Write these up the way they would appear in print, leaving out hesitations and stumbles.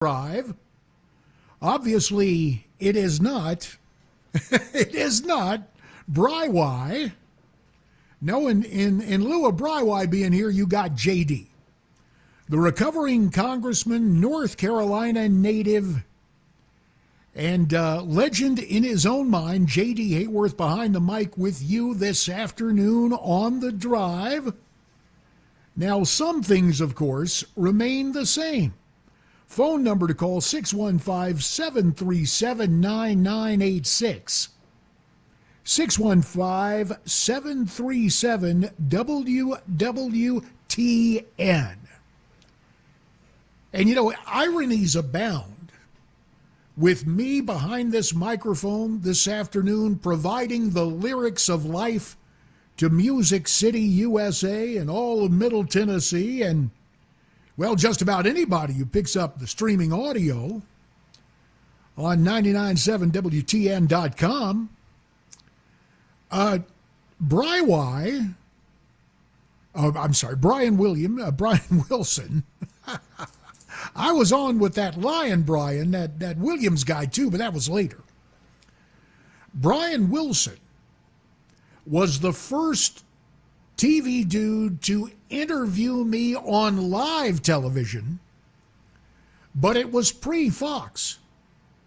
Drive. Obviously, it is not. It is not Bry. No, in lieu of Bry being here, you got JD, the recovering congressman, North Carolina native, and legend in his own mind. JD Hayworth behind the mic with you this afternoon on the Drive. Now, some things, of course, remain the same. Phone number to call 615-737-9986. 615-737-WWTN. And you know, ironies abound with me behind this microphone this afternoon providing the lyrics of life to Music City, USA and all of Middle Tennessee and, well, just about anybody who picks up the streaming audio on 997WTN.com. Brian Wilson. I was on with that Lion Brian, that Williams guy too, but that was later. Brian Wilson was the first TV dude to interview me on live television, but it was pre-Fox.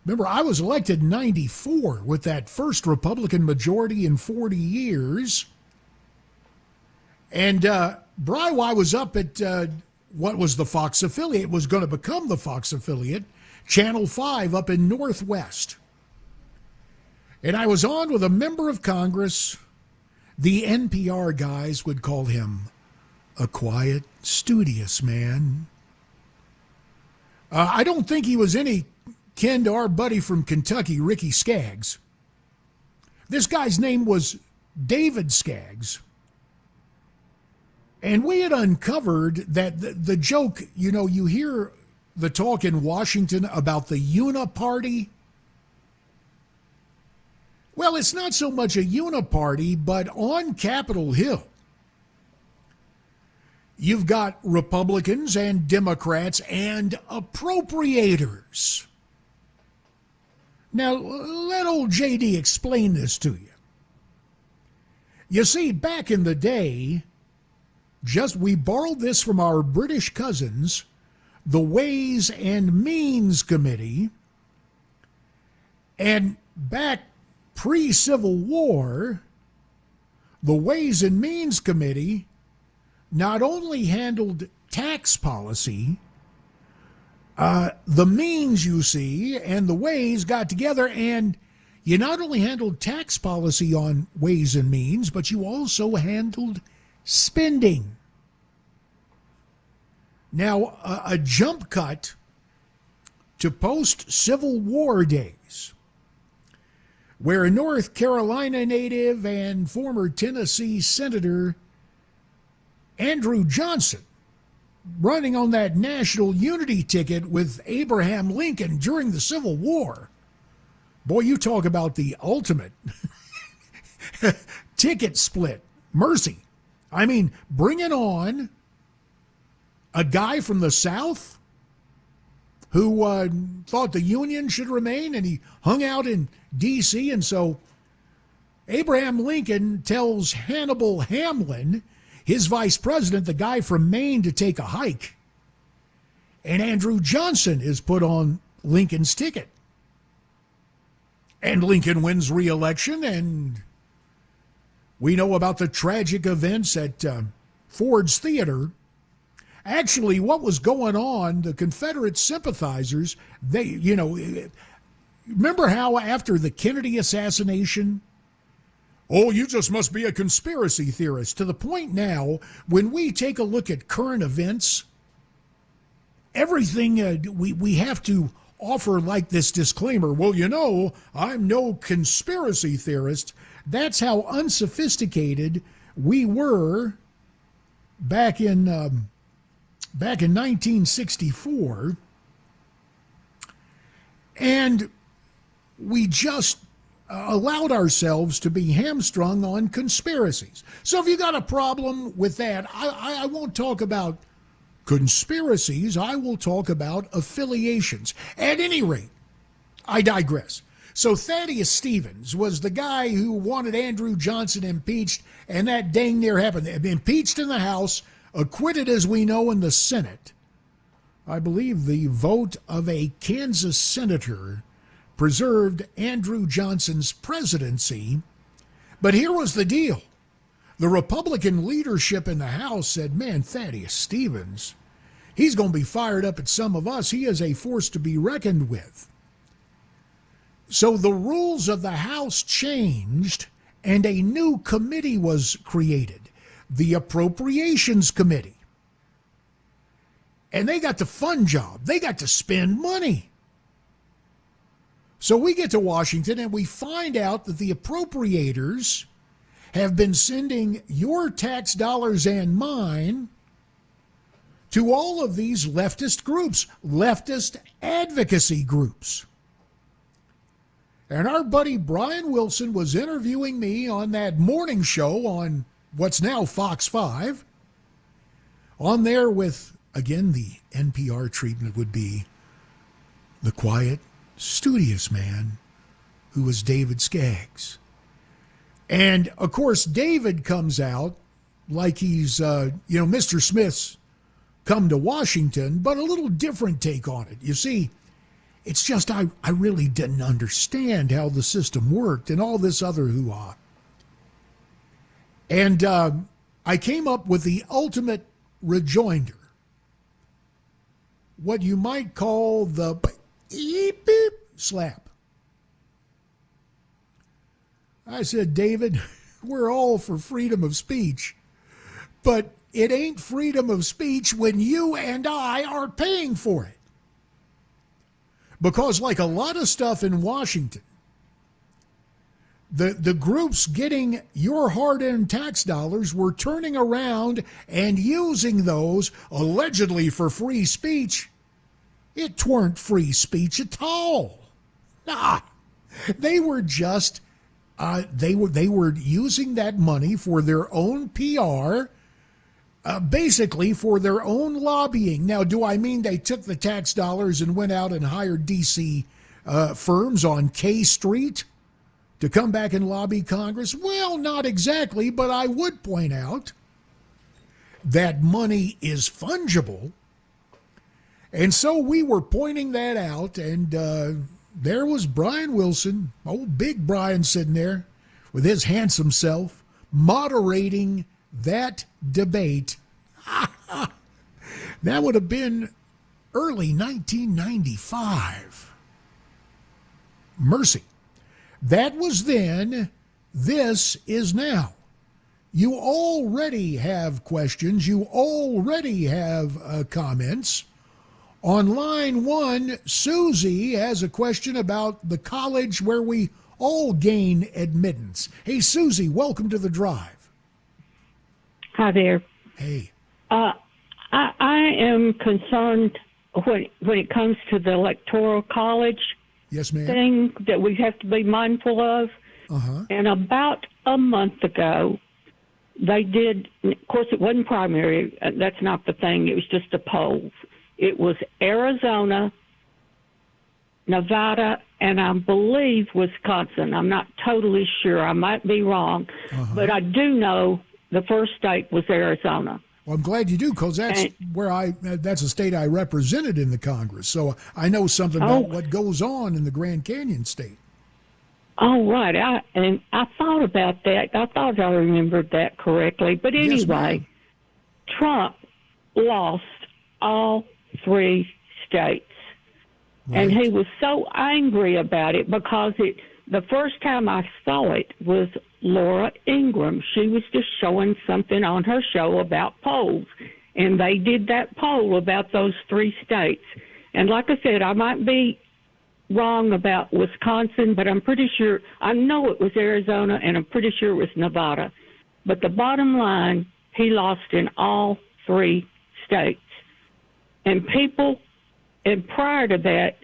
Remember, I was elected in 94 with that first Republican majority in 40 years. And Bry was up at what was the Fox affiliate, was going to become the Fox affiliate, Channel 5 up in Northwest. And I was on with a member of Congress. The NPR guys would call him a quiet, studious man. I don't think he was any kin to our buddy from Kentucky, Ricky Skaggs. This guy's name was David Skaggs. And we had uncovered that the joke, you know, you hear the talk in Washington about the Uniparty. Well, it's not so much a uniparty, but on Capitol Hill, you've got Republicans and Democrats and appropriators. Now, let old JD explain this to you. You see, back in the day, we borrowed this from our British cousins, the Ways and Means Committee, and back pre-Civil War, the Ways and Means Committee not only handled tax policy, the means, you see, and the Ways got together, and you not only handled tax policy on Ways and Means, but you also handled spending. Now, a jump cut to post-Civil War days, where a North Carolina native and former Tennessee Senator Andrew Johnson, running on that national unity ticket with Abraham Lincoln during the Civil War. Boy, you talk about the ultimate ticket split. Mercy. I mean, bringing on a guy from the South who thought the Union should remain, and he hung out in D.C., and so Abraham Lincoln tells Hannibal Hamlin, his vice president, the guy from Maine, to take a hike. And Andrew Johnson is put on Lincoln's ticket. And Lincoln wins re-election, and we know about the tragic events at Ford's Theater. Actually, what was going on, the Confederate sympathizers, they, you know, remember how after the Kennedy assassination, oh, you just must be a conspiracy theorist, to the point now, when we take a look at current events, everything we have to offer like this disclaimer, well, you know, I'm no conspiracy theorist. That's how unsophisticated we were back in 1964, and we just allowed ourselves to be hamstrung on conspiracies. So if you got a problem with that, I won't talk about conspiracies, I will talk about affiliations. At any rate, I digress. So Thaddeus Stevens was the guy who wanted Andrew Johnson impeached, and that dang near happened. Impeached in the House, acquitted, as we know, in the Senate. I believe the vote of a Kansas senator preserved Andrew Johnson's presidency. But here was the deal. The Republican leadership in the House said, man, Thaddeus Stevens, he's going to be fired up at some of us. He is a force to be reckoned with. So the rules of the House changed, and a new committee was created, the Appropriations Committee. And they got the fun job. They got to spend money. So we get to Washington and we find out that the appropriators have been sending your tax dollars and mine to all of these leftist groups, leftist advocacy groups. And our buddy Brian Wilson was interviewing me on that morning show on what's now Fox 5, on there with, again, the NPR treatment would be the quiet, studious man who was David Skaggs. And, of course, David comes out like he's, Mr. Smith's come to Washington, but a little different take on it. You see, it's just I really didn't understand how the system worked and all this other hoo-ha. And I came up with the ultimate rejoinder, what you might call the beep, beep, slap. I said, David, we're all for freedom of speech, but it ain't freedom of speech when you and I are paying for it. Because like a lot of stuff in Washington, the groups getting your hard-earned tax dollars were turning around and using those allegedly for free speech. It weren't free speech at all. Nah, they were just they were using that money for their own PR, basically for their own lobbying. Now, do I mean they took the tax dollars and went out and hired D.C. firms on K Street to come back and lobby Congress? Well, not exactly, but I would point out that money is fungible. And so we were pointing that out, and there was Brian Wilson, old big Brian, sitting there with his handsome self, moderating that debate. That would have been early 1995. Mercy. That was then. This is now. You already have questions. You already have comments. On line one, Susie has a question about the college where we all gain admittance. Hey, Susie, welcome to the drive. Hi there. Hey. I am concerned when it comes to the electoral college Yes, ma'am. thing that we have to be mindful of. Uh-huh. And about a month ago, they did, of course, it wasn't primary. That's not the thing. It was just a poll. It was Arizona, Nevada, and I believe Wisconsin. I'm not totally sure. I might be wrong. Uh-huh. But I do know the first state was Arizona. Well, I'm glad you do, because that's that's a state I represented in the Congress. So I know something about what goes on in the Grand Canyon state. Oh, right. I thought about that. I thought I remembered that correctly. But anyway, yes, Trump lost all 3 states. Right. And he was so angry about it because the first time I saw it was Laura Ingraham. She was just showing something on her show about polls. And they did that poll about those 3 states. And like I said, I might be wrong about Wisconsin, but I'm pretty sure, I know it was Arizona, and I'm pretty sure it was Nevada. But the bottom line, he lost in all 3 states. And people, and prior to that,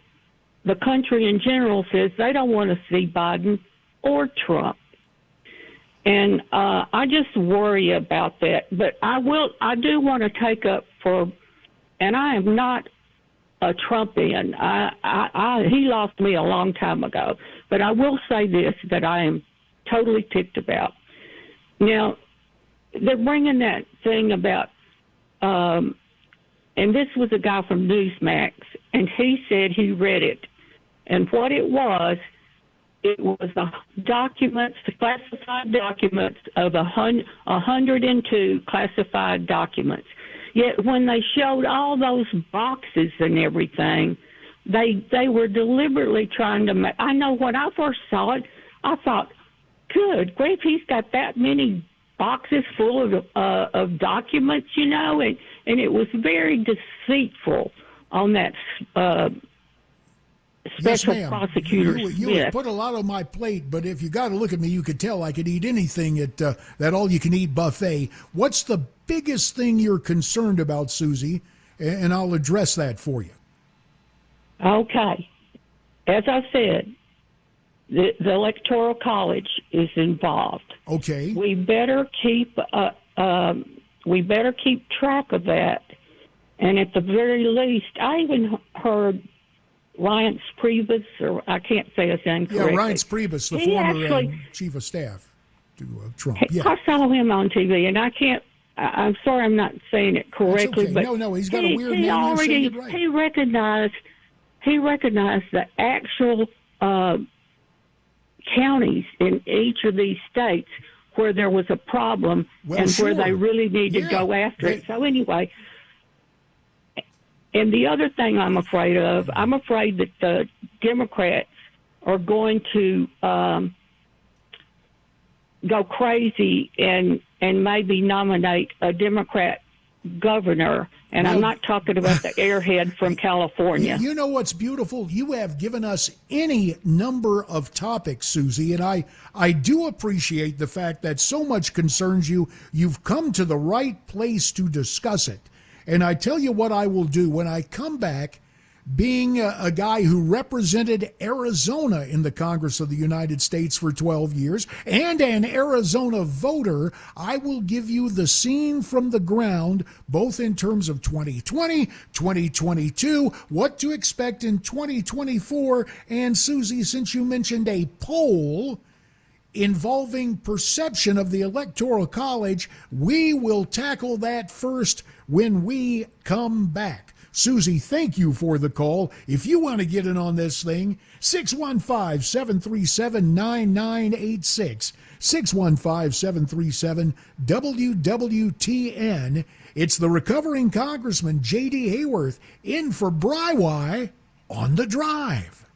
the country in general says they don't want to see Biden or Trump. And I just worry about that. But I do want to take up for and I am not a Trumpian. He lost me a long time ago. But I will say this, that I am totally ticked about. Now, they're bringing that thing about, and this was a guy from Newsmax, and he said he read it. And what it was the documents, the classified documents of 102 classified documents. Yet when they showed all those boxes and everything, they were deliberately trying to make. I know when I first saw it, I thought, good grief, he's got that many boxes full of documents, you know, and it was very deceitful on that special prosecutor. You have put a lot on my plate, but if you got to look at me, you could tell I could eat anything at that all-you-can-eat buffet. What's the biggest thing you're concerned about, Susie? And I'll address that for you. Okay. As I said, the Electoral College is involved. Okay. We better keep track of that. And at the very least, I even heard Reince Priebus, or I can't say his name correctly. Yeah, Reince Priebus, the former chief of staff to Trump. Yeah. I saw him on TV, and I'm sorry I'm not saying it correctly, okay. but no, he's got a weird name. Right. He recognized the actual counties in each of these states where there was a problem where they really need to go after it. So anyway, and the other thing I'm afraid that the Democrats are going to go crazy and maybe nominate a Democrat governor. And I'm not talking about the airhead from California. You know what's beautiful? You have given us any number of topics, Susie, and I do appreciate the fact that so much concerns you. You've come to the right place to discuss it. And I tell you what I will do when I come back, being a guy who represented Arizona in the Congress of the United States for 12 years and an Arizona voter, I will give you the scene from the ground, both in terms of 2020, 2022, what to expect in 2024. And Susie, since you mentioned a poll involving perception of the Electoral College, we will tackle that first when we come back. Susie, thank you for the call. If you want to get in on this thing, 615-737-9986, 615-737-WWTN. It's the recovering Congressman, J.D. Hayworth, in for Bry on the Drive.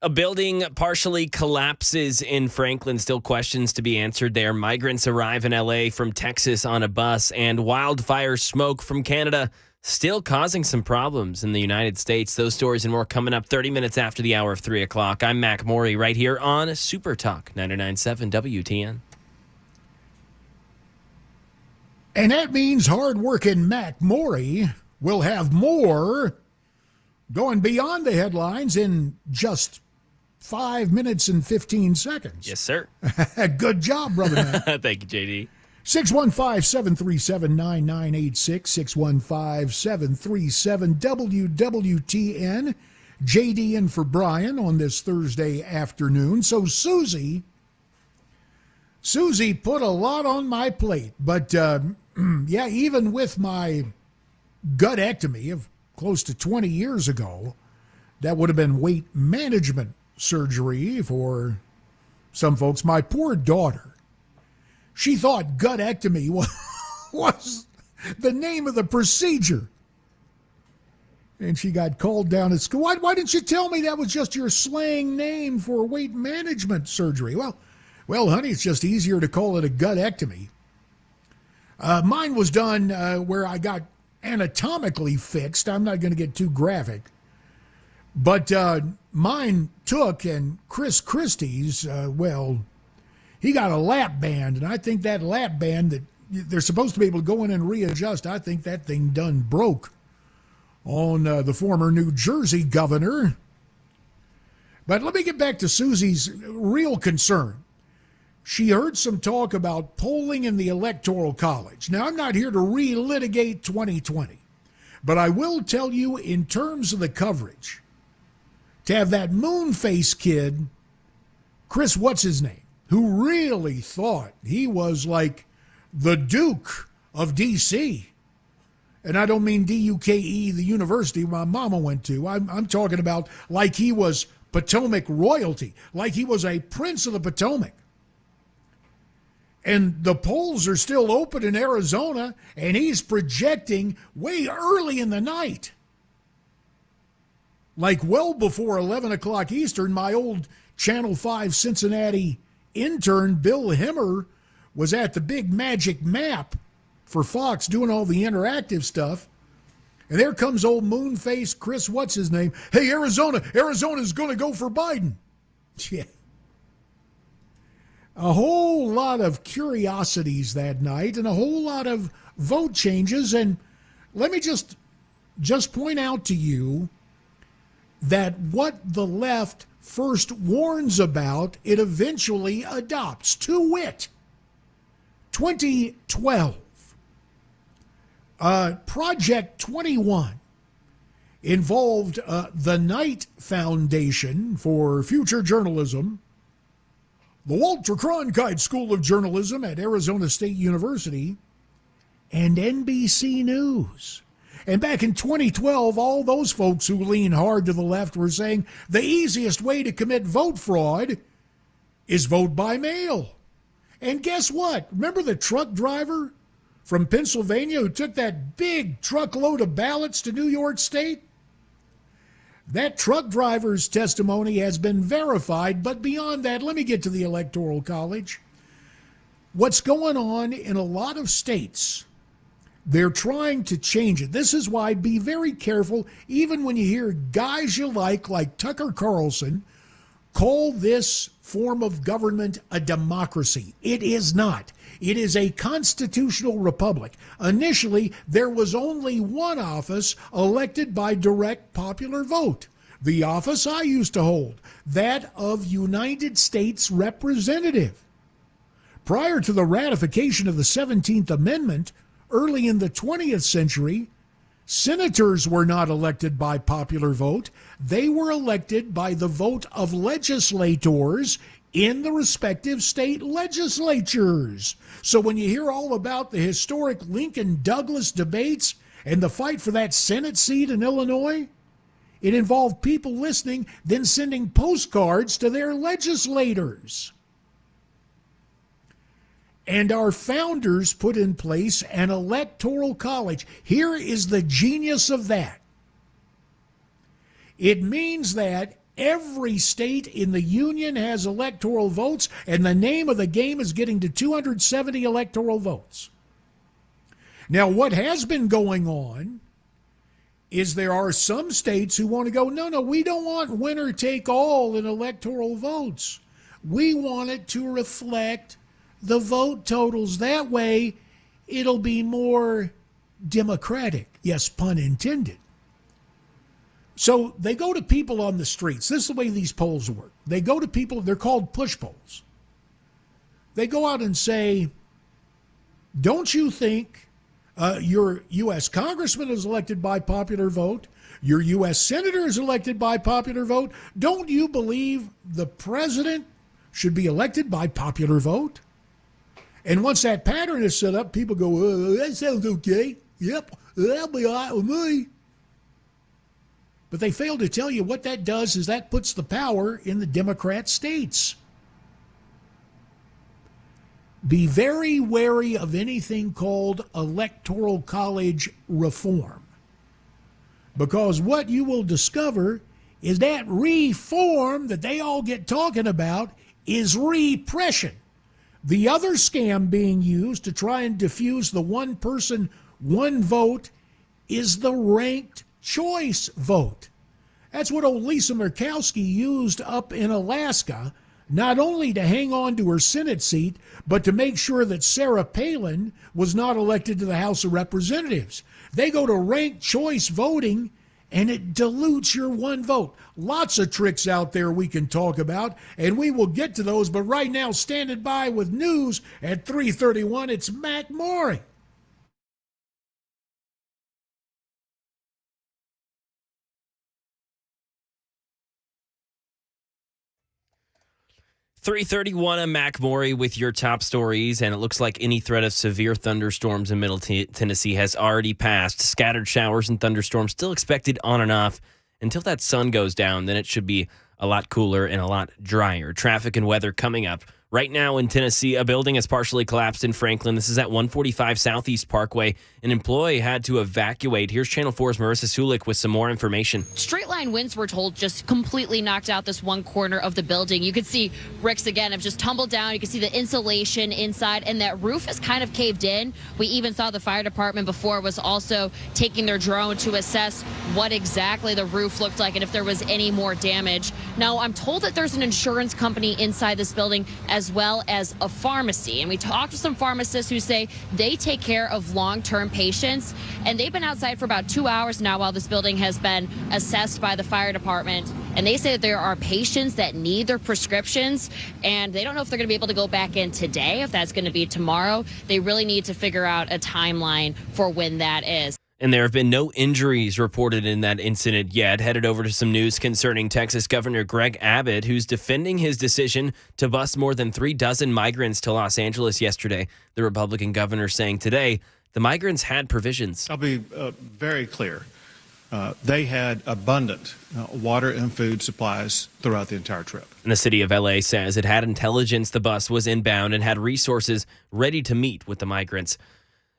A building partially collapses in Franklin. Still questions to be answered there. Migrants arrive in L.A. from Texas on a bus, and wildfire smoke from Canada still causing some problems in the United States. Those stories and more coming up 30 minutes after the hour of 3 o'clock. I'm Mac Morey right here on Super Talk 99.7 WTN. And that means hard-working Mac Morey will have more going beyond the headlines in just 5 minutes and 15 seconds. Yes, sir. Good job, brother Mac. Thank you, JD. 615-737-9986, 615-737-WWTN. JD in for Brian on this Thursday afternoon. So Susie put a lot on my plate, but yeah, even with my gutectomy of close to 20 years ago, that would have been weight management surgery for some folks. My poor daughter, she thought gutectomy was the name of the procedure. And she got called down at school. Why didn't you tell me that was just your slang name for weight management surgery? Well, honey, it's just easier to call it a gutectomy. Mine was done where I got anatomically fixed. I'm not going to get too graphic. But mine took, and Chris Christie's, he got a lap band, and I think that lap band that they're supposed to be able to go in and readjust, I think that thing done broke on the former New Jersey governor. But let me get back to Susie's real concern. She heard some talk about polling in the Electoral College. Now, I'm not here to relitigate 2020, but I will tell you in terms of the coverage, to have that moon-faced kid, Chris what's-his-name, who really thought he was like the Duke of D.C., and I don't mean D-U-K-E, the university my mama went to. I'm talking about like he was Potomac royalty, like he was a prince of the Potomac. And the polls are still open in Arizona, and he's projecting way early in the night. Like well before 11 o'clock Eastern, my old Channel 5 Cincinnati intern, Bill Himmer, was at the big magic map for Fox doing all the interactive stuff. And there comes old moon-faced Chris what's-his-name. Hey, Arizona's going to go for Biden. Yeah. A whole lot of curiosities that night and a whole lot of vote changes. And let me just point out to you that what the left first warns about, it eventually adopts. To wit, 2012, Project 21 involved the Knight Foundation for Future Journalism, the Walter Cronkite School of Journalism at Arizona State University, and NBC News. And back in 2012, all those folks who lean hard to the left were saying the easiest way to commit vote fraud is vote by mail. And guess what? Remember the truck driver from Pennsylvania who took that big truckload of ballots to New York State? That truck driver's testimony has been verified, but beyond that, let me get to the Electoral College. What's going on in a lot of states, they're trying to change it. This is why be very careful, even when you hear guys you like Tucker Carlson, call this form of government a democracy. It is not. It is a constitutional republic. Initially, there was only one office elected by direct popular vote. The office I used to hold, that of United States Representative. Prior to the ratification of the 17th Amendment, early in the 20th century, senators were not elected by popular vote. They were elected by the vote of legislators in the respective state legislatures. So when you hear all about the historic Lincoln-Douglas debates and the fight for that Senate seat in Illinois, it involved people listening, then sending postcards to their legislators. And our founders put in place an electoral college. Here is the genius of that. It means that Every state in the union has electoral votes, and the name of the game is getting to 270 electoral votes. Now, what has been going on is there are some states who want to go, no, we don't want winner take all in electoral votes. We want it to reflect the vote totals. That way, it'll be more democratic. Yes, pun intended. So they go to people on the streets. This is the way these polls work. They go to people, they're called push polls. They go out and say, don't you think your U.S. congressman is elected by popular vote? Your U.S. senator is elected by popular vote? Don't you believe the president should be elected by popular vote? And once that pattern is set up, people go, that sounds okay. Yep, that'll be all right with me. But they fail to tell you what that does is that puts the power in the Democrat states. Be very wary of anything called electoral college reform. Because what you will discover is that reform that they all get talking about is repression. The other scam being used to try and diffuse the one person, one vote is the ranked choice vote. That's what old Lisa Murkowski used up in Alaska, not only to hang on to her Senate seat, but to make sure that Sarah Palin was not elected to the House of Representatives. They go to ranked choice voting, and it dilutes your one vote. Lots of tricks out there we can talk about, and we will get to those. But right now, standing by with news at 3:31, it's Mac Maury. 3:31, I'm Mac Maury with your top stories, and it looks like any threat of severe thunderstorms in Middle Tennessee has already passed. Scattered showers and thunderstorms still expected on and off until that sun goes down. Then it should be a lot cooler and a lot drier. Traffic and weather coming up. Right now in Tennessee, a building has partially collapsed in Franklin. This is at 145 Southeast Parkway. An employee had to evacuate. Here's Channel 4's Marissa Sulik with some more information. Straight line winds, we're told, just completely knocked out this one corner of the building. You could see bricks again have just tumbled down. You can see the insulation inside, and that roof is kind of caved in. We even saw the fire department before was also taking their drone to assess what exactly the roof looked like and if there was any more damage. Now, I'm told that there's an insurance company inside this building as well as a pharmacy. And we talked to some pharmacists who say they take care of long-term patients. And they've been outside for about 2 hours now while this building has been assessed by the fire department. And they say that there are patients that need their prescriptions. And they don't know if they're going to be able to go back in today, if that's going to be tomorrow. They really need to figure out a timeline for when that is. And there have been no injuries reported in that incident yet. Headed over to some news concerning Texas Governor Greg Abbott, who's defending his decision to bus more than 36 migrants to Los Angeles yesterday. The Republican governor saying today the migrants had provisions. I'll be very clear. They had abundant water and food supplies throughout the entire trip. And the city of LA says it had intelligence the bus was inbound and had resources ready to meet with the migrants.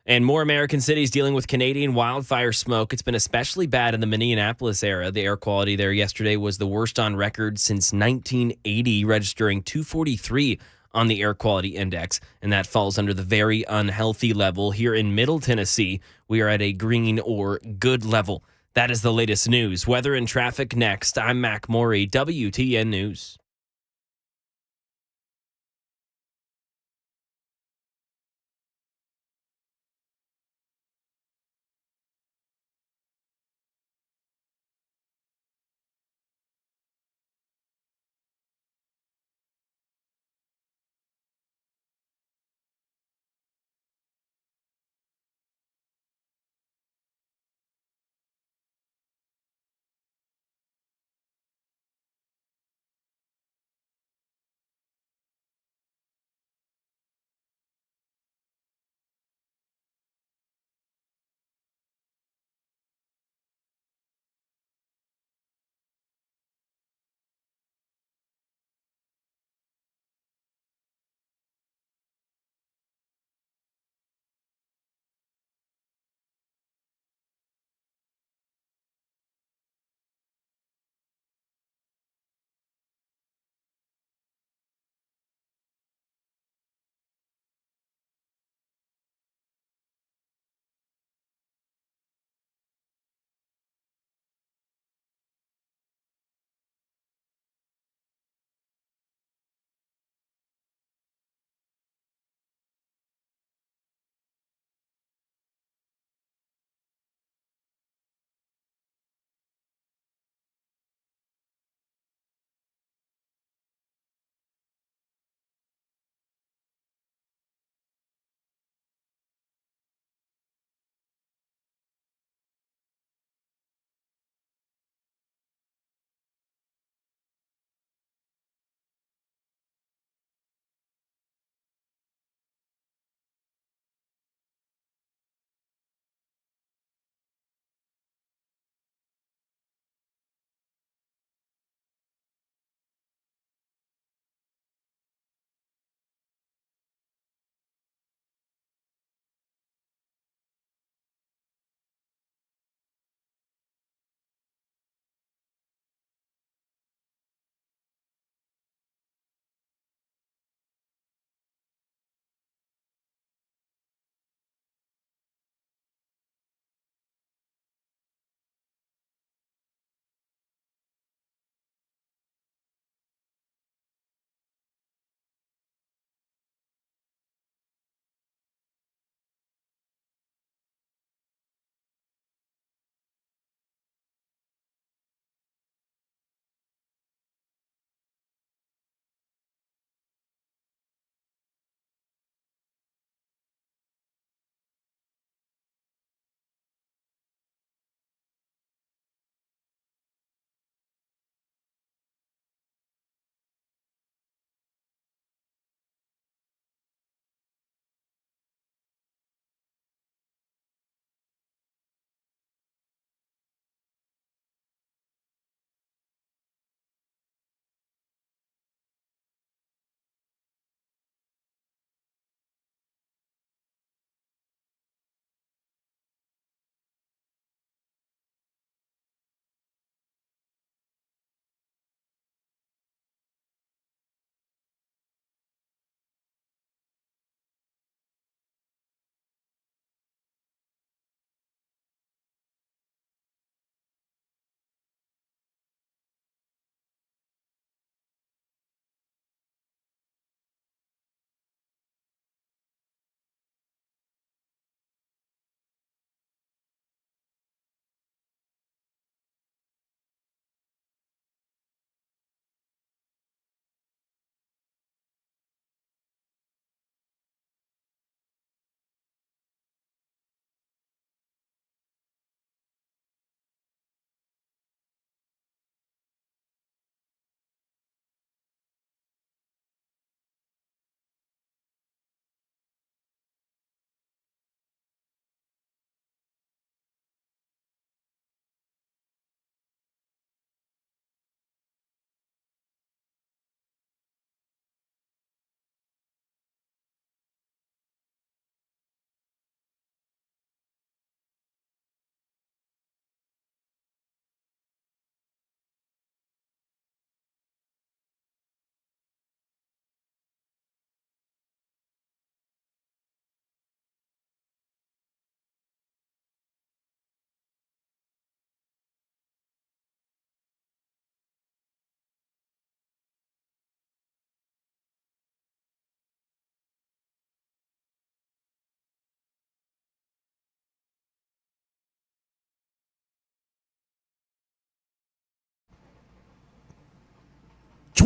And more American cities dealing with Canadian wildfire smoke. It's been especially bad in the Minneapolis area. The air quality there yesterday was the worst on record since 1980, registering 243 on the air quality index. And that falls under the very unhealthy level. Here in Middle Tennessee, we are at a green or good level. That is the latest news. Weather and traffic next. I'm Mac Maury, WTN News.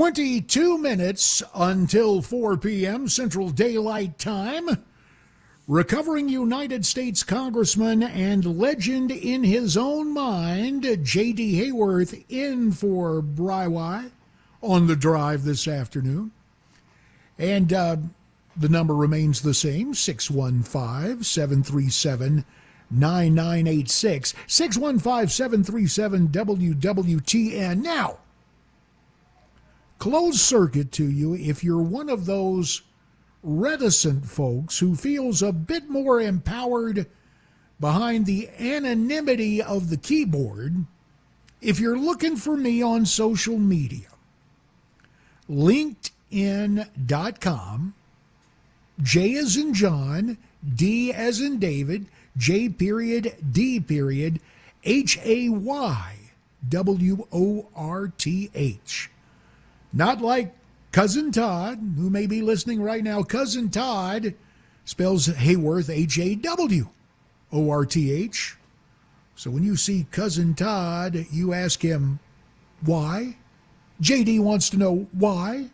22 minutes until 4 p.m. Central Daylight Time. Recovering United States Congressman and legend in his own mind, J.D. Hayworth, in for Bry on the drive this afternoon. And the number remains the same, 615-737-9986. 615-737-WWTN. Now, closed circuit to you if you're one of those reticent folks who feels a bit more empowered behind the anonymity of the keyboard. If you're looking for me on social media, linkedin.com, J as in John, D as in David, J period, D period, Hayworth. Not like Cousin Todd, who may be listening right now. Cousin Todd spells Hayworth, Hayworth. So when you see Cousin Todd, you ask him, why? JD wants to know why.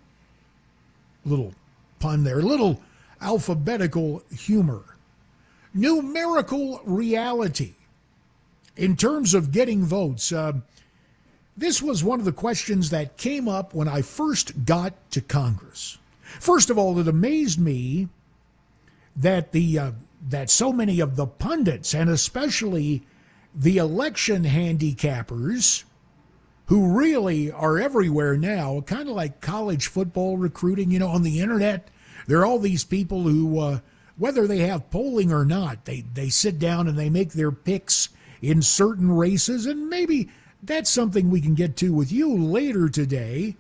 Little pun there, little alphabetical humor. Numerical reality. In terms of getting votes, this was one of the questions that came up when I first got to Congress. First of all, it amazed me that that so many of the pundits, and especially the election handicappers, who really are everywhere now, kind of like college football recruiting, on the internet. There are all these people who, whether they have polling or not, they sit down and they make their picks in certain races, and maybe that's something we can get to with you later today.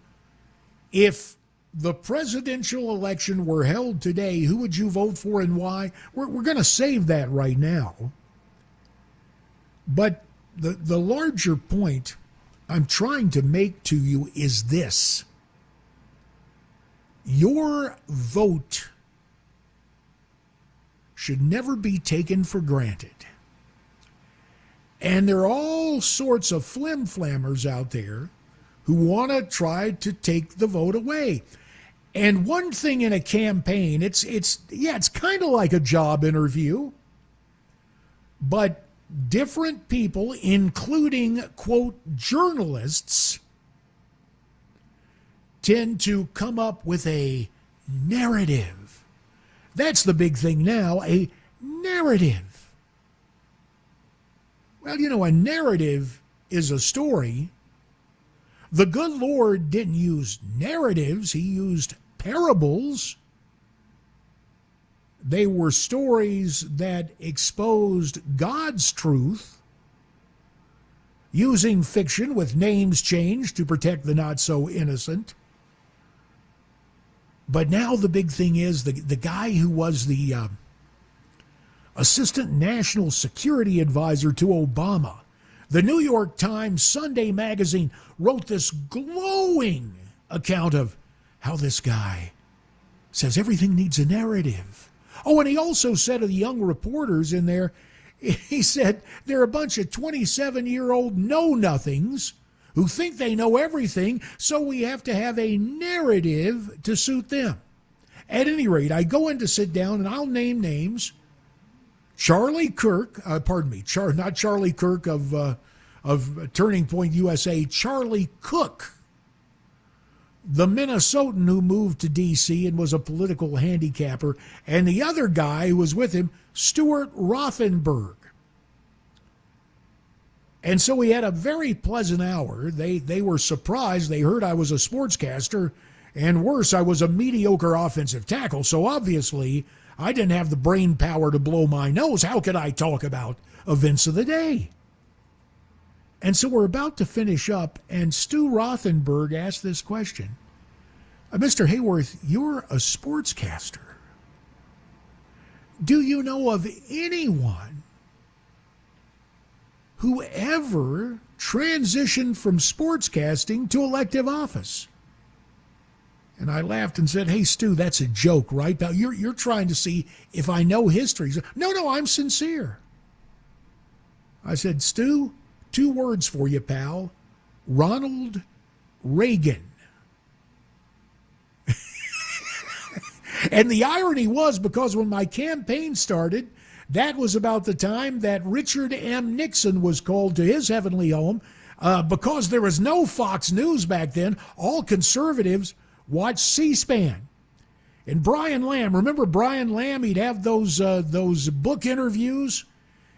If the presidential election were held today, who would you vote for and why? We're going to save that right now. But the larger point I'm trying to make to you is this. Your vote should never be taken for granted. And there are all sorts of flim-flammers out there who want to try to take the vote away. And one thing in a campaign, it's kind of like a job interview, but different people, including, quote, journalists, tend to come up with a narrative. That's the big thing now, a narrative. Well, a narrative is a story. The good Lord didn't use narratives, he used parables. They were stories that exposed God's truth, using fiction with names changed to protect the not-so-innocent. But now the big thing is the guy who was the Assistant National Security Advisor to Obama. The New York Times Sunday magazine wrote this glowing account of how this guy says everything needs a narrative. Oh, and he also said to the young reporters in there, he said they're a bunch of 27-year-old know-nothings who think they know everything, so we have to have a narrative to suit them. At any rate, I go in to sit down, and I'll name names. Charlie Kirk, not Charlie Kirk of Turning Point USA, Charlie Cook, the Minnesotan who moved to D.C. and was a political handicapper, and the other guy who was with him, Stuart Rothenberg. And so we had a very pleasant hour. They were surprised. They heard I was a sportscaster, and worse, I was a mediocre offensive tackle, so obviously I didn't have the brain power to blow my nose. How could I talk about events of the day? And so we're about to finish up, and Stu Rothenberg asked this question. Mr. Hayworth, you're a sportscaster. Do you know of anyone who ever transitioned from sportscasting to elective office? And I laughed and said, hey, Stu, that's a joke, right? Now, you're trying to see if I know history. No, I'm sincere. I said, Stu, 2 words for you, pal. Ronald Reagan. And the irony was, because when my campaign started, that was about the time that Richard M. Nixon was called to his heavenly home. Because there was no Fox News back then, all conservatives watched C-SPAN. And Brian Lamb, remember Brian Lamb? He'd have those book interviews.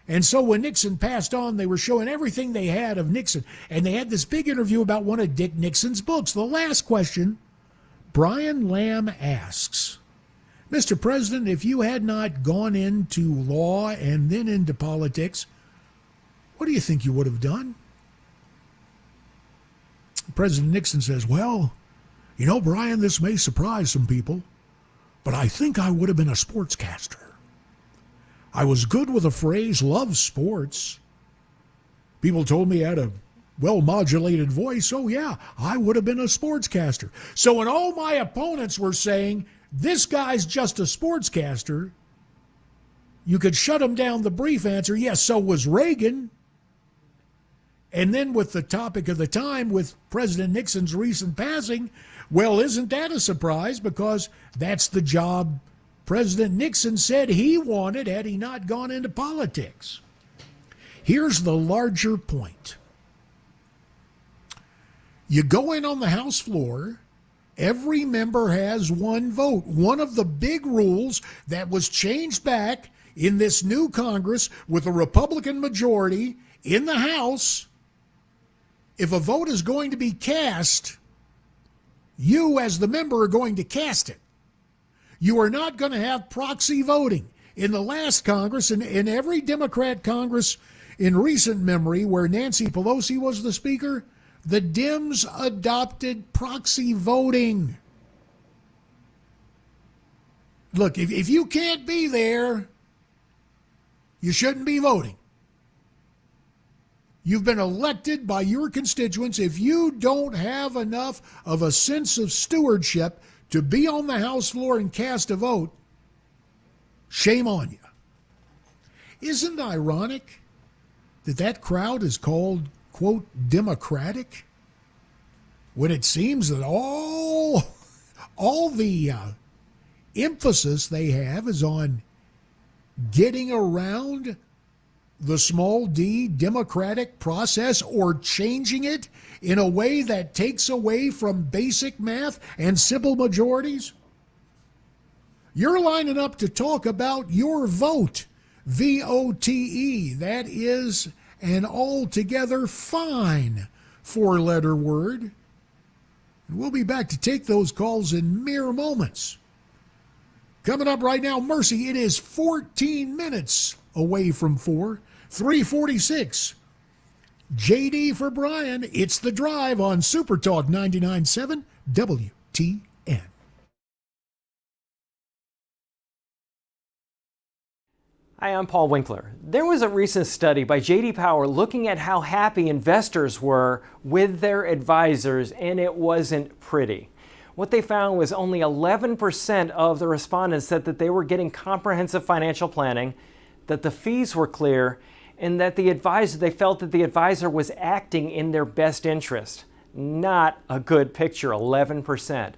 And so when Nixon passed on, they were showing everything they had of Nixon. And they had this big interview about one of Dick Nixon's books. The last question, Brian Lamb asks, Mr. President, if you had not gone into law and then into politics, what do you think you would have done? President Nixon says, well, you know, Brian, this may surprise some people, but I think I would have been a sportscaster. I was good with a phrase, loved sports. People told me I had a well-modulated voice. Oh, yeah, I would have been a sportscaster. So when all my opponents were saying, this guy's just a sportscaster, you could shut him down the brief answer, yes, so was Reagan. And then with the topic of the time, with President Nixon's recent passing, well, isn't that a surprise? Because that's the job President Nixon said he wanted had he not gone into politics. Here's the larger point. You go in on the House floor, every member has one vote. One of the big rules that was changed back in this new Congress with a Republican majority in the House, if a vote is going to be cast, you as the member are going to cast it. You are not going to have proxy voting. In the last Congress, and in every Democrat Congress in recent memory where Nancy Pelosi was the Speaker, the Dems adopted proxy voting. Look, if you can't be there, you shouldn't be voting. You've been elected by your constituents. If you don't have enough of a sense of stewardship to be on the House floor and cast a vote, shame on you. Isn't it ironic that that crowd is called, quote, Democratic, when it seems that all the emphasis they have is on getting around the small d democratic process or changing it in a way that takes away from basic math and simple majorities? You're lining up to talk about your vote, V-O-T-E. That is an altogether fine four-letter word. And we'll be back to take those calls in mere moments. Coming up right now, Mercy, it is 14 minutes away from 4. 346. JD for Brian. It's The Drive on Super Talk 99.7 WTN. Hi, I'm Paul Winkler. There was a recent study by J.D. Power looking at how happy investors were with their advisors, and it wasn't pretty. What they found was only 11% of the respondents said that they were getting comprehensive financial planning, that the fees were clear, and that they felt that the advisor was acting in their best interest. Not a good picture, 11%.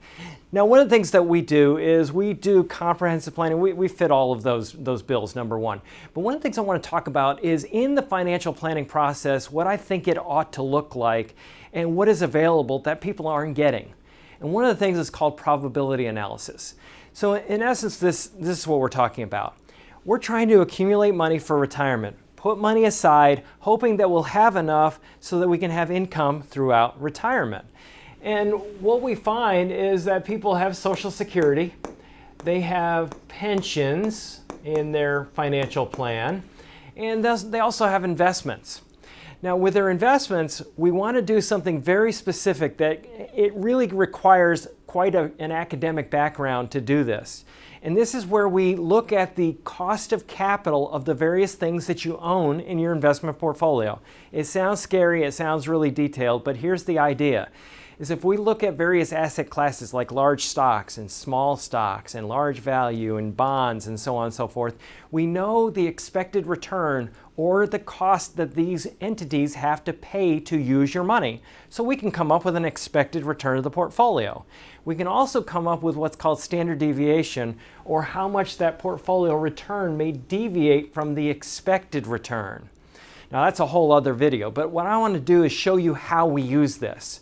Now, one of the things that we do is we do comprehensive planning. We fit all of those bills, number one. But one of the things I want to talk about is in the financial planning process, what I think it ought to look like and what is available that people aren't getting. And one of the things is called probability analysis. So in essence, this is what we're talking about. We're trying to accumulate money for retirement, put money aside, hoping that we'll have enough so that we can have income throughout retirement. And what we find is that people have Social Security, they have pensions in their financial plan, and they also have investments. Now, with their investments, we want to do something very specific that it really requires quite an academic background to do this. And this is where we look at the cost of capital of the various things that you own in your investment portfolio. It sounds scary, it sounds really detailed, but here's the idea, is if we look at various asset classes like large stocks and small stocks and large value and bonds and so on and so forth, we know the expected return or the cost that these entities have to pay to use your money. So we can come up with an expected return of the portfolio. We can also come up with what's called standard deviation, or how much that portfolio return may deviate from the expected return. Now that's a whole other video, but what I want to do is show you how we use this.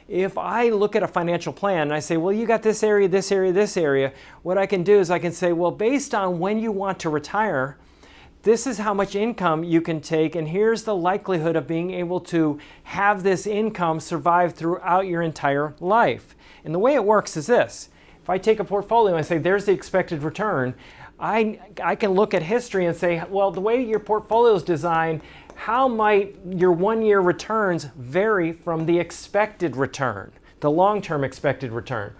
If I look at a financial plan and I say, well, you got this area, this area, this area, what I can do is I can say, well, based on when you want to retire, this is how much income you can take, and here's the likelihood of being able to have this income survive throughout your entire life. And the way it works is this. If I take a portfolio and I say, there's the expected return, I can look at history and say, well, the way your portfolio is designed, how might your one-year returns vary from the expected return, the long-term expected return?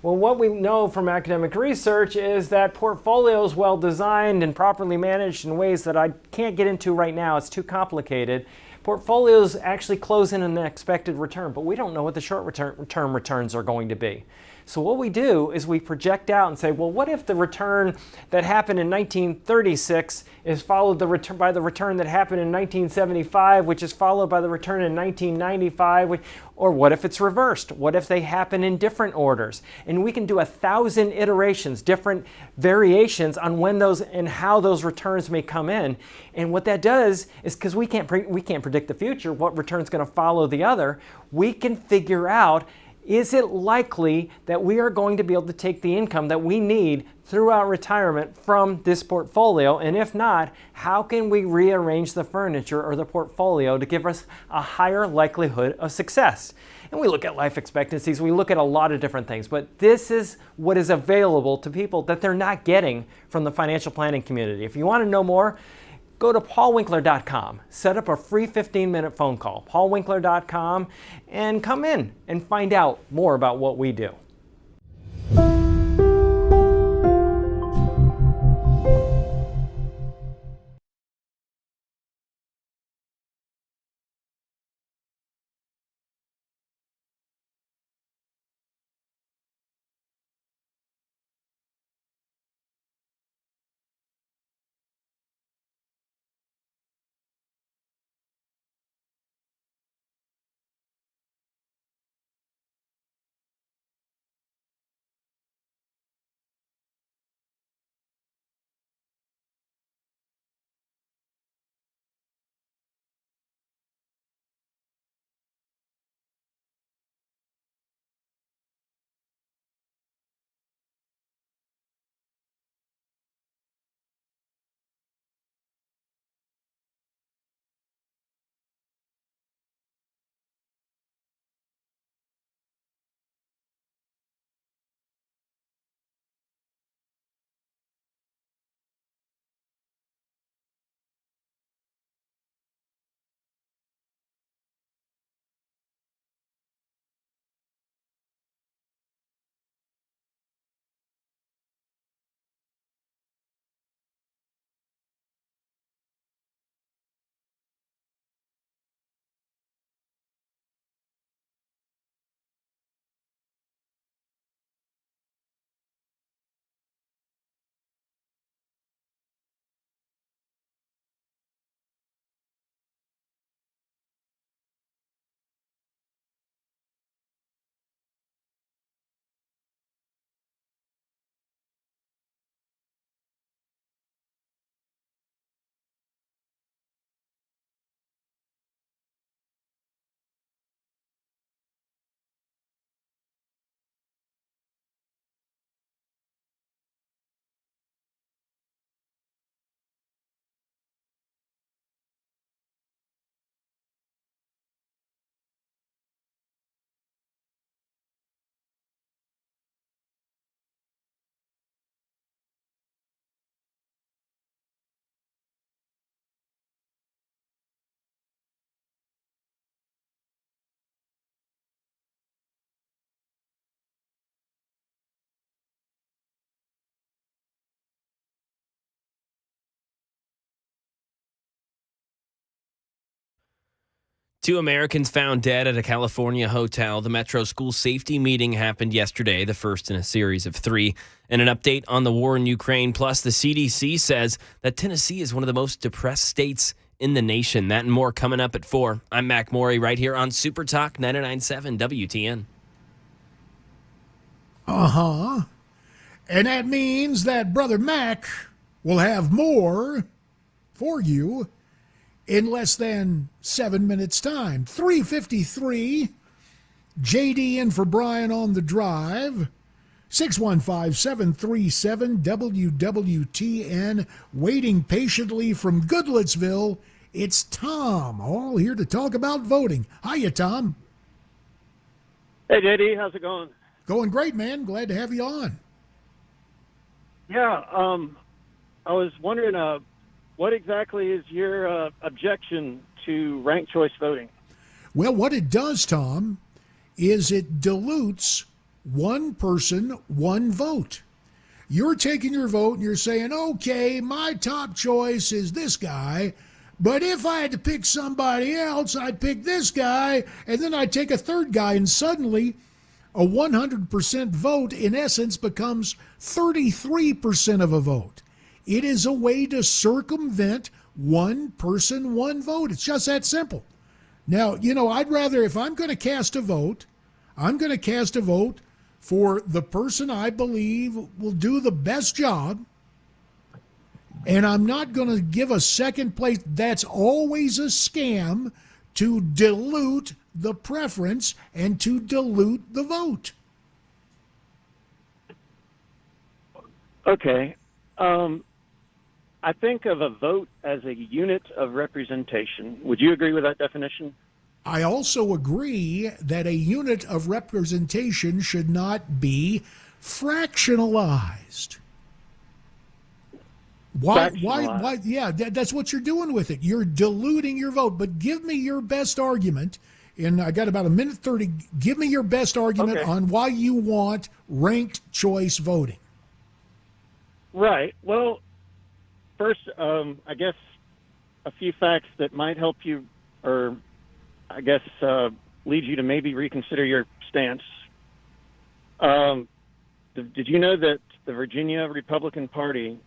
Well, what we know from academic research is that portfolios, well designed and properly managed in ways that I can't get into right now, it's too complicated, portfolios actually close in an expected return, but we don't know what the short-term returns are going to be. So what we do is we project out and say, well, what if the return that happened in 1936 is followed by the return that happened in 1975, which is followed by the return in 1995, or what if it's reversed? What if they happen in different orders? And we can do 1,000 iterations, different variations on when those and how those returns may come in. And what that does is, because we can't predict the future, what return's going to follow the other, we can figure out, is it likely that we are going to be able to take the income that we need throughout retirement from this portfolio? And if not, how can we rearrange the furniture or the portfolio to give us a higher likelihood of success? And we look at life expectancies, we look at a lot of different things, but this is what is available to people that they're not getting from the financial planning community. If you want to know more, go to paulwinkler.com, set up a free 15-minute phone call, paulwinkler.com, and come in and find out more about what we do. Two Americans found dead at a California hotel. The Metro school safety meeting happened yesterday, the first in a series of three. And an update on the war in Ukraine. Plus, the CDC says that Tennessee is one of the most depressed states in the nation. That and more coming up at 4. I'm Mac Morey right here on Super Talk 99.7 WTN. Uh-huh. And that means that Brother Mac will have more for you in less than 7 minutes' time. 3:53. JD in for Brian on the drive. 615-737-WWTN. Waiting patiently from Goodlettsville. It's Tom, all here to talk about voting. Hiya, Tom. Hey, JD, how's it going? Going great, man. Glad to have you on. Yeah, I was wondering, what exactly is your objection to ranked choice voting? Well, what it does, Tom, is it dilutes one person, one vote. You're taking your vote and you're saying, okay, my top choice is this guy, but if I had to pick somebody else, I'd pick this guy, and then I'd take a third guy, and suddenly a 100% vote, in essence, becomes 33% of a vote. It is a way to circumvent one person, one vote. It's just that simple. Now, I'd rather, if I'm going to cast a vote, I'm going to cast a vote for the person I believe will do the best job, and I'm not going to give a second place. That's always a scam to dilute the preference and to dilute the vote. Okay. I think of a vote as a unit of representation. Would you agree with that definition? I also agree that a unit of representation should not be fractionalized. Why? Yeah, that's what you're doing with it. You're diluting your vote. But give me your best argument. And I got about a minute 30. Give me your best argument on why you want ranked choice voting. Right. Well, first, I guess a few facts that might help you, or I guess lead you to maybe reconsider your stance. Did you know that the Virginia Republican Party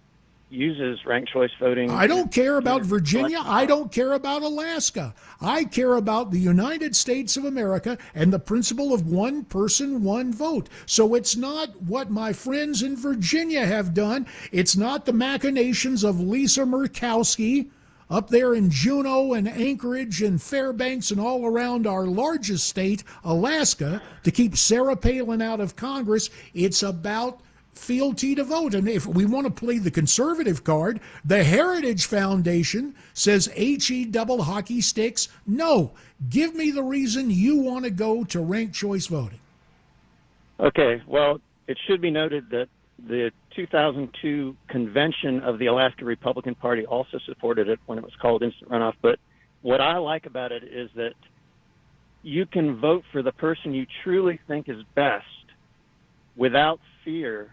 uses ranked choice voting? I don't care about Virginia. I don't care about Alaska. I care about the United States of America and the principle of one person, one vote. So it's not what my friends in Virginia have done. It's not the machinations of Lisa Murkowski up there in Juneau and Anchorage and Fairbanks and all around our largest state, Alaska, to keep Sarah Palin out of Congress. It's about fealty to vote. And if we want to play the conservative card, the Heritage Foundation says HE double hockey sticks. No. Give me the reason you want to go to ranked choice voting. Okay. Well, it should be noted that the 2002 convention of the Alaska Republican Party also supported it when it was called instant runoff. But what I like about it is that you can vote for the person you truly think is best without fear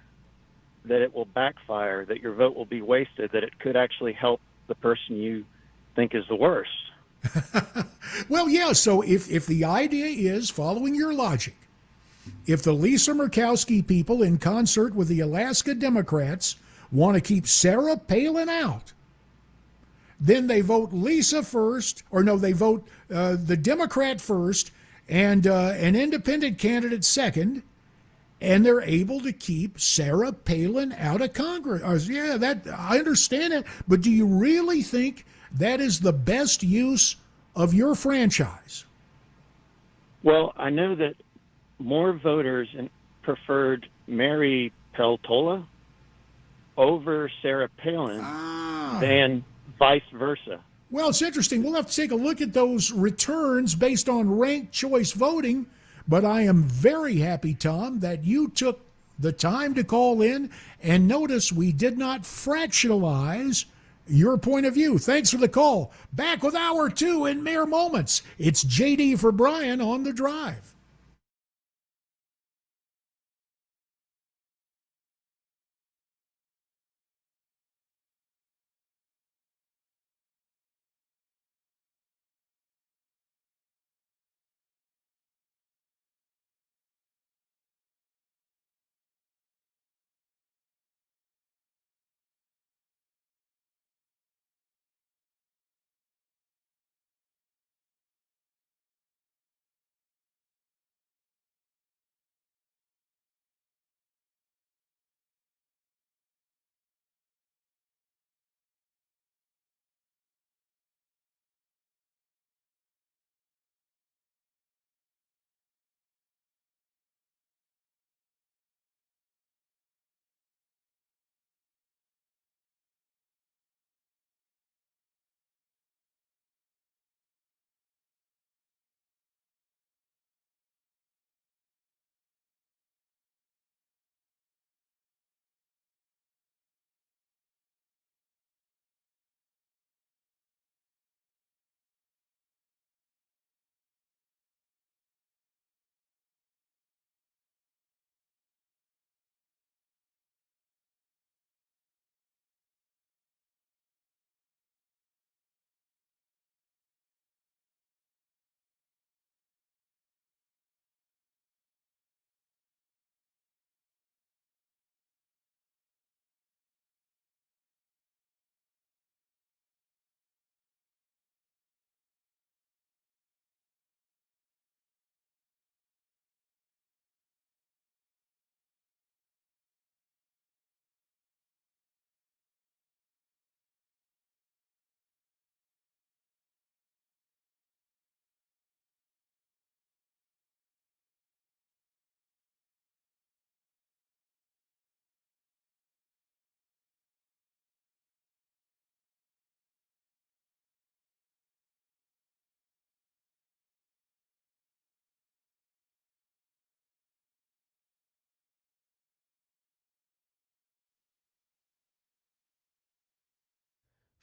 that it will backfire, that your vote will be wasted, that it could actually help the person you think is the worst. Well, yeah, so if the idea is, following your logic, if the Lisa Murkowski people in concert with the Alaska Democrats want to keep Sarah Palin out, then they vote Lisa first, or no, they vote the Democrat first and an independent candidate second, and they're able to keep Sarah Palin out of Congress. Yeah, that I understand it, but do you really think that is the best use of your franchise? Well, I know that more voters preferred Mary Peltola over Sarah Palin than vice versa. Well, it's interesting. We'll have to take a look at those returns based on ranked choice voting. But I am very happy, Tom, that you took the time to call in, and notice we did not fractionalize your point of view. Thanks for the call. Back with hour 2 in mere moments. It's JD for Brian on the drive.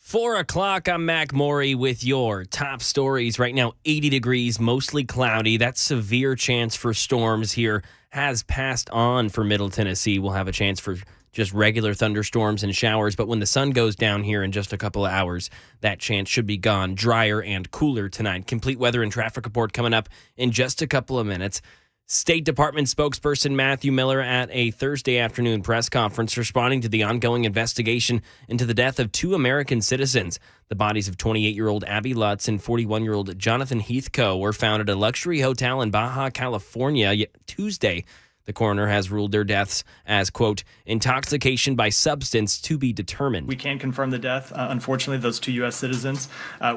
4 o'clock, I'm Mac Maury with your top stories. Right now, 80 degrees, mostly cloudy. That severe chance for storms here has passed on for Middle Tennessee. We'll have a chance for just regular thunderstorms and showers, but when the sun goes down here in just a couple of hours, that chance should be gone. Drier and cooler tonight. Complete weather and traffic report coming up in just a couple of minutes. State Department spokesperson Matthew Miller at a Thursday afternoon press conference responding to the ongoing investigation into the death of 2 American citizens. The bodies of 28-year-old Abby Lutz and 41-year-old Jonathan Heathco were found at a luxury hotel in Baja California Tuesday. The coroner has ruled their deaths as, quote, intoxication by substance to be determined. We can confirm the death. Unfortunately, those 2 U.S. citizens,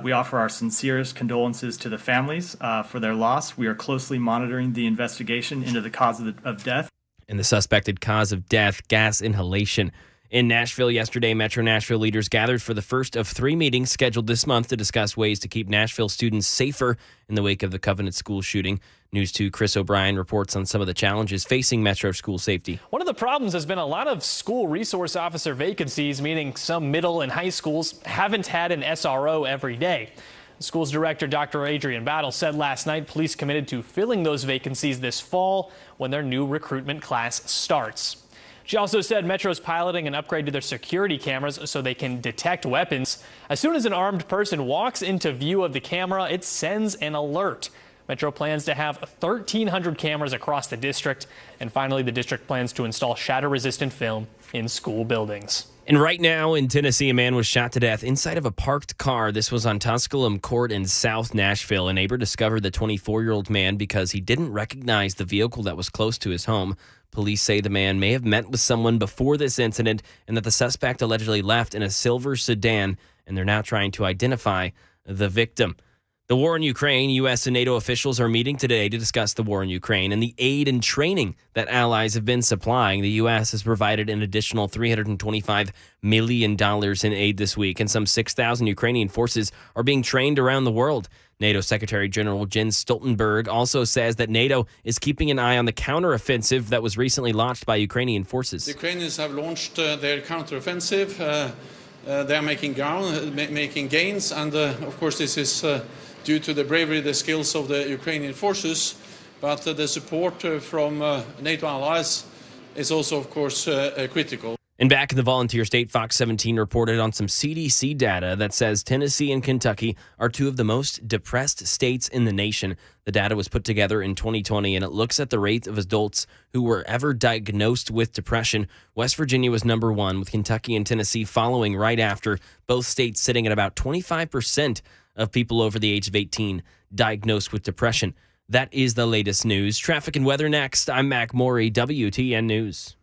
we offer our sincerest condolences to the families for their loss. We are closely monitoring the investigation into the cause of death. And the suspected cause of death, gas inhalation. In Nashville yesterday, Metro Nashville leaders gathered for the first of 3 meetings scheduled this month to discuss ways to keep Nashville students safer in the wake of the Covenant school shooting. News 2 Chris O'Brien reports on some of the challenges facing Metro school safety. One of the problems has been a lot of school resource officer vacancies, meaning some middle and high schools haven't had an SRO every day. The school's director, Dr. Adrian Battle, said last night police committed to filling those vacancies this fall when their new recruitment class starts. She also said Metro's piloting an upgrade to their security cameras so they can detect weapons. As soon as an armed person walks into view of the camera, it sends an alert. Metro plans to have 1,300 cameras across the district. And finally, the district plans to install shatter-resistant film in school buildings. And right now in Tennessee, a man was shot to death inside of a parked car. This was on Tusculum Court in South Nashville. A neighbor discovered the 24-year-old man because he didn't recognize the vehicle that was close to his home. Police say the man may have met with someone before this incident and that the suspect allegedly left in a silver sedan, and they're now trying to identify the victim. The war in Ukraine, U.S. and NATO officials are meeting today to discuss the war in Ukraine and the aid and training that allies have been supplying. The U.S. has provided an additional $325 million in aid this week, and some 6,000 Ukrainian forces are being trained around the world. NATO Secretary General Jens Stoltenberg also says that NATO is keeping an eye on the counteroffensive that was recently launched by Ukrainian forces. The Ukrainians have launched their counteroffensive. They are making ground, making gains, and of course this is due to the bravery, the skills of the Ukrainian forces, but the support from NATO allies is also, of course, critical. And back in the volunteer state, Fox 17 reported on some CDC data that says Tennessee and Kentucky are 2 of the most depressed states in the nation. The data was put together in 2020, and it looks at the rate of adults who were ever diagnosed with depression. West Virginia was number 1, with Kentucky and Tennessee following right after, both states sitting at about 25% of people over the age of 18 diagnosed with depression. That is the latest news. Traffic and weather next. I'm Mac Maury, WTN News.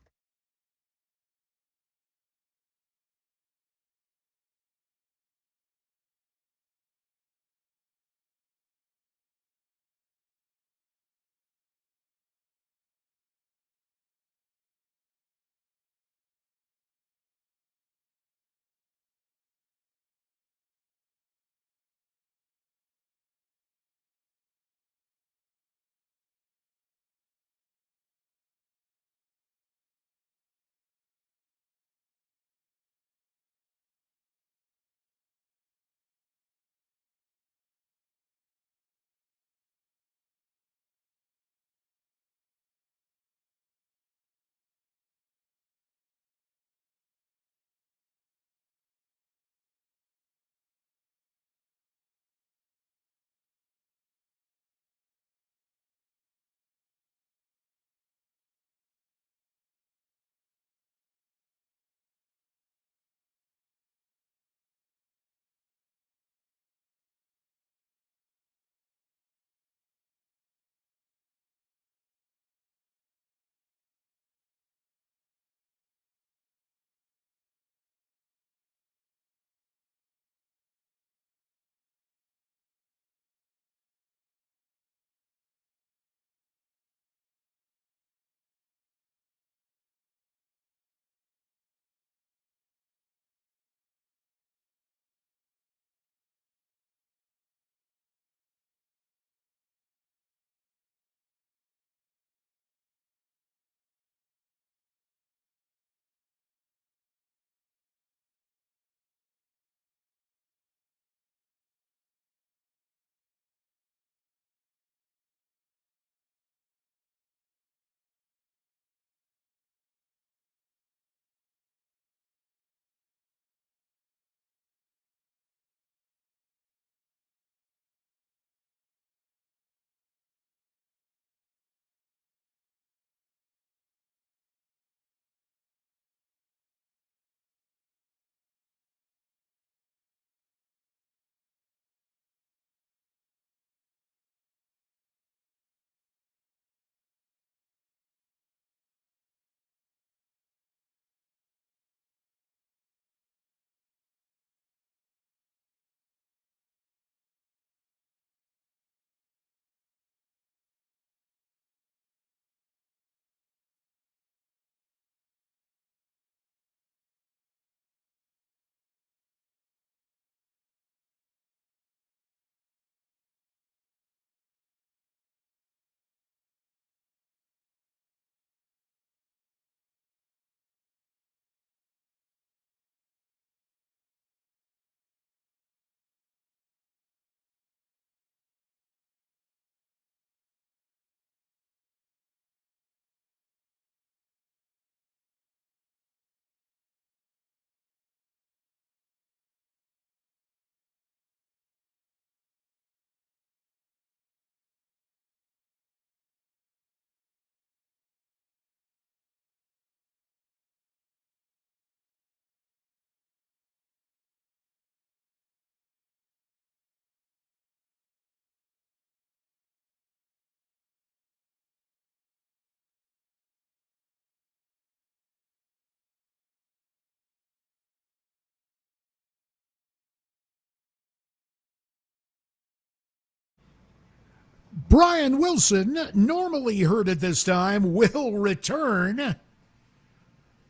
Brian Wilson, normally heard at this time, will return,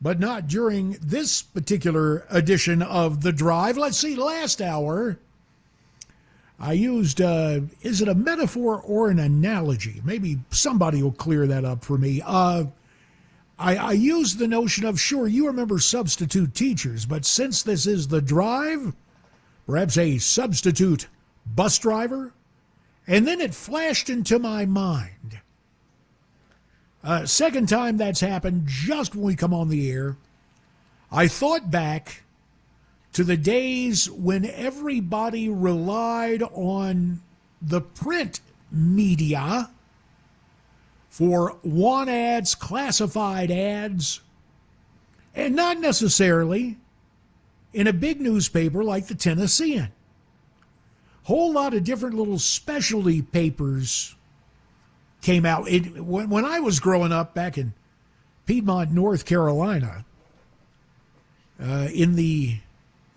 but not during this particular edition of The Drive. Let's see, last hour, I used, is it a metaphor or an analogy? Maybe somebody will clear that up for me. I used the notion of, sure, you remember substitute teachers, but since this is The Drive, perhaps a substitute bus driver? And then it flashed into my mind. Second time that's happened, just when we come on the air, I thought back to the days when everybody relied on the print media for want ads, classified ads, and not necessarily in a big newspaper like the Tennessean. Whole lot of different little specialty papers came out. When I was growing up back in Piedmont, North Carolina, in the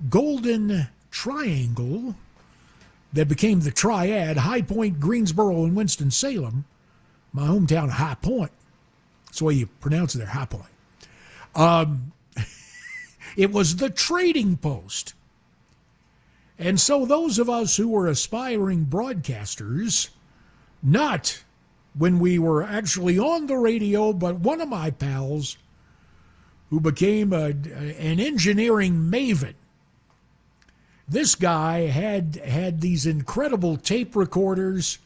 Golden Triangle that became the Triad, High Point, Greensboro, and Winston-Salem, my hometown of High Point. That's the way you pronounce it there, High Point. It was the Trading Post. And so those of us who were aspiring broadcasters, not when we were actually on the radio, but one of my pals who became an engineering maven, this guy had these incredible tape recorders,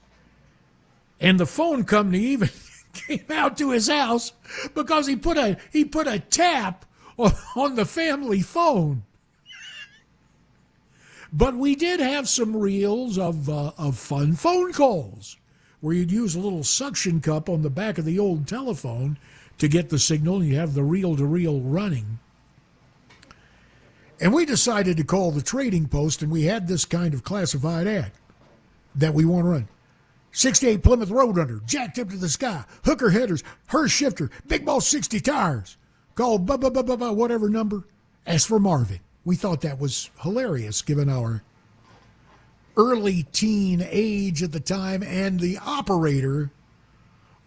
and the phone company even came out to his house because he put a tap on the family phone. But we did have some reels of fun phone calls where you'd use a little suction cup on the back of the old telephone to get the signal, and you have the reel-to-reel running. And we decided to call the Trading Post, and we had this kind of classified ad that we want to run. 68 Plymouth Roadrunner, jacked up to the sky, hooker headers, Hurst shifter, big ball 60 tires. Call whatever number. Ask for Marvin. We thought that was hilarious given our early teen age at the time, and the operator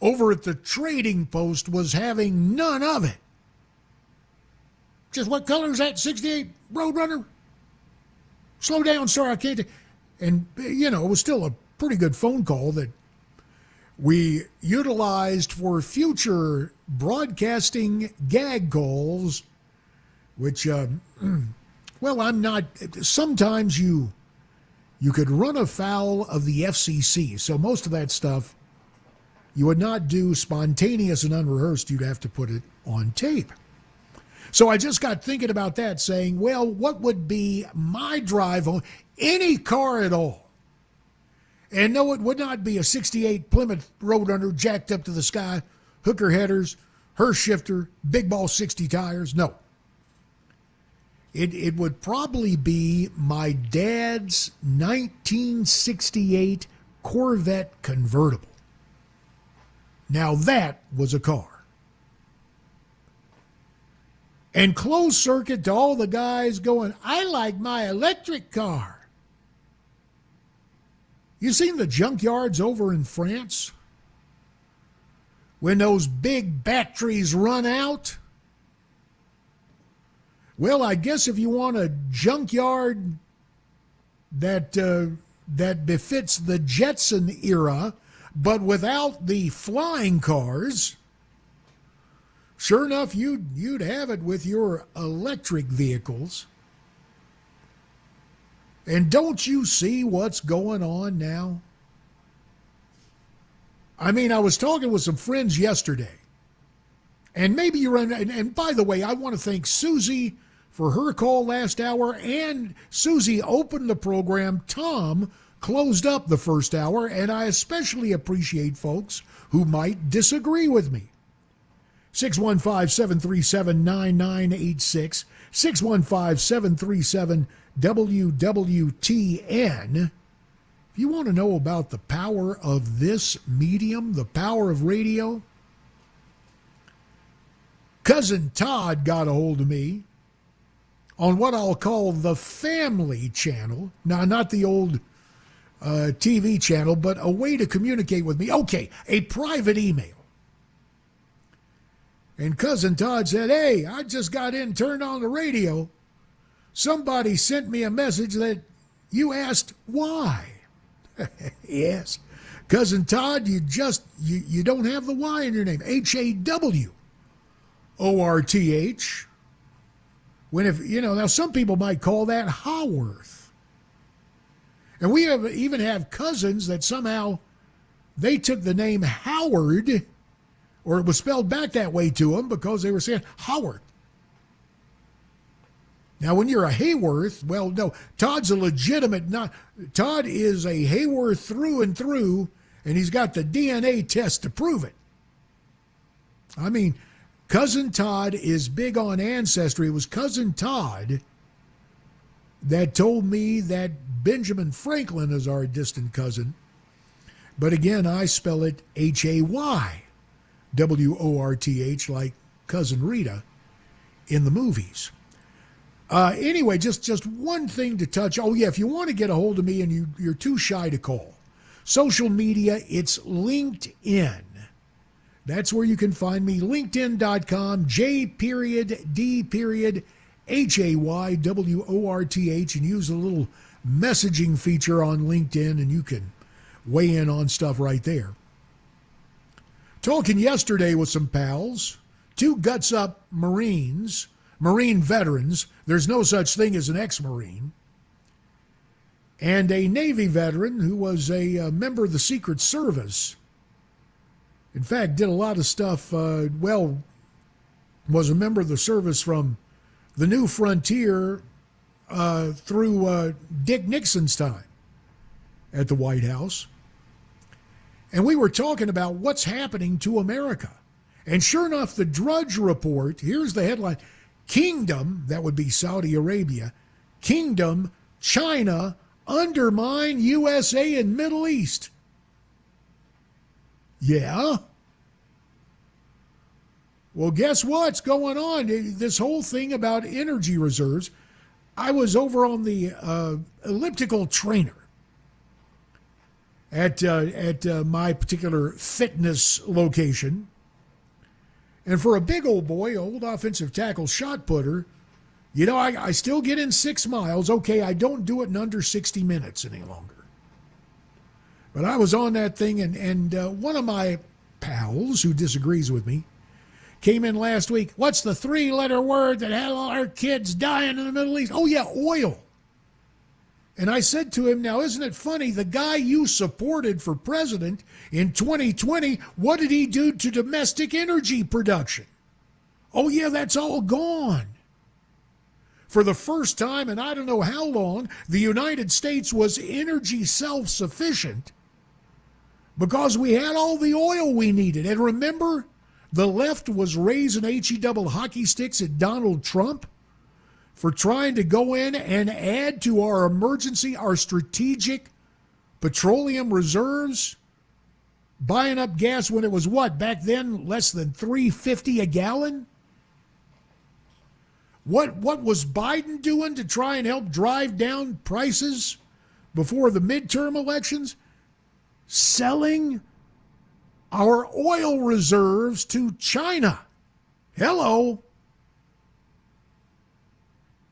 over at the Trading Post was having none of it. Just, what color is that 68 Roadrunner? Slow down, sir, I can't. And, it was still a pretty good phone call that we utilized for future broadcasting gag calls, which, sometimes you could run afoul of the FCC. So most of that stuff you would not do spontaneous and unrehearsed. You'd have to put it on tape. So I just got thinking about that, saying, well, what would be my drive home? Any car at all. And no, it would not be a 68 Plymouth Roadrunner jacked up to the sky, hooker headers, Hurst shifter, big ball 60 tires. No. It would probably be my dad's 1968 Corvette convertible. Now that was a car. And closed circuit to all the guys going, I like my electric car. You seen the junkyards over in France? When those big batteries run out? Well, I guess if you want a junkyard that befits the Jetson era, but without the flying cars, sure enough, you'd have it with your electric vehicles. And don't you see what's going on now? I mean, I was talking with some friends yesterday, and maybe you're in, and by the way, I want to thank Susie for her call last hour, and Susie opened the program. Tom closed up the first hour, and I especially appreciate folks who might disagree with me. 615-737-9986, 615-737-WWTN. If you want to know about the power of this medium, the power of radio, Cousin Todd got a hold of me on what I'll call the family channel. Now, not the old TV channel, but a way to communicate with me. Okay, a private email. And Cousin Todd said, hey, I just got in, turned on the radio. Somebody sent me a message that you asked why. Yes. Cousin Todd, you don't have the Y in your name. Haworth. Now some people might call that Hayworth. And we even have cousins that somehow they took the name Howard, or it was spelled back that way to them because they were saying Howard. Now, when you're a Hayworth, well, no, Todd's a legitimate, Todd is a Hayworth through and through, and he's got the DNA test to prove it. I mean, Cousin Todd is big on ancestry. It was Cousin Todd that told me that Benjamin Franklin is our distant cousin. But again, I spell it Hayworth, like Cousin Rita in the movies. Anyway, just one thing to touch. Oh, yeah, if you want to get a hold of me and you're too shy to call, social media, it's LinkedIn. That's where you can find me, linkedin.com, J.D.Hayworth, and use the little messaging feature on LinkedIn, and you can weigh in on stuff right there. Talking yesterday with some pals, two guts up Marines, Marine veterans. There's no such thing as an ex-Marine. And a Navy veteran who was a member of the Secret Service. In fact, did a lot of stuff, was a member of the service from the New Frontier through Dick Nixon's time at the White House. And we were talking about what's happening to America. And sure enough, the Drudge Report, here's the headline, Kingdom, that would be Saudi Arabia, Kingdom, China, undermine USA and Middle East. Yeah? Well, guess what's going on? This whole thing about energy reserves. I was over on the elliptical trainer at my particular fitness location. And for a big old boy, old offensive tackle shot putter, I still get in 6 miles. Okay, I don't do it in under 60 minutes any longer. But I was on that thing, and one of my pals who disagrees with me came in last week. What's the 3-letter word that had all our kids dying in the Middle East? Oh, yeah, oil. And I said to him, now, isn't it funny, the guy you supported for president in 2020, what did he do to domestic energy production? Oh, yeah, that's all gone. For the first time in I don't know how long, the United States was energy self-sufficient because we had all the oil we needed. And remember, the left was raising HE-double hockey sticks at Donald Trump for trying to go in and add to our strategic petroleum reserves, buying up gas when it was what, back then, less than $3.50 a gallon? What was Biden doing to try and help drive down prices before the midterm elections? Selling our oil reserves to China. Hello.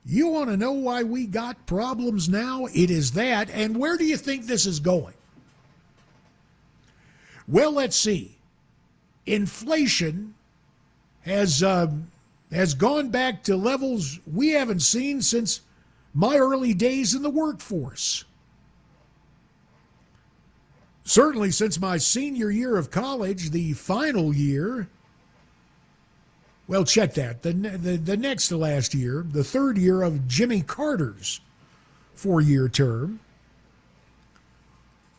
You want to know why we got problems now? It is that. And where do you think this is going? Well, let's see. Inflation has gone back to levels we haven't seen since my early days in the workforce. Certainly since my senior year of college, the final year. Well, check that. The next to last year, the third year of Jimmy Carter's 4-year term.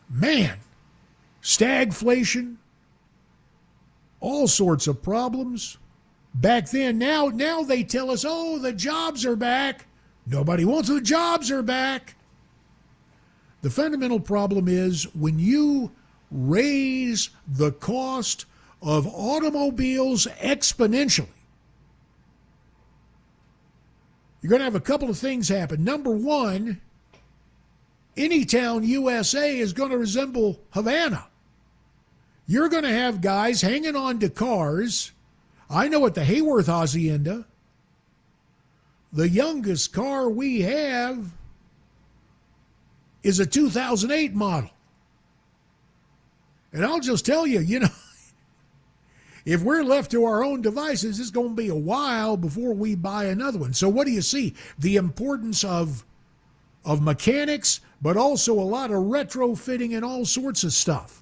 Man, stagflation, all sorts of problems. Back then, now they tell us, oh, the jobs are back. Nobody wants the jobs are back. The fundamental problem is when you raise the cost of automobiles exponentially, you're going to have a couple of things happen. Number one, Anytown, USA is going to resemble Havana. You're going to have guys hanging on to cars. I know at the Hayworth Hacienda, the youngest car we have is a 2008 model. And I'll just tell you, if we're left to our own devices, it's going to be a while before we buy another one. So what do you see? The importance of mechanics, but also a lot of retrofitting and all sorts of stuff.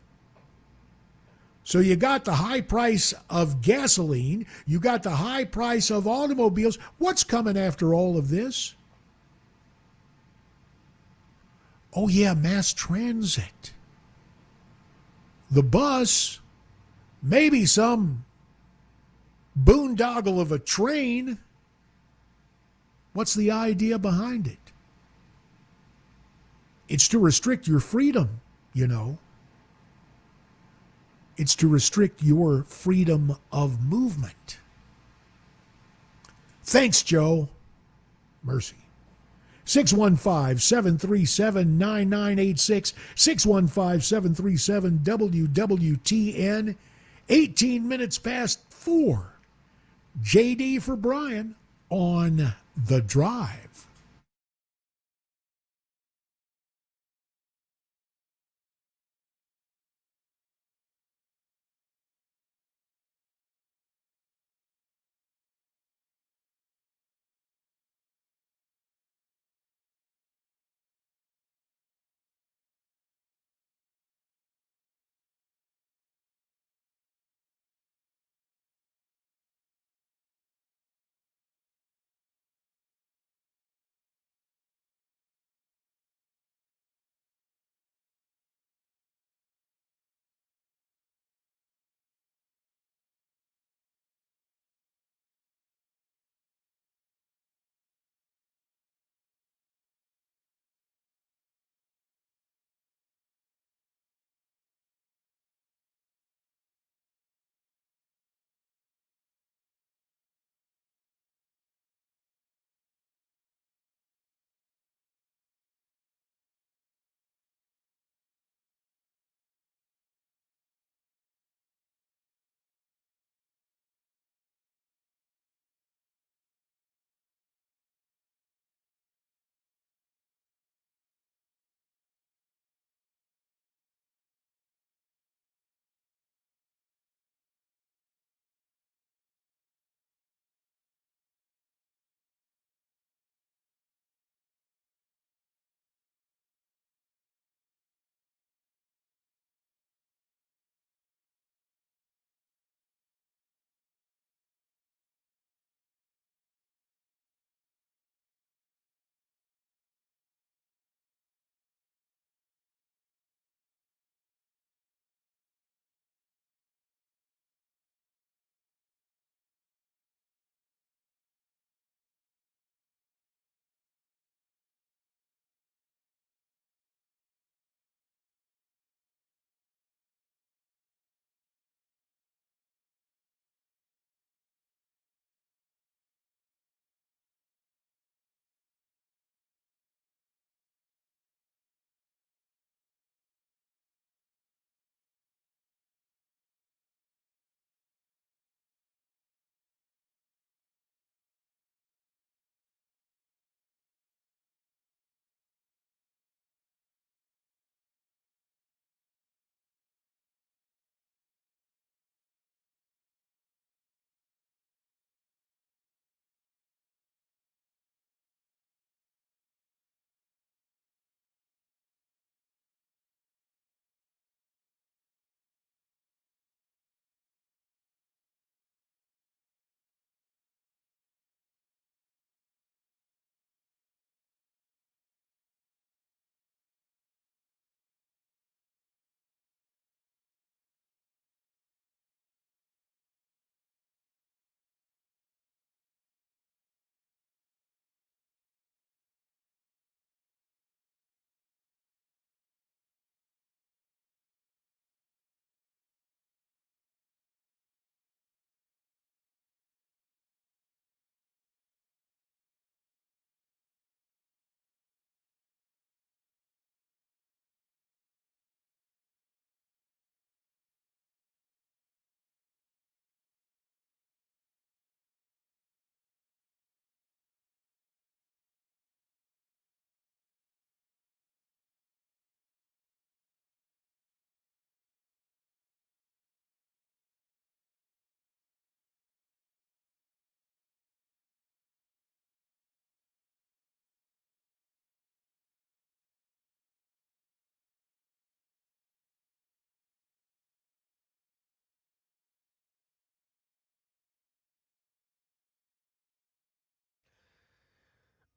So you got the high price of gasoline, you got the high price of automobiles. What's coming after all of this? Oh yeah, mass transit. The bus, maybe some boondoggle of a train. What's the idea behind it? It's to restrict your freedom, It's to restrict your freedom of movement. Thanks, Joe. Mercy. 615-737-9986, 615-737-WWTN, 18 minutes past 4. JD for Brian on The Drive.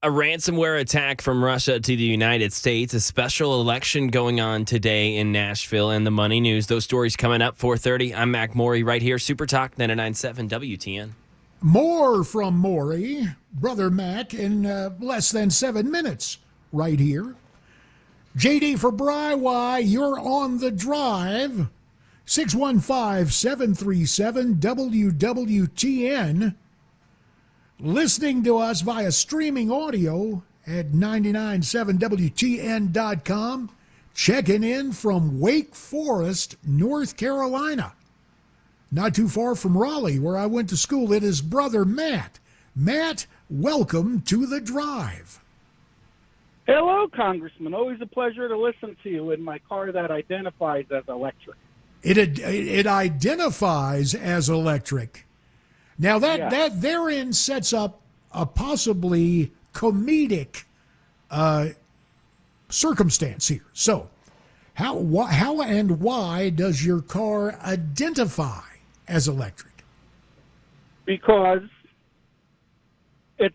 A ransomware attack from Russia to the United States, a special election going on today in Nashville, and the money news. Those stories coming up 4:30. I'm Mac Morey right here, Super Talk 99.7 WTN. More from Maury, Brother Mac, in less than 7 minutes right here. JD for Bry, why you're on the drive. 615-737-WWTN. Listening to us via streaming audio at 997WTN.com. Checking in from Wake Forest, North Carolina. Not too far from Raleigh, where I went to school. It is Brother Matt. Matt, welcome to the drive. Hello, Congressman. Always a pleasure to listen to you in my car that identifies as electric. It identifies as electric. Now that therein sets up a possibly comedic circumstance here. So, how and why does your car identify as electric? Because it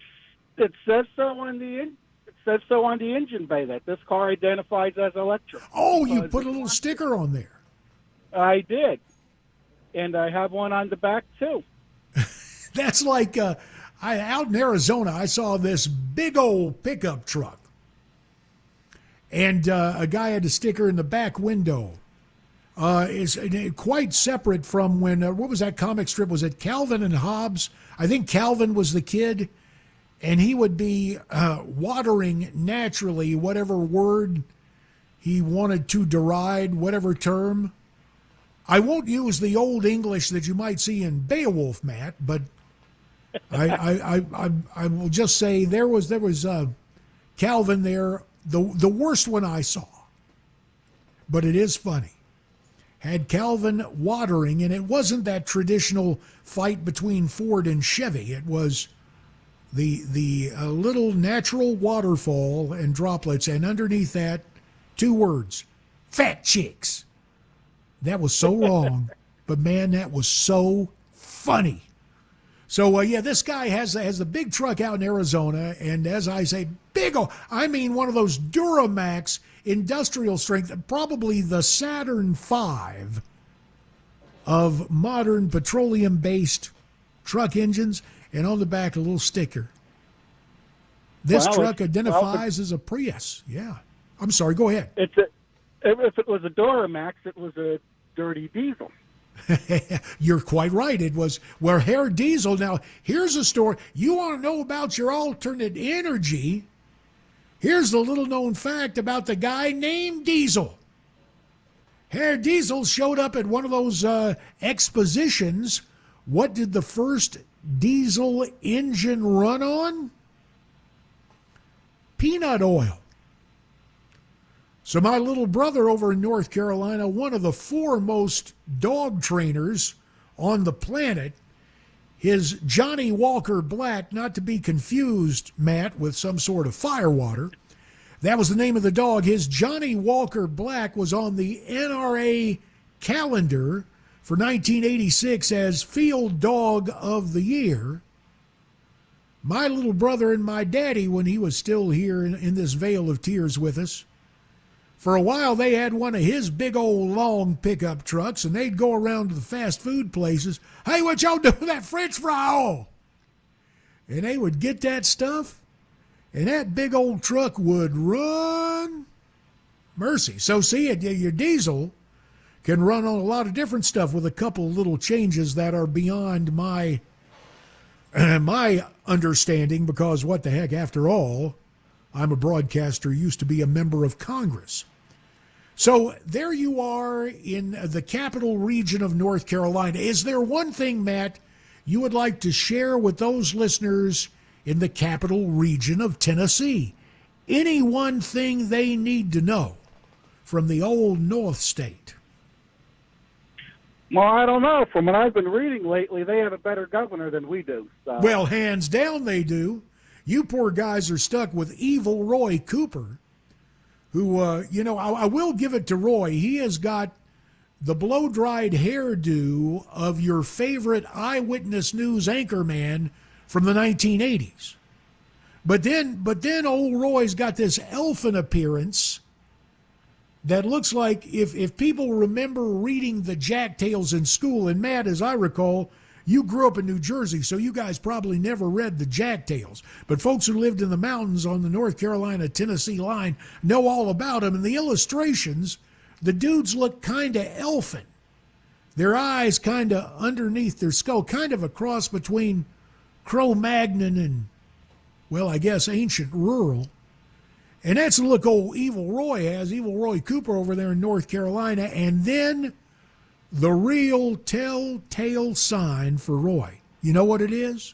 says so on the engine bay that this car identifies as electric. Oh, you put a little sticker on there. I did, and I have one on the back too. That's like out in Arizona, I saw this big old pickup truck, and a guy had a sticker in the back window. Is quite separate from when what was that comic strip? Was it Calvin and Hobbes? I think Calvin was the kid, and he would be watering naturally whatever word he wanted to deride, whatever term. I won't use the old English that you might see in Beowulf, Matt, but I will just say there was Calvin there, the worst one I saw, but it is funny. Had Calvin watering, and it wasn't that traditional fight between Ford and Chevy. It was the little natural waterfall and droplets, and underneath that, 2 words, fat chicks. That was so wrong, but man, that was so funny. So, this guy has the big truck out in Arizona, and as I say, I mean one of those Duramax industrial strength, probably the Saturn V of modern petroleum-based truck engines, and on the back a little sticker. This truck identifies as a Prius. Yeah. I'm sorry, go ahead. If it was a Duramax, it was a dirty diesel. You're quite right. It was hair diesel. Now, here's a story. You want to know about your alternate energy? Here's the little known fact about the guy named Diesel. Hair Diesel showed up at one of those expositions. What did the first diesel engine run on? Peanut oil. So my little brother over in North Carolina, one of the foremost dog trainers on the planet, his Johnny Walker Black, not to be confused, Matt, with some sort of firewater. That was the name of the dog. His Johnny Walker Black was on the NRA calendar for 1986 as Field Dog of the Year. My little brother and my daddy, when he was still here in this Vale of Tears with us, for a while, they had one of his big old long pickup trucks, and they'd go around to the fast food places. Hey, what y'all doing with that French fry oil? And they would get that stuff, and that big old truck would run. Mercy. So see, your diesel can run on a lot of different stuff with a couple little changes that are beyond my understanding, because what the heck, after all, I'm a broadcaster, used to be a member of Congress. So there you are in the capital region of North Carolina. Is there one thing, Matt, you would like to share with those listeners in the capital region of Tennessee? Any one thing they need to know from the old North State? Well, I don't know. From what I've been reading lately, they have a better governor than we do. So. Well, hands down they do. You poor guys are stuck with evil Roy Cooper, who, I will give it to Roy. He has got the blow-dried hairdo of your favorite Eyewitness News anchorman from the 1980s. But then old Roy's got this elfin appearance that looks like if people remember reading the Jack Tales in school, and Matt, as I recall, you grew up in New Jersey, so you guys probably never read the Jack Tales. But folks who lived in the mountains on the North Carolina-Tennessee line know all about them. And the illustrations, the dudes look kind of elfin. Their eyes kind of underneath their skull, kind of a cross between Cro-Magnon and, well, I guess ancient rural. And that's the look old Evil Roy has, Evil Roy Cooper over there in North Carolina. And then the real telltale sign for Roy. You know what it is?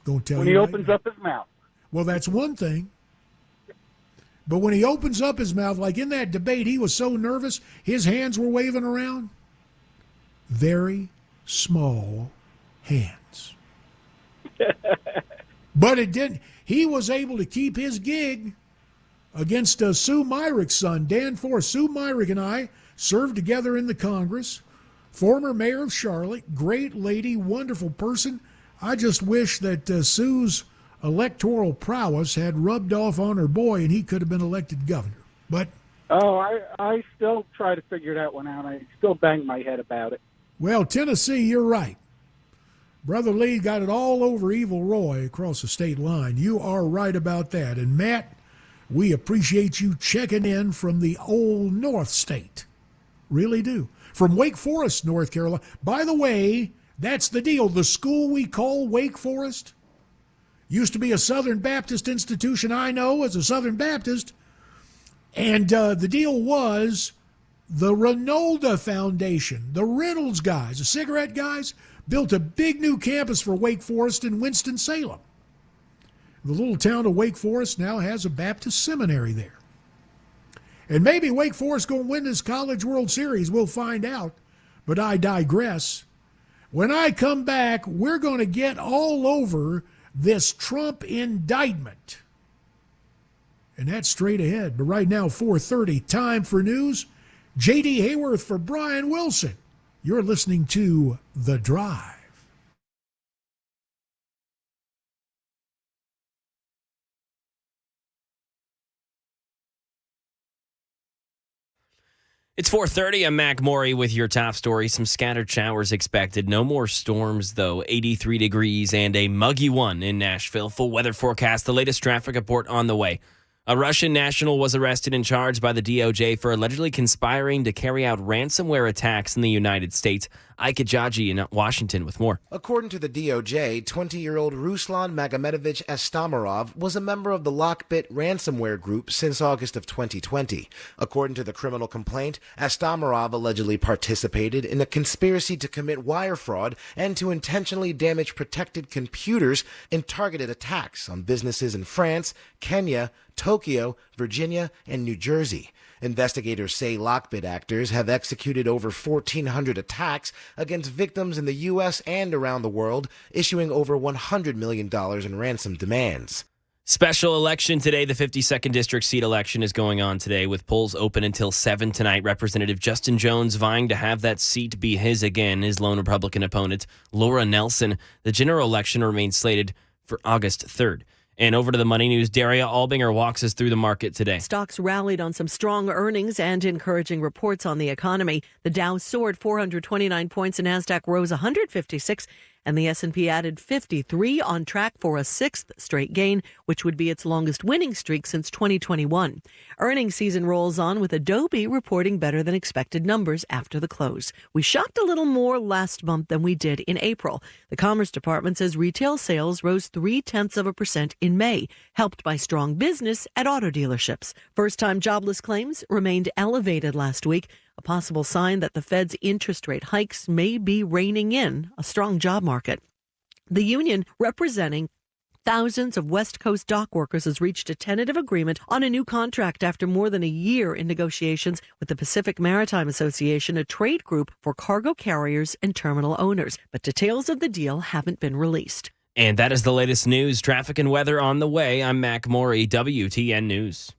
Gonna tell When you he right opens now. up his mouth. Well, that's one thing. But when he opens up his mouth, like in that debate, he was so nervous, his hands were waving around. Very small hands. But it didn't. He was able to keep his gig against Sue Myrick's son, Dan Forrest. Sue Myrick and I served together in the Congress. Former mayor of Charlotte, great lady, wonderful person. I just wish that Sue's electoral prowess had rubbed off on her boy and he could have been elected governor. But I still try to figure that one out. I still bang my head about it. well, Tennessee, you're right. Brother Lee got it all over Evil Roy across the state line. You are right about that. And Matt, we appreciate you checking in from the old North State. Really do. From Wake Forest, North Carolina. By the way, that's the deal. The school we call Wake Forest used to be a Southern Baptist institution. I know as a Southern Baptist. And the deal was the Renolda Foundation, the Reynolds guys, the cigarette guys, built a big new campus for Wake Forest in Winston-Salem. The little town of Wake Forest now has a Baptist seminary there. And maybe Wake Forest going to win this College World Series. We'll find out. But I digress. When I come back, we're going to get all over this Trump indictment. And that's straight ahead. But right now, 4:30, time for news. J.D. Hayworth for Brian Wilson. You're listening to The Drive. It's 4:30. I'm Mac Maury with your top story. Some scattered showers expected. No more storms, though. 83 degrees and a muggy one in Nashville. Full weather forecast. The latest traffic report on the way. A Russian national was arrested and charged by the DOJ for allegedly conspiring to carry out ransomware attacks in the United States. Ike Ajaji in Washington with more. According to the DOJ, 20-year-old Ruslan Magomedovich Astamarov was a member of the Lockbit ransomware group since August of 2020. According to the criminal complaint, Astamarov allegedly participated in a conspiracy to commit wire fraud and to intentionally damage protected computers in targeted attacks on businesses in France, Kenya, Tokyo, Virginia, and New Jersey. Investigators say Lockbit actors have executed over 1,400 attacks against victims in the U.S. and around the world, issuing over $100 million in ransom demands. Special election today. The 52nd District seat election is going on today with polls open until 7 tonight. Representative Justin Jones vying to have that seat be his again. His lone Republican opponent, Laura Nelson. The general election remains slated for August 3rd. And over to the money news, Daria Albinger walks us through the market today. Stocks rallied on some strong earnings and encouraging reports on the economy. The Dow soared 429 points, the Nasdaq rose 156, and the S&P added 53, on track for a sixth straight gain, which would be its longest winning streak since 2021. Earnings season rolls on with Adobe reporting better than expected numbers after the close. We shopped a little more last month than we did in April. The Commerce Department says retail sales rose 0.3% in May, helped by strong business at auto dealerships. First-time jobless claims remained elevated last week, a possible sign that the Fed's interest rate hikes may be reining in a strong job market. The union representing thousands of West Coast dock workers has reached a tentative agreement on a new contract after more than a year in negotiations with the Pacific Maritime Association, a trade group for cargo carriers and terminal owners. But details of the deal haven't been released. And that is the latest news, traffic, and weather on the way. I'm Mac Maury, WTN News.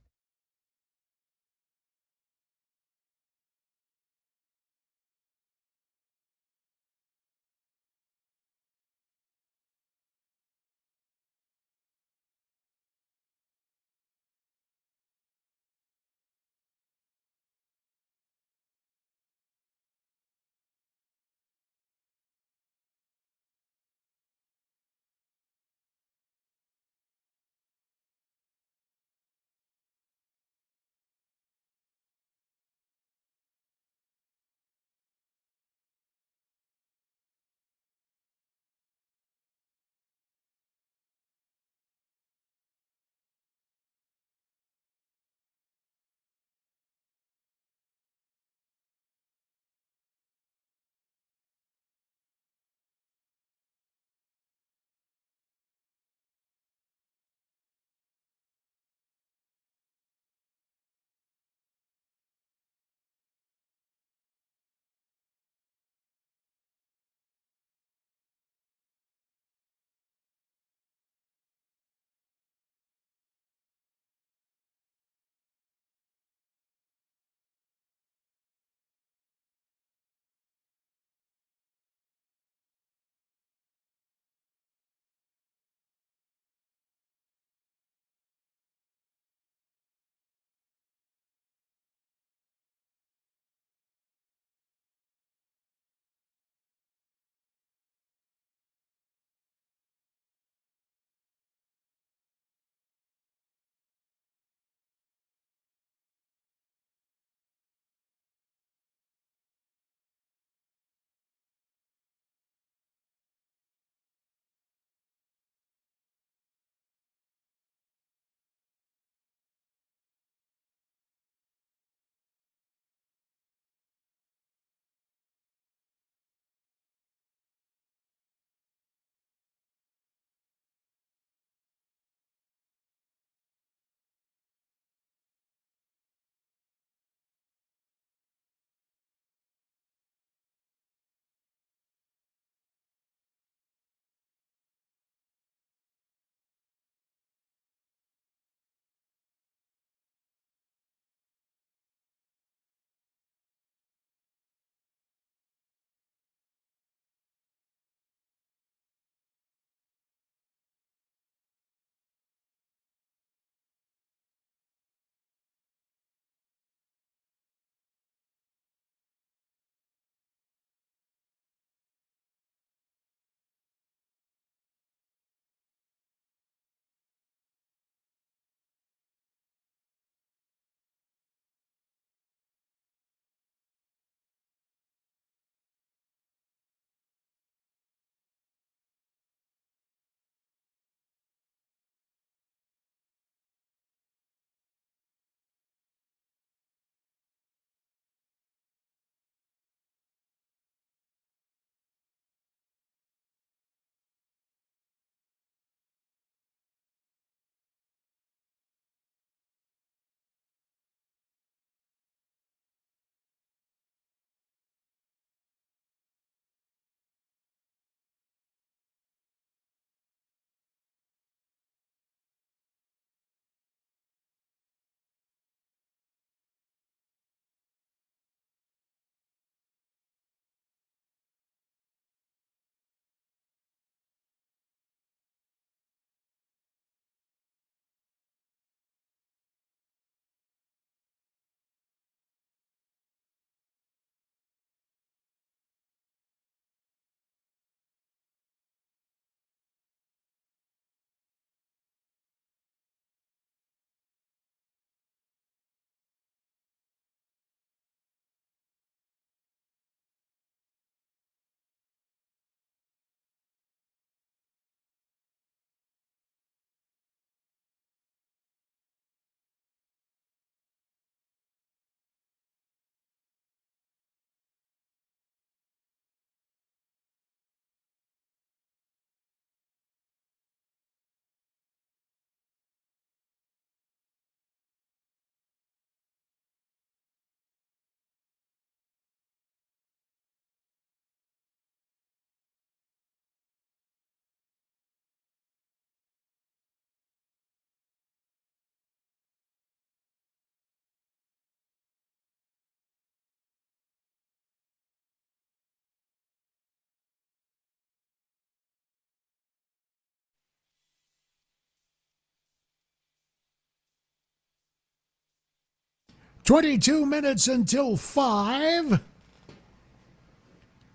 22 minutes until 5.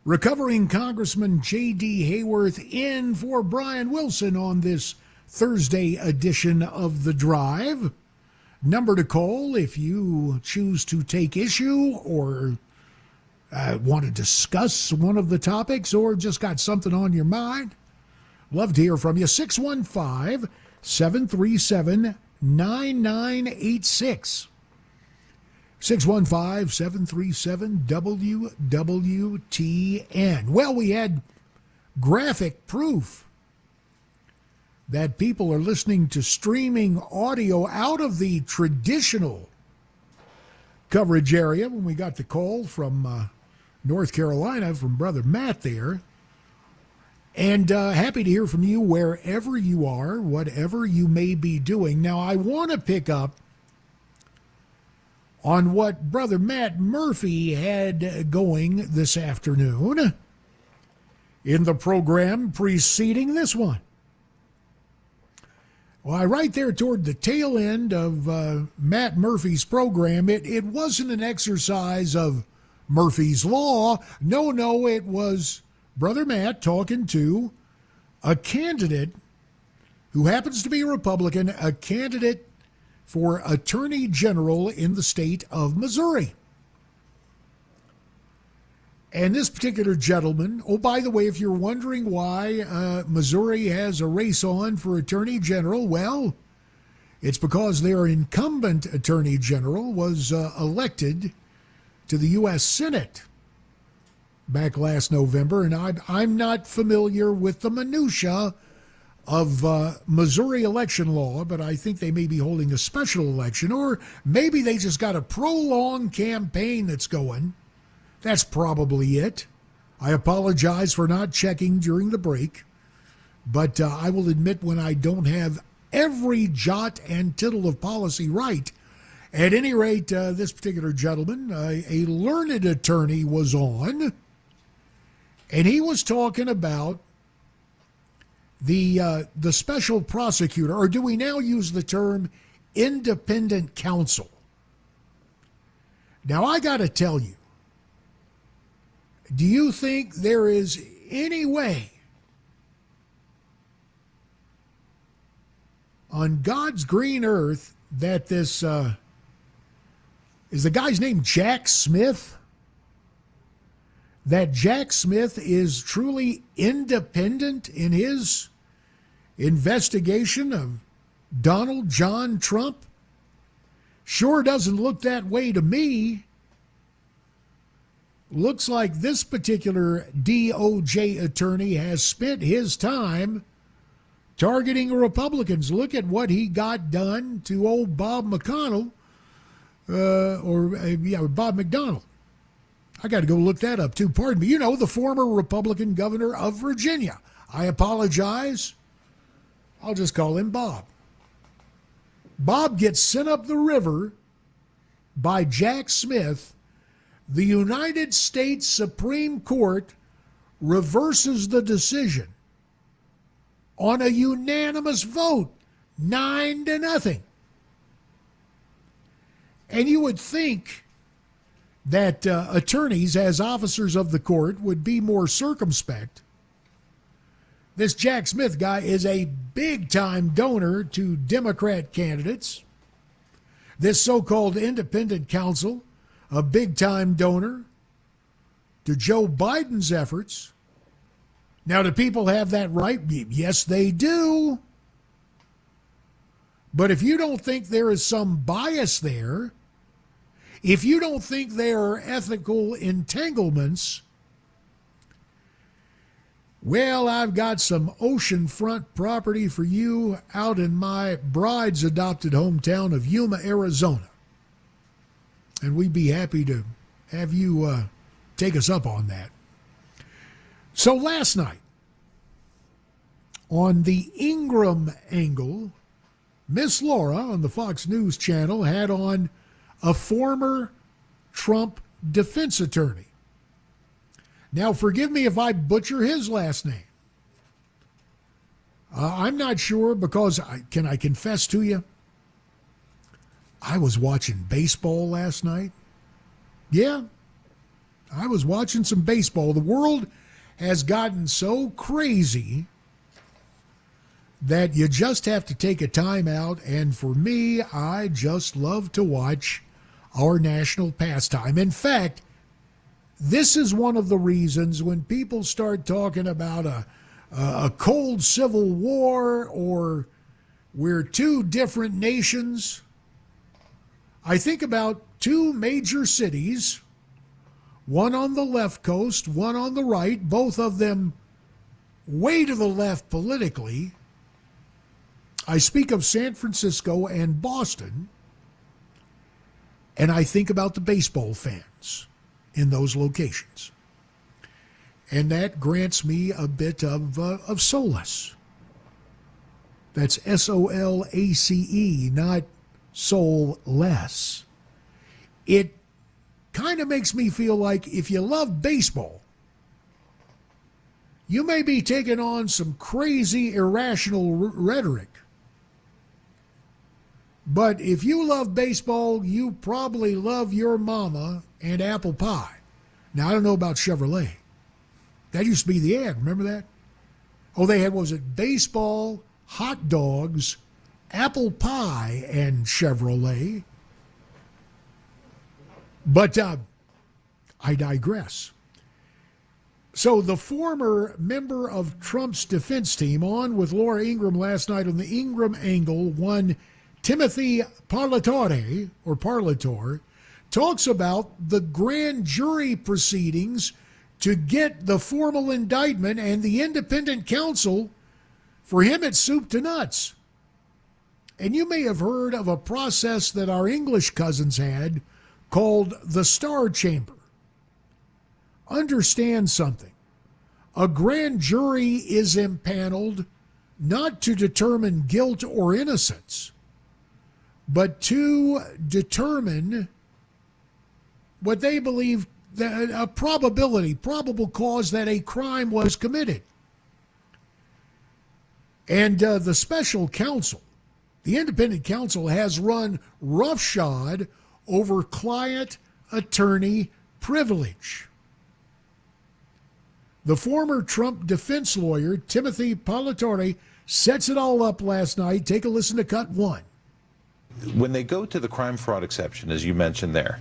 Recovering Congressman J.D. Hayworth in for Brian Wilson on this Thursday edition of The Drive. Number to call if you choose to take issue or want to discuss one of the topics or just got something on your mind. Love to hear from you. 615-737-9986. 615-737-WWTN. Well, we had graphic proof that people are listening to streaming audio out of the traditional coverage area when we got the call from North Carolina from Brother Matt there. And happy to hear from you wherever you are, whatever you may be doing. Now, I want to pick up on what Brother Matt Murphy had going this afternoon in the program preceding this one. Well, right there toward the tail end of Matt Murphy's program, it wasn't an exercise of Murphy's Law. No, it was Brother Matt talking to a candidate who happens to be a Republican, a candidate for Attorney General in the state of Missouri. And this particular gentleman, oh, by the way, if you're wondering why Missouri has a race on for Attorney General, well, it's because their incumbent Attorney General was elected to the U.S. Senate back last November, and I'm not familiar with the minutia of Missouri election law, but I think they may be holding a special election, or maybe they just got a prolonged campaign that's going. That's probably it. I apologize for not checking during the break, but I will admit when I don't have every jot and tittle of policy right. At any rate, this particular gentleman, a learned attorney, was on, and he was talking about the special prosecutor, or do we now use the term independent counsel? Now, I got to tell you, do you think there is any way on God's green earth that this, is the guy's name Jack Smith? That Jack Smith is truly independent in his investigation of Donald John Trump? Sure doesn't look that way to me. Looks like this particular DOJ attorney has spent his time targeting Republicans. Look at what he got done to old Bob McConnell, Bob McDonnell. I got to go look that up, too. Pardon me. You know, the former Republican governor of Virginia. I apologize. I'll just call him Bob. Bob gets sent up the river by Jack Smith. The United States Supreme Court reverses the decision on a unanimous vote, 9-0. And you would think that attorneys, as officers of the court, would be more circumspect. This Jack Smith guy is a big-time donor to Democrat candidates. This so-called independent counsel, a big-time donor to Joe Biden's efforts. Now, do people have that right? Yes, they do. But if you don't think there is some bias there, if you don't think there are ethical entanglements, well, I've got some oceanfront property for you out in my bride's adopted hometown of Yuma, Arizona. And we'd be happy to have you take us up on that. So last night, on the Ingram angle, Miss Laura on the Fox News channel had on a former Trump defense attorney. Now, forgive me if I butcher his last name. I'm not sure because, can I confess to you? I was watching baseball last night. Yeah, I was watching some baseball. The world has gotten so crazy that you just have to take a time out. And for me, I just love to watch our national pastime. In fact, this is one of the reasons when people start talking about a cold civil war or we're two different nations, I think about two major cities, one on the left coast, one on the right, both of them way to the left politically. I speak of San Francisco and Boston, and I think about the baseball fans in those locations. And that grants me a bit of solace. That's S-O-L-A-C-E, not soulless. It kind of makes me feel like if you love baseball, you may be taking on some crazy, irrational rhetoric. But if you love baseball, you probably love your mama and apple pie. Now, I don't know about Chevrolet. That used to be the ad. Remember that? Oh, they had, was it baseball, hot dogs, apple pie, and Chevrolet? But I digress. So the former member of Trump's defense team on with Laura Ingraham last night on the Ingraham Angle, one Timothy Parlatore, talks about the grand jury proceedings to get the formal indictment and the independent counsel. For him, it's soup to nuts. And you may have heard of a process that our English cousins had called the Star Chamber. Understand something. A grand jury is impaneled not to determine guilt or innocence, but to determine what they believe that a probable cause that a crime was committed. And the special counsel, the independent counsel, has run roughshod over client-attorney privilege. The former Trump defense lawyer, Timothy Parlatore, sets it all up last night. Take a listen to cut one. When they go to the crime fraud exception, as you mentioned there,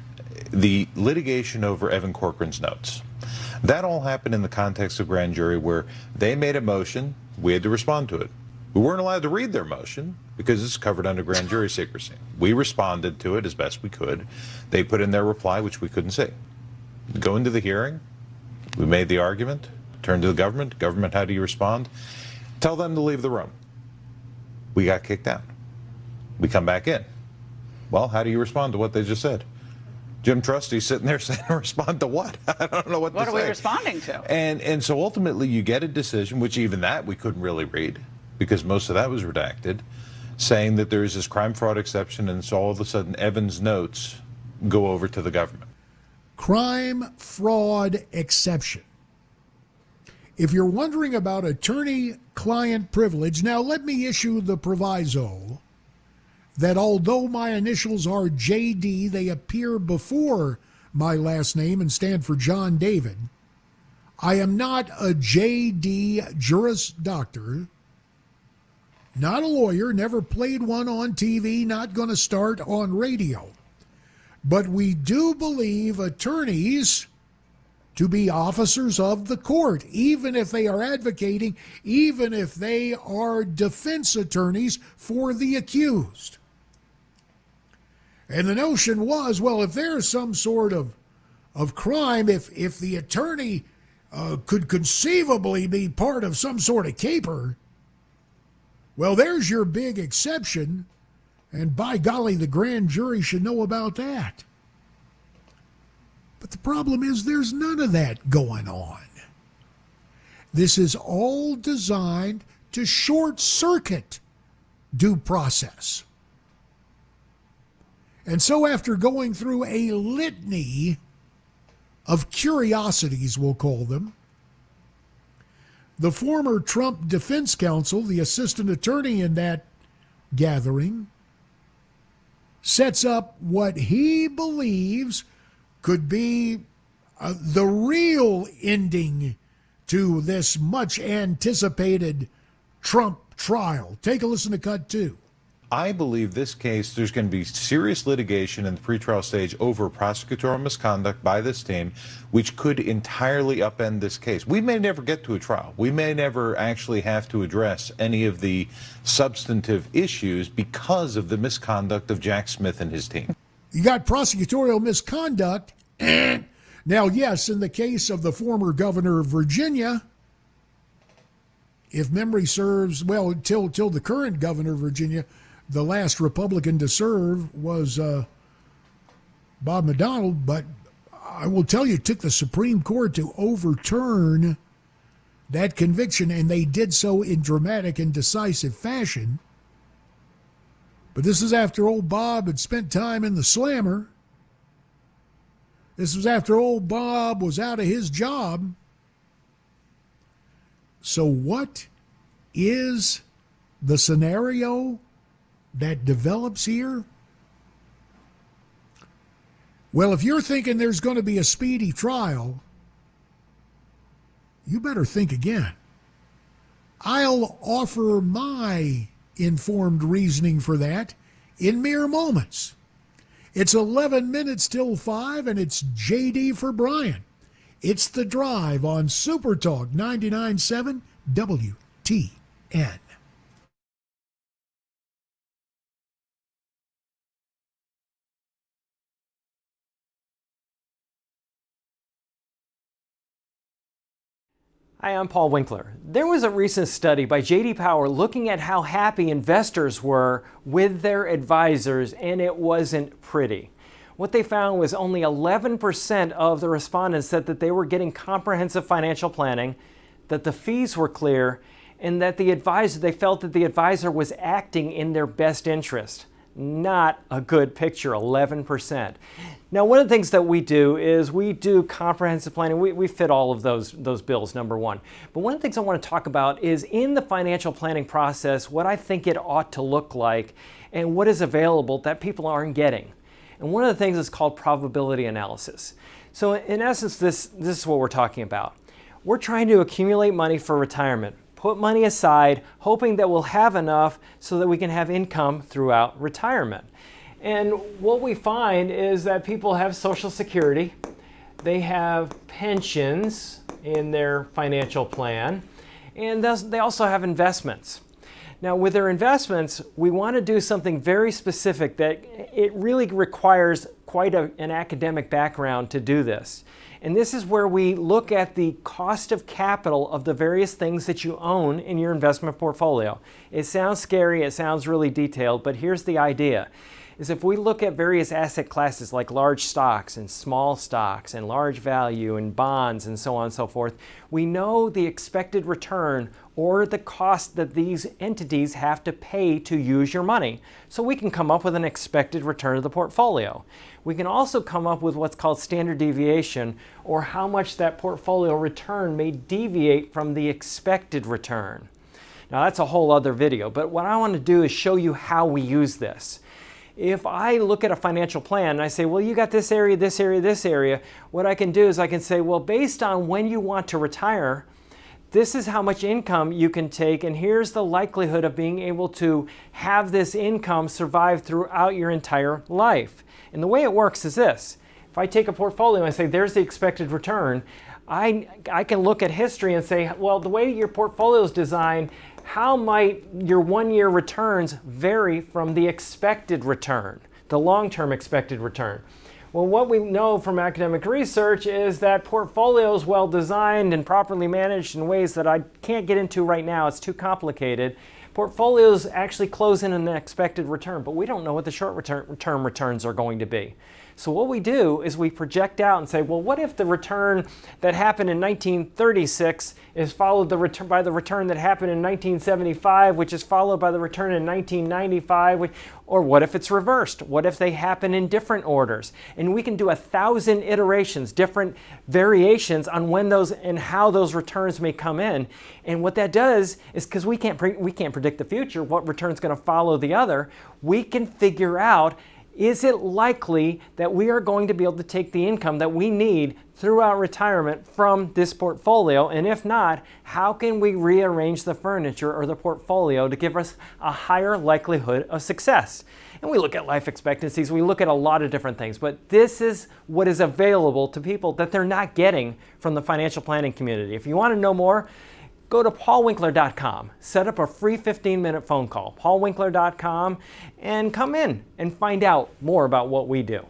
the litigation over Evan Corcoran's notes, that all happened in the context of grand jury where they made a motion, we had to respond to it. We weren't allowed to read their motion because it's covered under grand jury secrecy. We responded to it as best we could. They put in their reply, which we couldn't see. Go into the hearing, we made the argument, turn to the government. Government, how do you respond? Tell them to leave the room. We got kicked out. We come back in. Well, how do you respond to what they just said? Jim Trustee's sitting there saying, respond to what? I don't know what to say. What are we responding to? And so ultimately you get a decision, which even that we couldn't really read because most of that was redacted, saying that there is this crime fraud exception, and so all of a sudden Evan's notes go over to the government. Crime fraud exception. If you're wondering about attorney-client privilege, now let me issue the proviso that although my initials are JD, they appear before my last name and stand for John David. I am not a JD Juris Doctor, not a lawyer, never played one on TV, not going to start on radio. But we do believe attorneys to be officers of the court, even if they are advocating, even if they are defense attorneys for the accused. And the notion was, well, if there's some sort of crime, if the attorney could conceivably be part of some sort of caper, well, there's your big exception, and by golly, the grand jury should know about that. But the problem is there's none of that going on. This is all designed to short-circuit due process. And so after going through a litany of curiosities, we'll call them, the former Trump defense counsel, the assistant attorney in that gathering, sets up what he believes could be the real ending to this much anticipated Trump trial. Take a listen to cut 2. I believe this case, there's going to be serious litigation in the pretrial stage over prosecutorial misconduct by this team, which could entirely upend this case. We may never get to a trial. We may never actually have to address any of the substantive issues because of the misconduct of Jack Smith and his team. You got prosecutorial misconduct. Now, yes, in the case of the former governor of Virginia, if memory serves, well, till the current governor of Virginia, the last Republican to serve was Bob McDonnell, but I will tell you, it took the Supreme Court to overturn that conviction, and they did so in dramatic and decisive fashion. But this is after old Bob had spent time in the slammer. This was after old Bob was out of his job. So what is the scenario that develops here? Well, if you're thinking there's going to be a speedy trial, you better think again. I'll offer my informed reasoning for that in mere moments. It's 11 minutes till 5, and it's JD for Brian. It's The Drive on Super Talk 99.7 WTN. Hi, I'm Paul Winkler. There was a recent study by J.D. Power looking at how happy investors were with their advisors, and it wasn't pretty. What they found was only 11% of the respondents said that they were getting comprehensive financial planning, that the fees were clear, and that they felt that the advisor was acting in their best interest. Not a good picture, 11%. Now, one of the things that we do is we do comprehensive planning. We fit all of those bills, number one. But one of the things I want to talk about is in the financial planning process, what I think it ought to look like and what is available that people aren't getting. And one of the things is called probability analysis. So in essence, this is what we're talking about. We're trying to accumulate money for retirement. Put money aside, hoping that we'll have enough so that we can have income throughout retirement. And what we find is that people have Social Security, they have pensions in their financial plan, and they also have investments. Now, with their investments, we want to do something very specific that it really requires quite an academic background to do this. And this is where we look at the cost of capital of the various things that you own in your investment portfolio. It sounds scary, it sounds really detailed, but here's the idea. Is if we look at various asset classes like large stocks and small stocks and large value and bonds and so on and so forth, we know the expected return or the cost that these entities have to pay to use your money. So we can come up with an expected return of the portfolio. We can also come up with what's called standard deviation, or how much that portfolio return may deviate from the expected return. Now that's a whole other video, but what I want to do is show you how we use this. If I look at a financial plan and I say, well, you got this area, this area, this area, what I can do is I can say, well, based on when you want to retire, this is how much income you can take, and here's the likelihood of being able to have this income survive throughout your entire life. And the way it works is this. If I take a portfolio and I say, there's the expected return, I can look at history and say, well, the way your portfolio is designed, how might your one-year returns vary from the expected return, the long-term expected return? Well, what we know from academic research is that portfolios well designed and properly managed in ways that I can't get into right now, it's too complicated, portfolios actually close in an expected return, but we don't know what the short-term returns are going to be. So what we do is we project out and say, well, what if the return that happened in 1936 is followed by the return that happened in 1975, which is followed by the return in 1995, or what if it's reversed? What if they happen in different orders? And we can do 1,000 iterations, different variations on when those and how those returns may come in. And what that does is, because we can't predict the future, what return is going to follow the other, we can figure out Is it likely that we are going to be able to take the income that we need throughout retirement from this portfolio? And if not, how can we rearrange the furniture or the portfolio to give us a higher likelihood of success? And we look at life expectancies, we look at a lot of different things, but this is what is available to people that they're not getting from the financial planning community. If you want to know more, go to paulwinkler.com, set up a free 15-minute phone call, paulwinkler.com, and come in and find out more about what we do.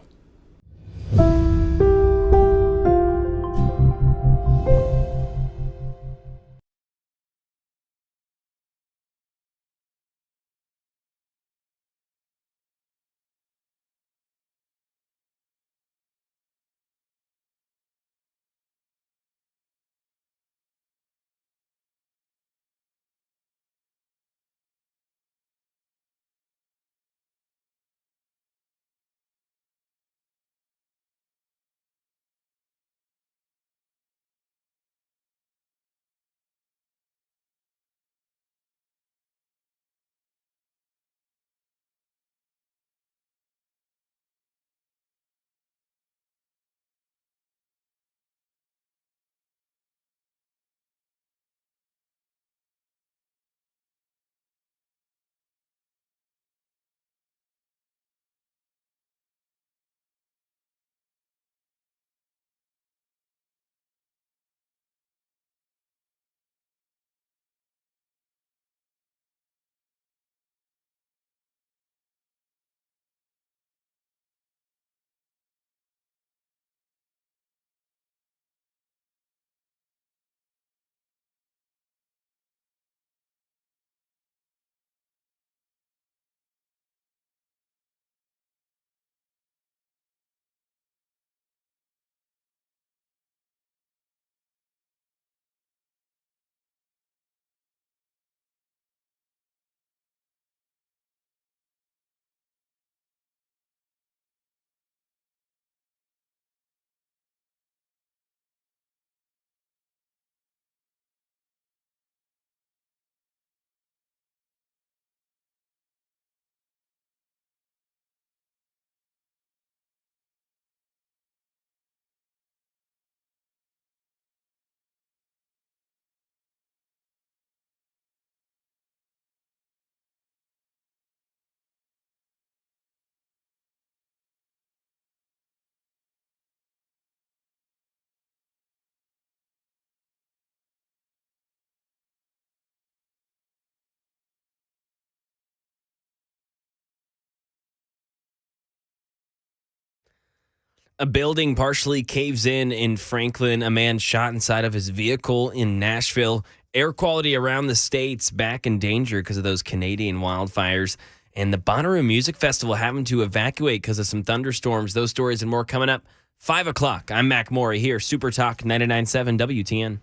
A building partially caves in Franklin. A man shot inside of his vehicle in Nashville. Air quality around the state's back in danger because of those Canadian wildfires. And the Bonnaroo Music Festival having to evacuate because of some thunderstorms. Those stories and more coming up 5 o'clock. I'm Mac Morey here, Super Talk 99.7 WTN.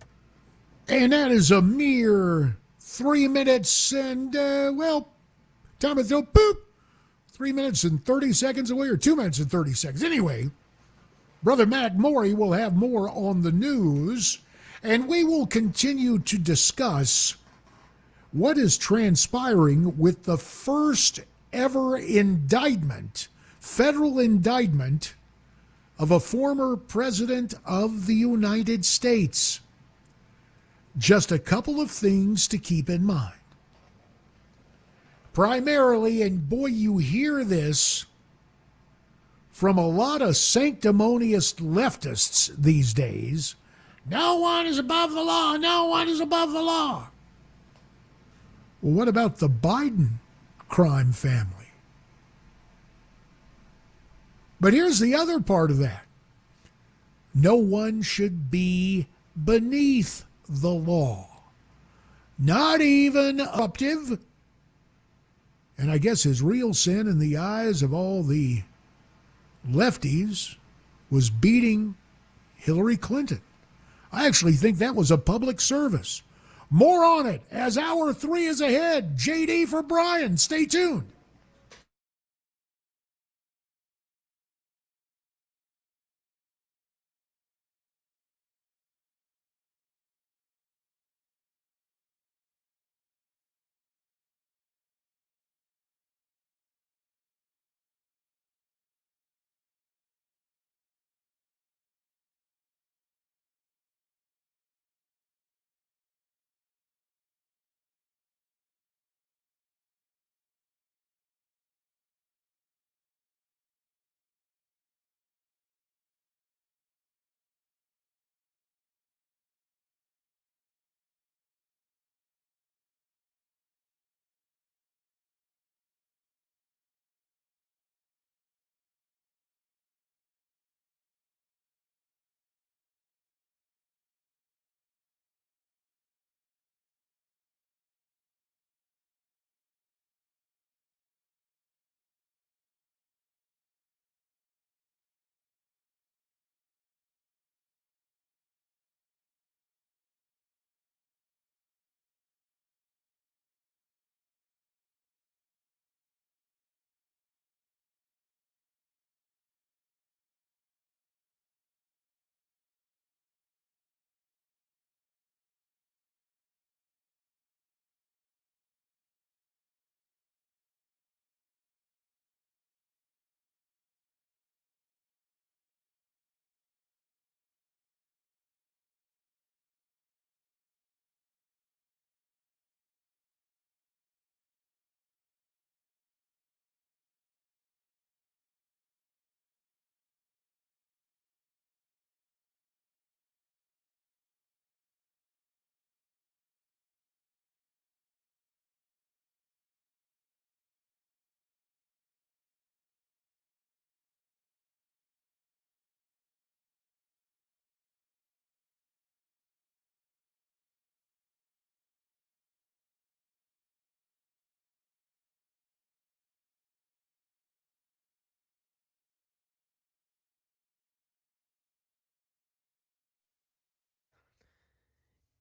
And that is a mere 3 minutes and, time of throw, boop, 3 minutes and 30 seconds away, or 2 minutes and 30 seconds. Anyway, Brother Matt Morey will have more on the news, and we will continue to discuss what is transpiring with the first ever indictment, federal indictment, of a former president of the United States. Just a couple of things to keep in mind. Primarily, and boy, you hear this from a lot of sanctimonious leftists these days, no one is above the law, no one is above the law. Well, what about the Biden crime family? But here's the other part of that. No one should be beneath the law, not even corruptive. And I guess his real sin in the eyes of all the lefties was beating Hillary Clinton. I actually think that was a public service. More on it as hour 3 is ahead. JD for Brian. Stay tuned.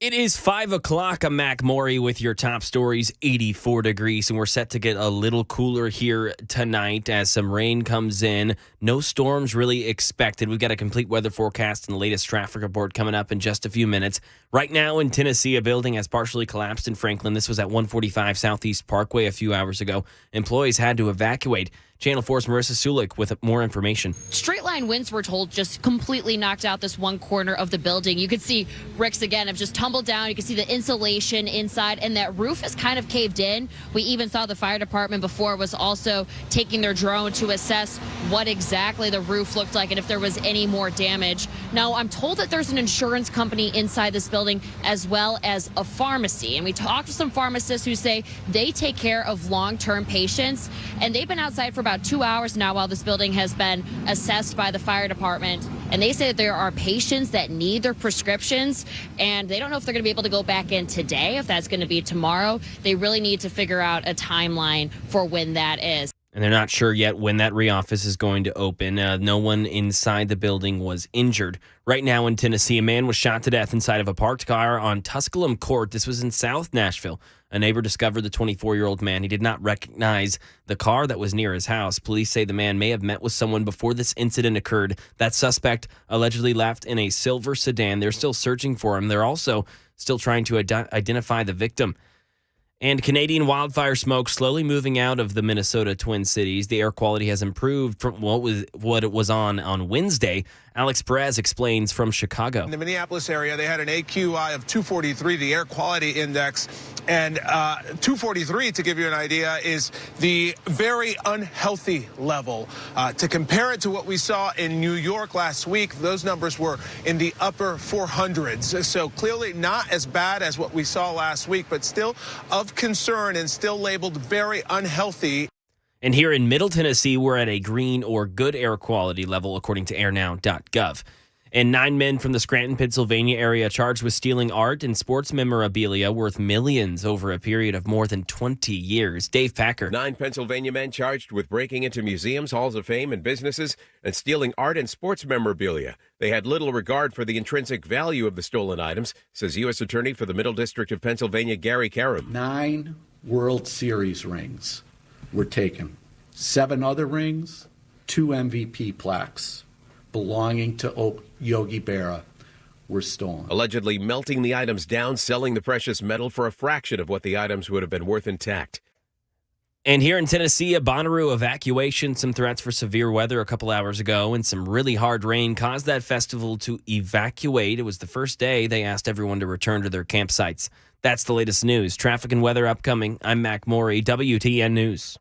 It is 5 o'clock. I'm Mac Maury with your top stories, 84 degrees, and we're set to get a little cooler here tonight as some rain comes in. No storms really expected. We've got a complete weather forecast and the latest traffic report coming up in just a few minutes. Right now in Tennessee, a building has partially collapsed in Franklin. This was at 145 Southeast Parkway a few hours ago. Employees had to evacuate. Channel 4's Marissa Sulik with more information. Straight line winds, we're told, just completely knocked out this one corner of the building. You could see bricks again have just tumbled down. You can see the insulation inside, and that roof is kind of caved in. We even saw the fire department before was also taking their drone to assess what exactly the roof looked like and if there was any more damage. Now, I'm told that there's an insurance company inside this building as well as a pharmacy. And we talked to some pharmacists who say they take care of long-term patients, and they've been outside for about 2 hours now while this building has been assessed by the fire department. And they say that there are patients that need their prescriptions, and they don't know if they're going to be able to go back in today, if that's going to be tomorrow. They really need to figure out a timeline for when that is. And they're not sure yet when that re-office is going to open. No one inside the building was injured. Right now in Tennessee, a man was shot to death inside of a parked car on Tusculum Court. This was in South Nashville. A neighbor discovered the 24-year-old man. He did not recognize the car that was near his house. Police say the man may have met with someone before this incident occurred. That suspect allegedly left in a silver sedan. They're still searching for him. They're also still trying to identify the victim. And Canadian wildfire smoke slowly moving out of the Minnesota Twin Cities. The air quality has improved from what it was on Wednesday. Alex Perez explains from Chicago. In the Minneapolis area, they had an AQI of 243, the air quality index. And 243, to give you an idea, is the very unhealthy level. To compare it to what we saw in New York last week, those numbers were in the upper 400s. So clearly not as bad as what we saw last week, but still of concern and still labeled very unhealthy. And here in Middle Tennessee, we're at a green or good air quality level, according to airnow.gov. And 9 men from the Scranton, Pennsylvania area charged with stealing art and sports memorabilia worth millions over a period of more than 20 years. Dave Packer. 9 Pennsylvania men charged with breaking into museums, halls of fame, and businesses and stealing art and sports memorabilia. They had little regard for the intrinsic value of the stolen items, says U.S. Attorney for the Middle District of Pennsylvania, Gary Karam. 9 World Series rings were taken. 7 other rings, 2 MVP plaques belonging to Yogi Berra were stolen. Allegedly melting the items down, selling the precious metal for a fraction of what the items would have been worth intact. And here in Tennessee, a Bonnaroo evacuation, some threats for severe weather a couple hours ago, and some really hard rain caused that festival to evacuate. It was the first day they asked everyone to return to their campsites. That's the latest news. Traffic and weather upcoming. I'm Mac Maury, WTN News.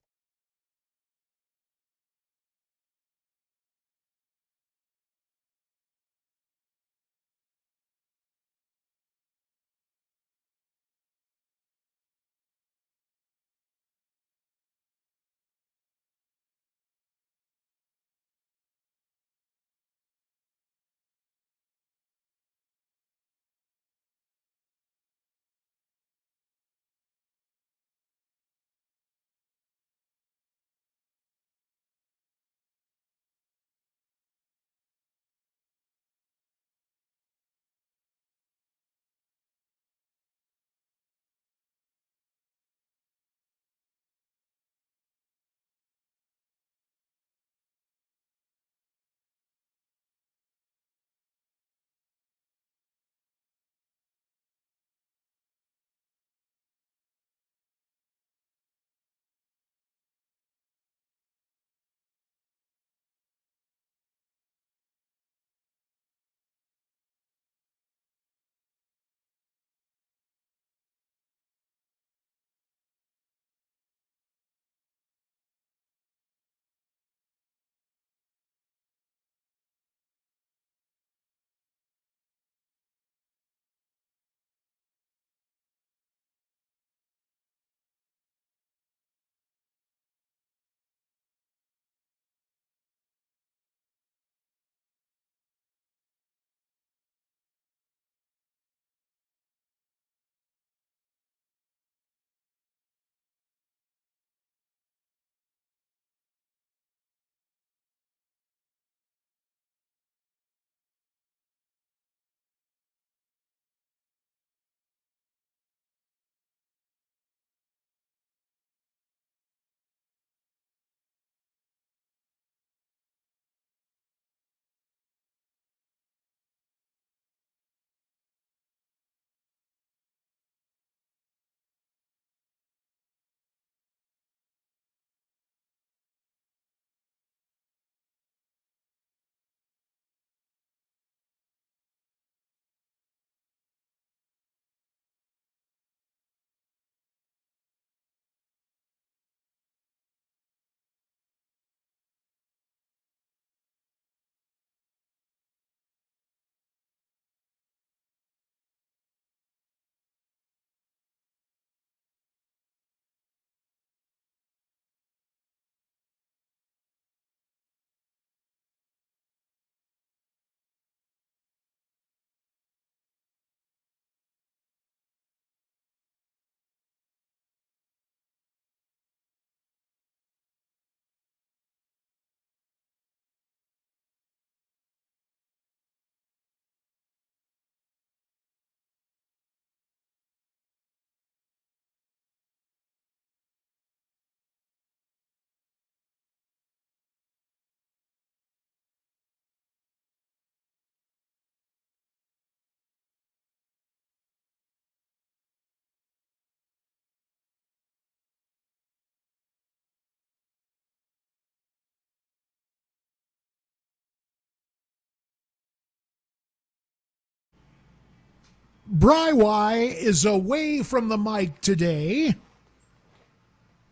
Bry is away from the mic today.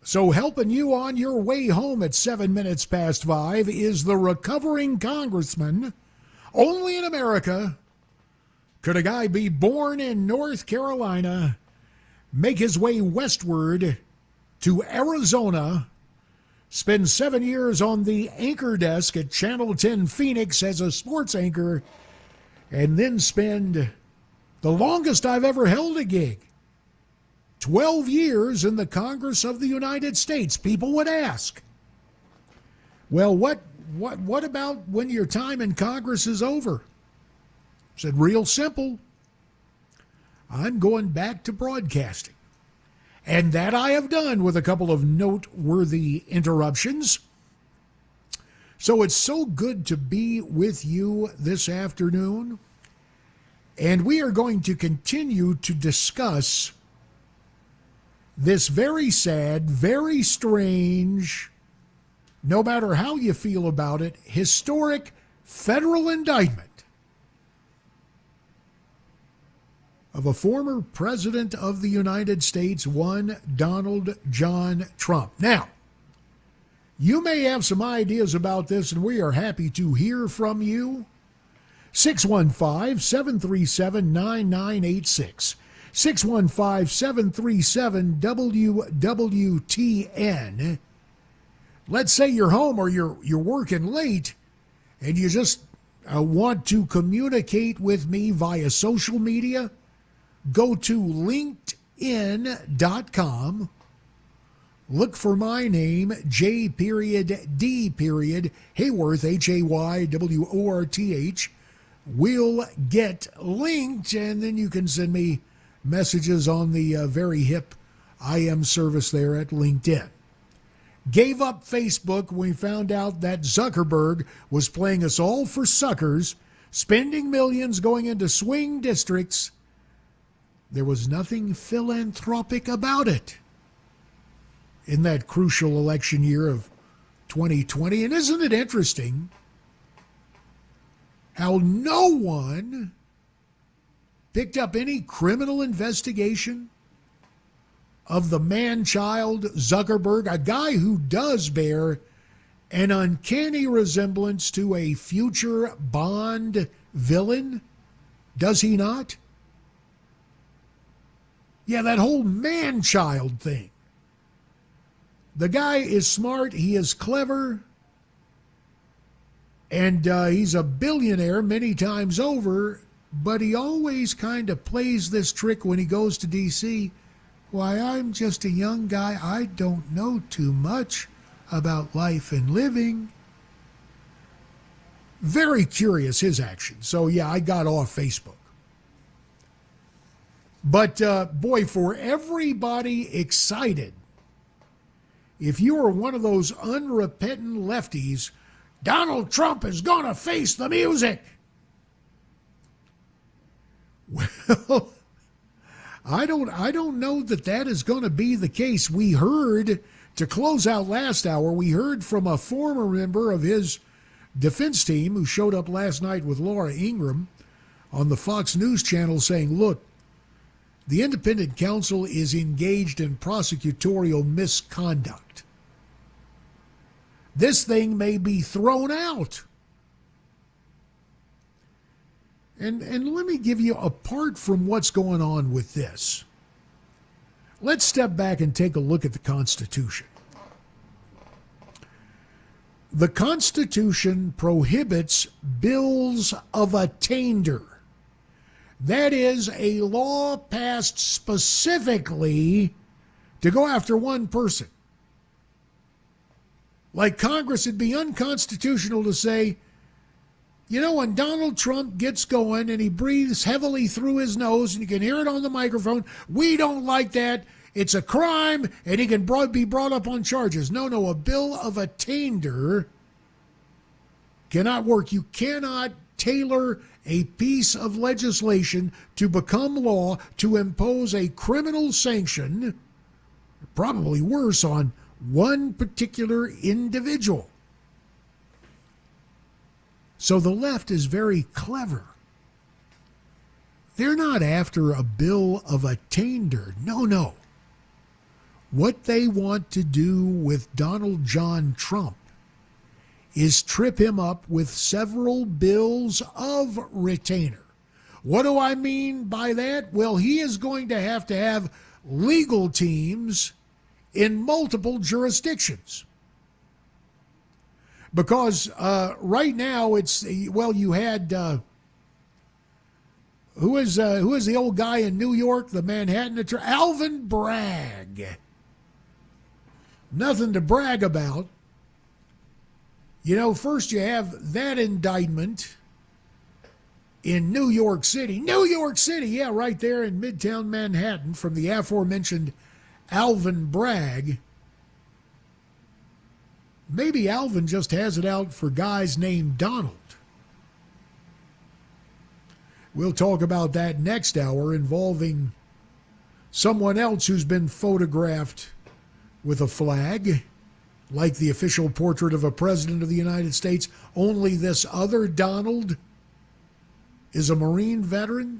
So helping you on your way home at 7 minutes past 5 is the recovering congressman. Only in America could a guy be born in North Carolina, make his way westward to Arizona, spend 7 years on the anchor desk at Channel 10 Phoenix as a sports anchor, and then spend the longest I've ever held a gig, 12 years in the Congress of the United States. People would ask, well, what about when your time in Congress is over? I said, real simple. I'm going back to broadcasting. And that I have done with a couple of noteworthy interruptions. So it's so good to be with you this afternoon. And we are going to continue to discuss this very sad, very strange, no matter how you feel about it, historic federal indictment of a former president of the United States, one Donald John Trump. Now, you may have some ideas about this, and we are happy to hear from you. 615-737-9986. 615-737-WWTN. Let's say you're home or you're working late and you just want to communicate with me via social media. Go to linkedin.com. Look for my name, J.D. Hayworth, Hayworth. Will get linked, and then you can send me messages on the very hip IM service there at LinkedIn. Gave up Facebook when we found out that Zuckerberg was playing us all for suckers, spending millions going into swing districts. There was nothing philanthropic about it in that crucial election year of 2020. And isn't it interesting how no one picked up any criminal investigation of the man-child Zuckerberg, a guy who does bear an uncanny resemblance to a future Bond villain, does he not? Yeah, that whole man-child thing. The guy is smart, he is clever, and he's a billionaire many times over, but he always kind of plays this trick when he goes to D.C. Why, I'm just a young guy. I don't know too much about life and living. Very curious, his actions. So, yeah, I got off Facebook. But, boy, for everybody excited, if you are one of those unrepentant lefties, Donald Trump is going to face the music. Well, I don't know that is going to be the case. We heard, to close out last hour, we heard from a former member of his defense team who showed up last night with Laura Ingraham on the Fox News channel saying, look, the independent counsel is engaged in prosecutorial misconduct. This thing may be thrown out. And let me give you, apart from what's going on with this, let's step back and take a look at the Constitution. The Constitution prohibits bills of attainder. That is a law passed specifically to go after one person. Like Congress, it'd be unconstitutional to say, you know, when Donald Trump gets going and he breathes heavily through his nose and you can hear it on the microphone, we don't like that. It's a crime and he can be brought up on charges. No, a bill of attainder cannot work. You cannot tailor a piece of legislation to become law to impose a criminal sanction, probably worse, on one particular individual. So the left is very clever. They're not after a bill of attainder. No. What they want to do with Donald John Trump is trip him up with several bills of retainer. What do I mean by that? Well, he is going to have legal teams in multiple jurisdictions. Because right now you had who is the old guy in New York, the Manhattan attorney, Alvin Bragg. Nothing to brag about. First you have that indictment in New York City. New York City, yeah, right there in Midtown Manhattan from the aforementioned Alvin Bragg. Maybe Alvin just has it out for guys named Donald. We'll talk about that next hour, involving someone else who's been photographed with a flag, like the official portrait of a president of the United States. Only this other Donald is a Marine veteran.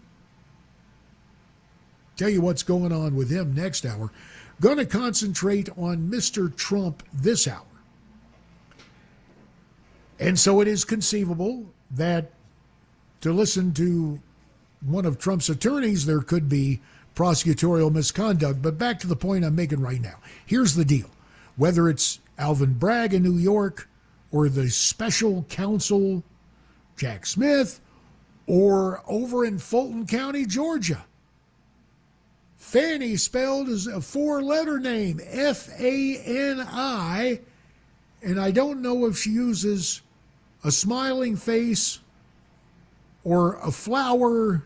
Tell you what's going on with him next hour. Going to concentrate on Mr. Trump this hour. And so it is conceivable that, to listen to one of Trump's attorneys, there could be prosecutorial misconduct. But back to the point I'm making right now. Here's the deal. Whether it's Alvin Bragg in New York, or the special counsel Jack Smith, or over in Fulton County, Georgia, Fanny, spelled as a four-letter name, F-A-N-I, and I don't know if she uses a smiling face or a flower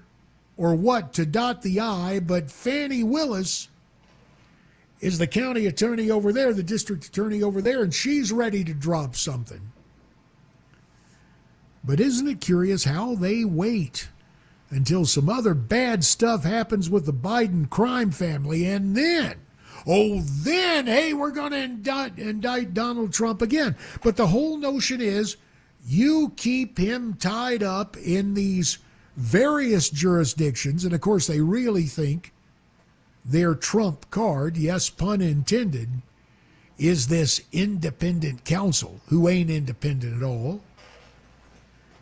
or what to dot the I, but Fannie Willis is the county attorney over there, the district attorney over there, and she's ready to drop something. But isn't it curious how they wait until some other bad stuff happens with the Biden crime family, and then, hey, we're going to indict Donald Trump again. But the whole notion is you keep him tied up in these various jurisdictions, and of course they really think their trump card, yes, pun intended, is this independent counsel who ain't independent at all.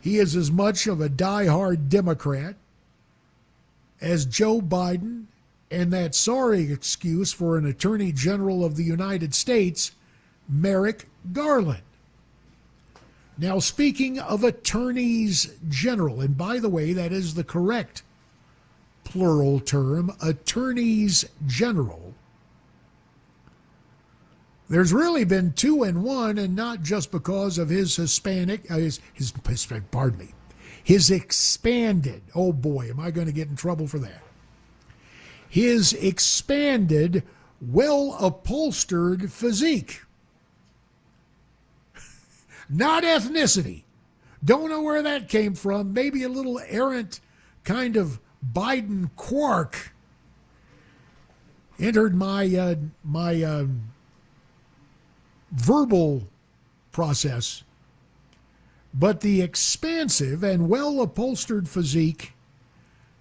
He is as much of a diehard Democrat as Joe Biden and that sorry excuse for an Attorney General of the United States, Merrick Garland. Now, speaking of attorneys general, and by the way, that is the correct plural term, attorneys general, there's really been two in one, and not just because of his his expanded, oh boy, am I going to get in trouble for that, his expanded, well-upholstered physique. Not ethnicity. Don't know where that came from. Maybe a little errant kind of Biden quark entered my verbal process. But the expansive and well-upholstered physique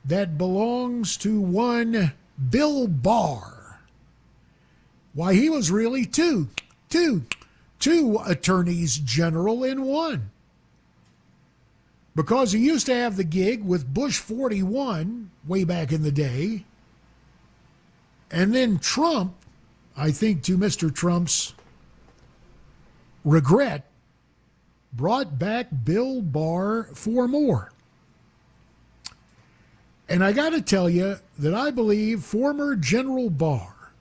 that belongs to one Bill Barr. Why, he was really two attorneys general in one. Because he used to have the gig with Bush 41 way back in the day. And then Trump, I think to Mr. Trump's regret, brought back Bill Barr for more. And I got to tell you that I believe former General Barr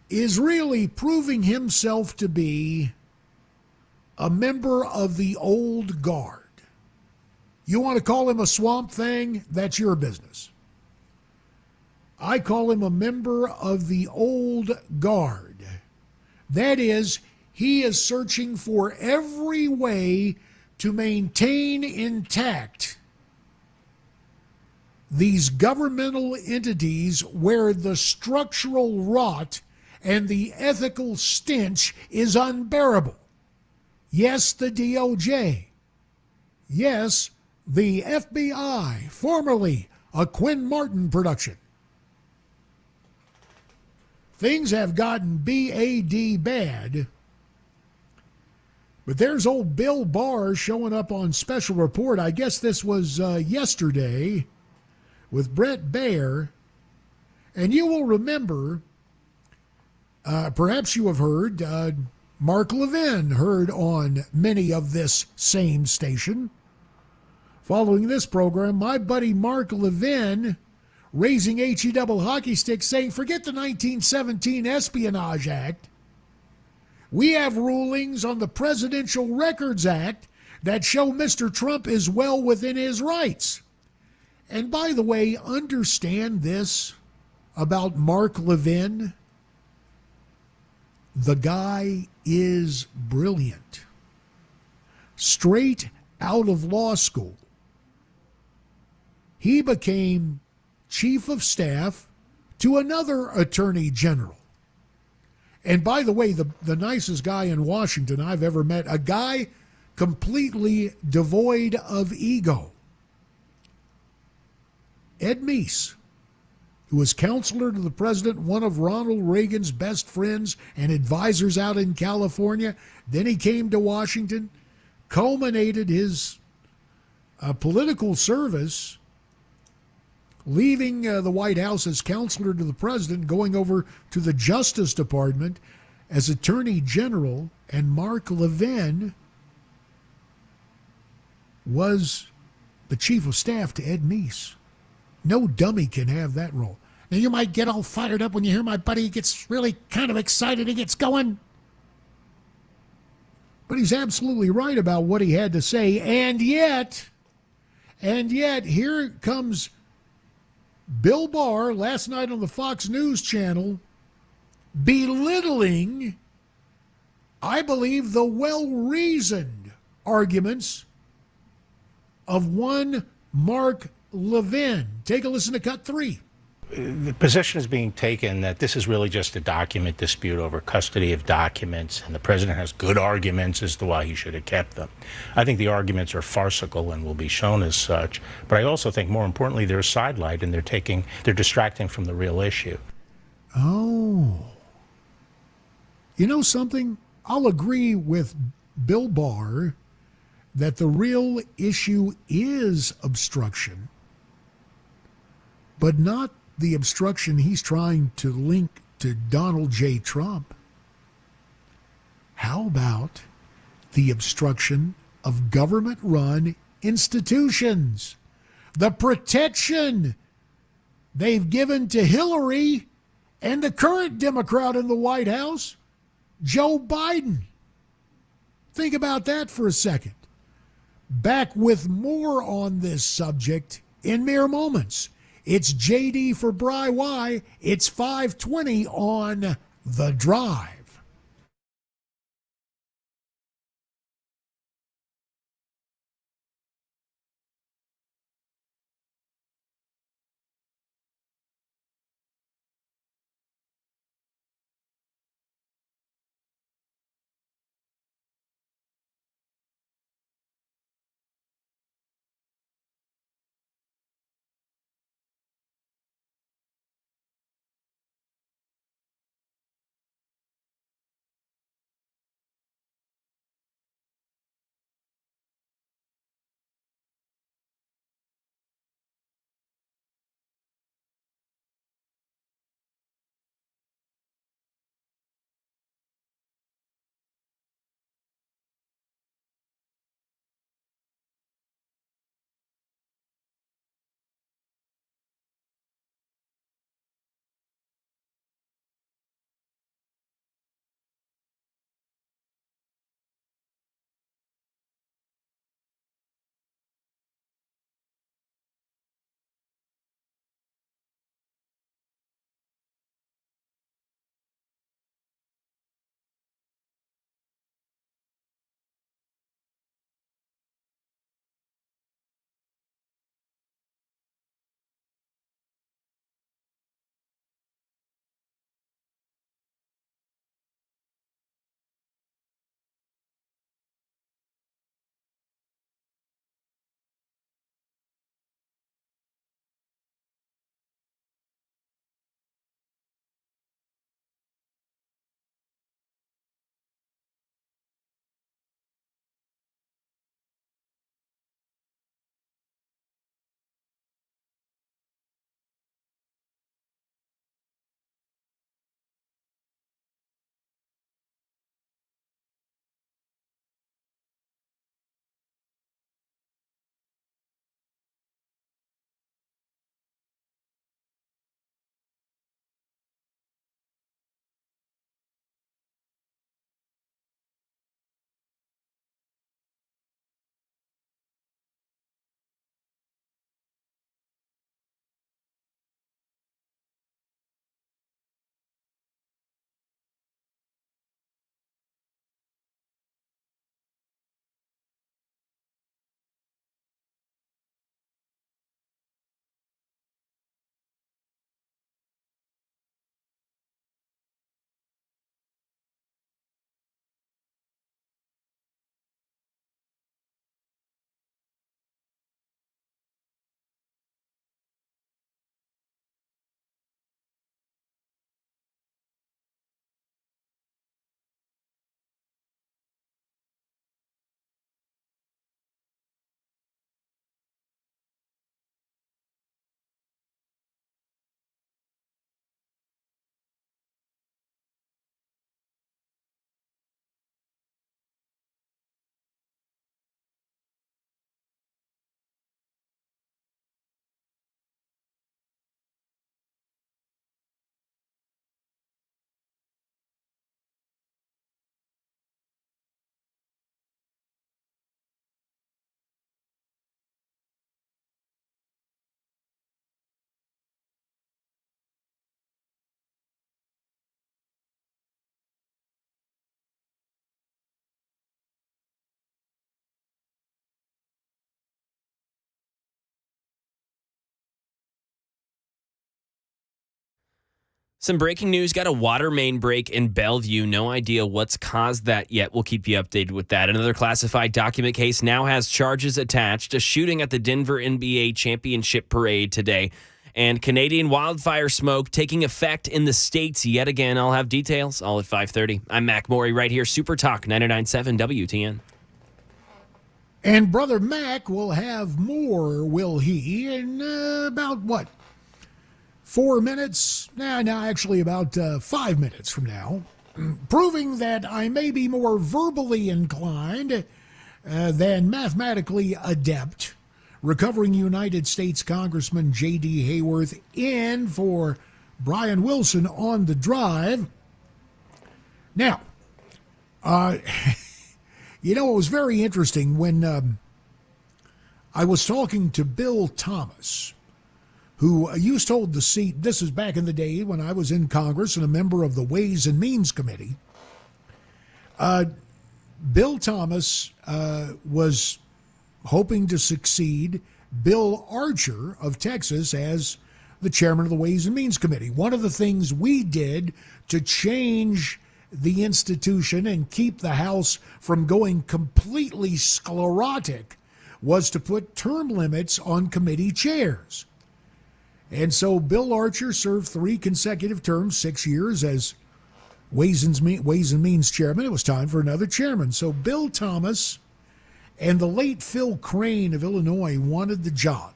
is really proving himself to be a member of the old guard. You want to call him a swamp thing? That's your business. I call him a member of the old guard. That is, he is searching for every way to maintain intact these governmental entities where the structural rot and the ethical stench is unbearable. Yes, the DOJ. Yes, the FBI, formerly a Quinn Martin production. Things have gotten BAD bad. But there's old Bill Barr showing up on Special Report. I guess this was yesterday with Brett Baer. And you will remember, perhaps you have heard, Mark Levin heard on many of this same station. Following this program, my buddy Mark Levin raising HE double hockey sticks saying, forget the 1917 Espionage Act. We have rulings on the Presidential Records Act that show Mr. Trump is well within his rights. And by the way, understand this about Mark Levin. The guy is brilliant. Straight out of law school, he became chief of staff to another attorney general. And by the way, the nicest guy in Washington I've ever met, a guy completely devoid of ego. Ed Meese, who was counselor to the president, one of Ronald Reagan's best friends and advisors out in California. Then he came to Washington, culminated his political service, leaving the White House as counselor to the president, going over to the Justice Department as Attorney General, and Mark Levin was the chief of staff to Ed Meese. No dummy can have that role. Now, you might get all fired up when you hear my buddy gets really kind of excited, he gets going. But he's absolutely right about what he had to say, and yet, here comes Bill Barr last night on the Fox News channel belittling, I believe, the well-reasoned arguments of one Mark Levin. Take a listen to cut 3. The position is being taken that this is really just a document dispute over custody of documents, and the president has good arguments as to why he should have kept them. I think the arguments are farcical and will be shown as such, but I also think more importantly they're sidelight and they're distracting from the real issue. Oh. You know something? I'll agree with Bill Barr that the real issue is obstruction, but not the obstruction he's trying to link to Donald J. Trump. How about the obstruction of government-run institutions? The protection they've given to Hillary and the current Democrat in the White House, Joe Biden. Think about that for a second. Back with more on this subject in mere moments. It's JD for Bry Y. It's 5:20 on The Drive. Some breaking news. Got a water main break in Bellevue. No idea what's caused that yet. We'll keep you updated with that. Another classified document case now has charges attached. A shooting at the Denver NBA championship parade today. And Canadian wildfire smoke taking effect in the States yet again. I'll have details all at 5:30. I'm Mac Morey right here. Super Talk 99.7 WTN. And Brother Mac will have more, will he, in about, 4 minutes? Actually about 5 minutes from now, proving that I may be more verbally inclined than mathematically adept. Recovering United States Congressman J.D. Hayworth in for Brian Wilson on the drive. Now, it was very interesting when I was talking to Bill Thomas, who used to hold the seat. This is back in the day when I was in Congress and a member of the Ways and Means Committee. Bill Thomas was hoping to succeed Bill Archer of Texas as the chairman of the Ways and Means Committee. One of the things we did to change the institution and keep the House from going completely sclerotic was to put term limits on committee chairs. And so Bill Archer served 3 consecutive terms, 6 years as Ways and Means chairman. It was time for another chairman. So Bill Thomas and the late Phil Crane of Illinois wanted the job.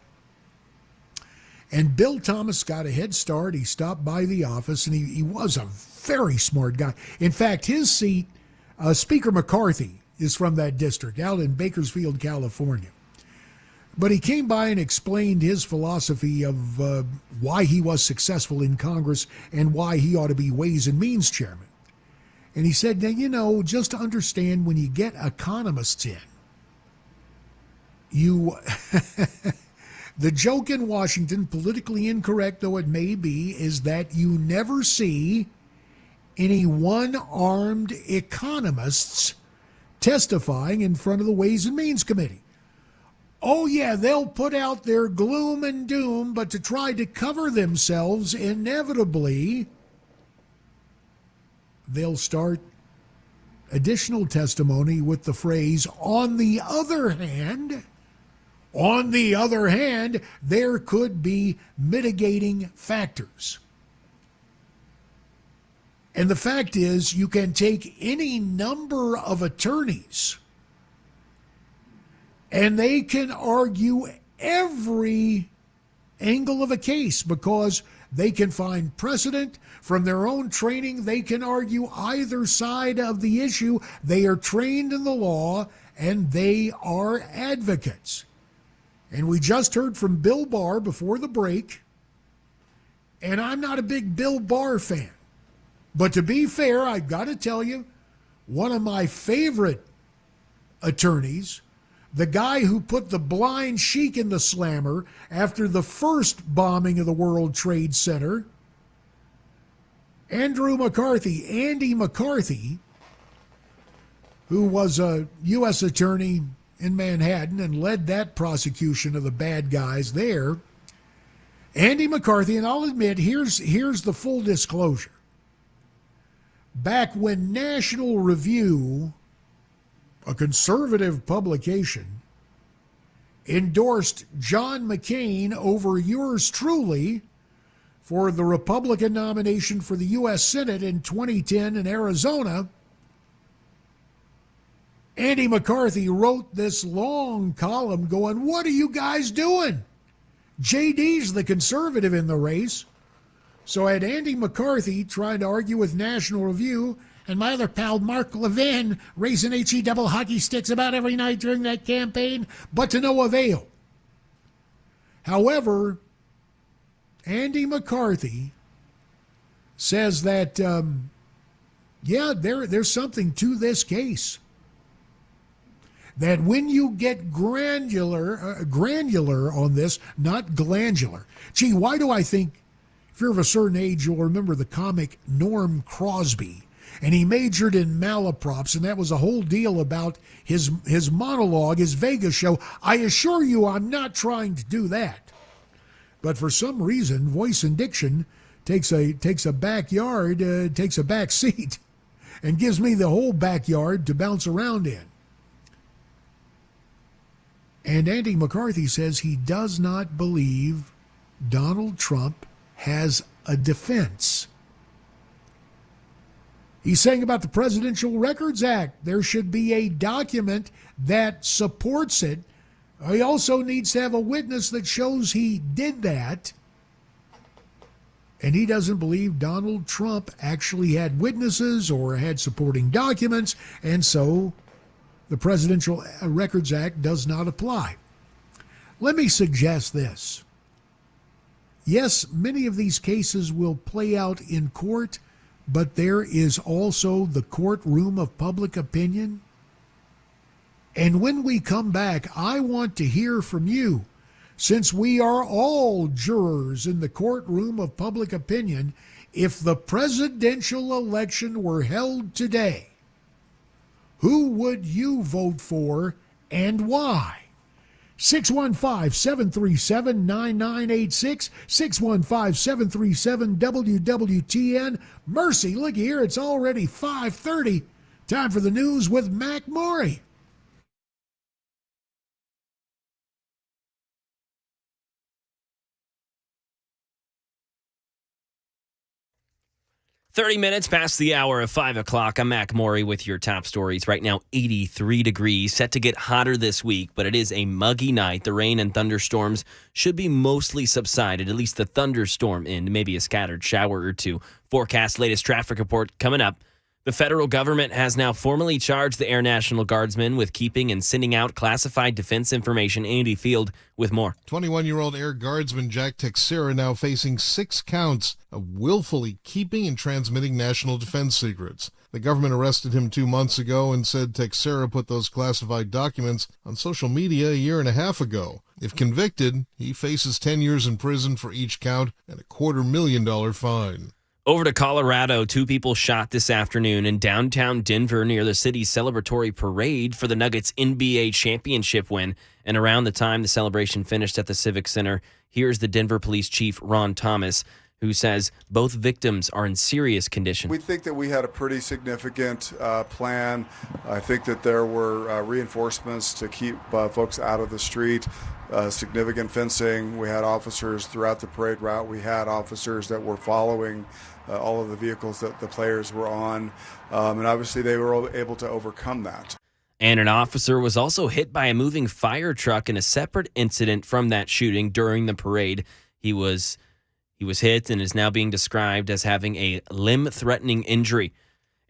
And Bill Thomas got a head start. He stopped by the office, and he was a very smart guy. In fact, his seat, Speaker McCarthy, is from that district out in Bakersfield, California. But he came by and explained his philosophy of why he was successful in Congress and why he ought to be Ways and Means chairman. And he said, now, just to understand, when you get economists in, the joke in Washington, politically incorrect though it may be, is that you never see any one-armed economists testifying in front of the Ways and Means Committee. Oh, yeah, they'll put out their gloom and doom, but to try to cover themselves, inevitably, they'll start additional testimony with the phrase, on the other hand, there could be mitigating factors. And the fact is, you can take any number of attorneys and they can argue every angle of a case because they can find precedent from their own training. They can argue either side of the issue. They are trained in the law and they are advocates. And we just heard from Bill Barr before the break, and I'm not a big Bill Barr fan. But to be fair, I've got to tell you, one of my favorite attorneys, the guy who put the blind sheik in the slammer after the first bombing of the World Trade Center, Andy McCarthy, who was a U.S. attorney in Manhattan and led that prosecution of the bad guys there. Andy McCarthy, and I'll admit, here's the full disclosure. Back when National Review, a conservative publication, endorsed John McCain over yours truly for the Republican nomination for the U.S. Senate in 2010 in Arizona, Andy McCarthy wrote this long column going, what are you guys doing? JD's the conservative in the race. So I had Andy McCarthy trying to argue with National Review, and my other pal, Mark Levin, raising HE double hockey sticks about every night during that campaign, but to no avail. However, Andy McCarthy says that, there's something to this case. That when you get granular on this, not glandular. Gee, why do I think, if you're of a certain age, you'll remember the comic Norm Crosby. And he majored in malaprops, and that was a whole deal about his monologue, his Vegas show. I assure you I'm not trying to do that. But for some reason, voice and diction takes a backyard, takes a back seat, and gives me the whole backyard to bounce around in. And Andy McCarthy says he does not believe Donald Trump has a defense. He's saying about the Presidential Records Act, there should be a document that supports it. He also needs to have a witness that shows he did that. And he doesn't believe Donald Trump actually had witnesses or had supporting documents, and so the Presidential Records Act does not apply. Let me suggest this. Yes, many of these cases will play out in court, but there is also the courtroom of public opinion. And when we come back, I want to hear from you. Since we are all jurors in the courtroom of public opinion, if the presidential election were held today, who would you vote for and why? 615-737-9986, 615-737-WWTN. Mercy, look here, it's already 5:30. Time for the news with Mac Maury. 30 minutes past the hour of 5 o'clock. I'm Mac Maury with your top stories. Right now, 83 degrees, set to get hotter this week, but it is a muggy night. The rain and thunderstorms should be mostly subsided, at least the thunderstorm end, maybe a scattered shower or two. Forecast latest traffic report coming up. The federal government has now formally charged the Air National Guardsmen with keeping and sending out classified defense information. Andy Field with more. 21-year-old Air Guardsman Jack Teixeira now facing 6 counts of willfully keeping and transmitting national defense secrets. The government arrested him 2 months ago and said Teixeira put those classified documents on social media a year and a half ago. If convicted, he faces 10 years in prison for each count and a $250,000 fine. Over to Colorado, 2 people shot this afternoon in downtown Denver near the city's celebratory parade for the Nuggets NBA championship win. And around the time the celebration finished at the Civic Center, here's the Denver Police Chief Ron Thomas, who says both victims are in serious condition. We think that we had a pretty significant plan. I think that there were reinforcements to keep folks out of the street, significant fencing. We had officers throughout the parade route. We had officers that were following all of the vehicles that the players were on. And obviously they were able to overcome that. And an officer was also hit by a moving fire truck in a separate incident from that shooting during the parade. He was hit and is now being described as having a limb-threatening injury.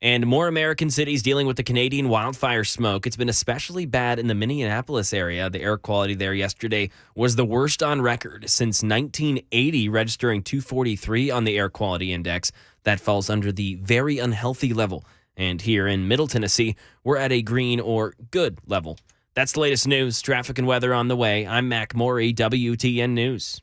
And more American cities dealing with the Canadian wildfire smoke. It's been especially bad in the Minneapolis area. The air quality there yesterday was the worst on record since 1980, registering 243 on the air quality index. That falls under the very unhealthy level. And here in Middle Tennessee, we're at a green or good level. That's the latest news, traffic and weather on the way. I'm Mac Maury, WTN News.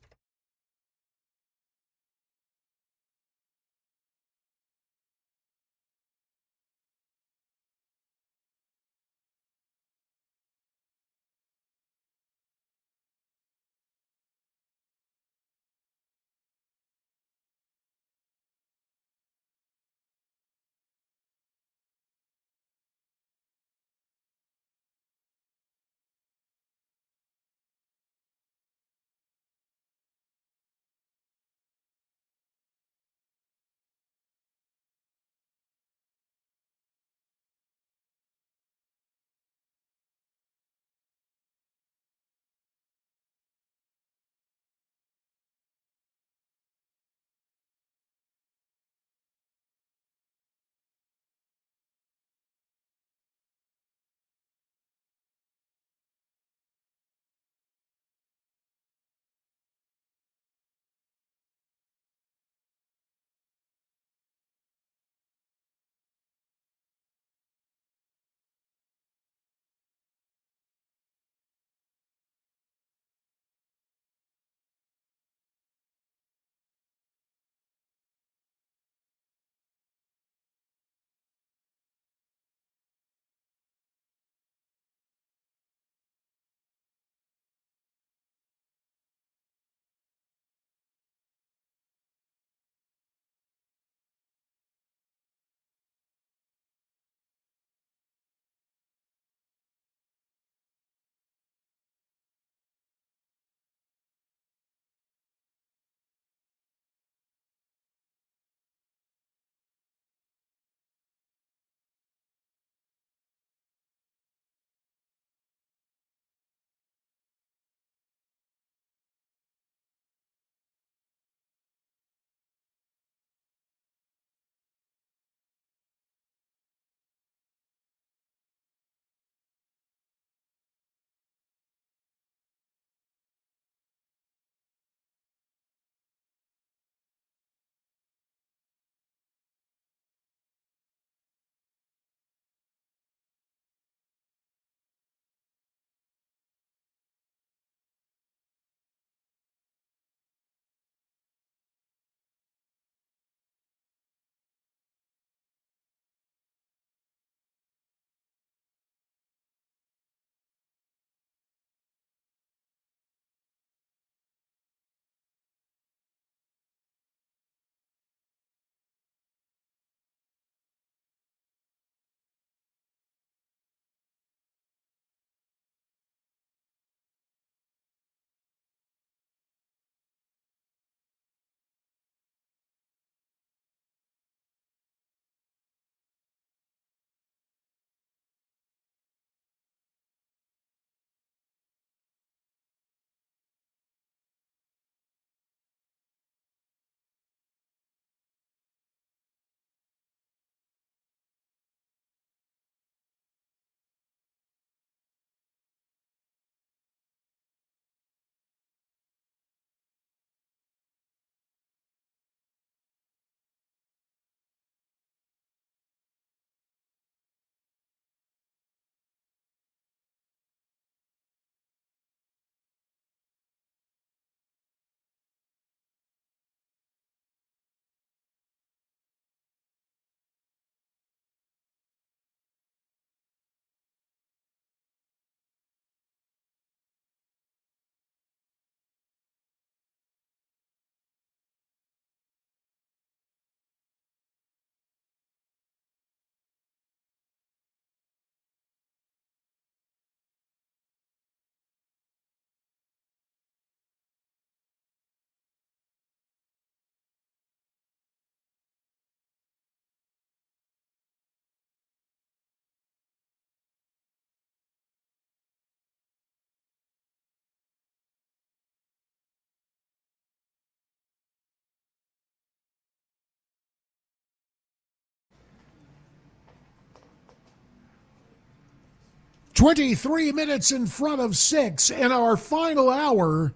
23 minutes in front of 6 in our final hour.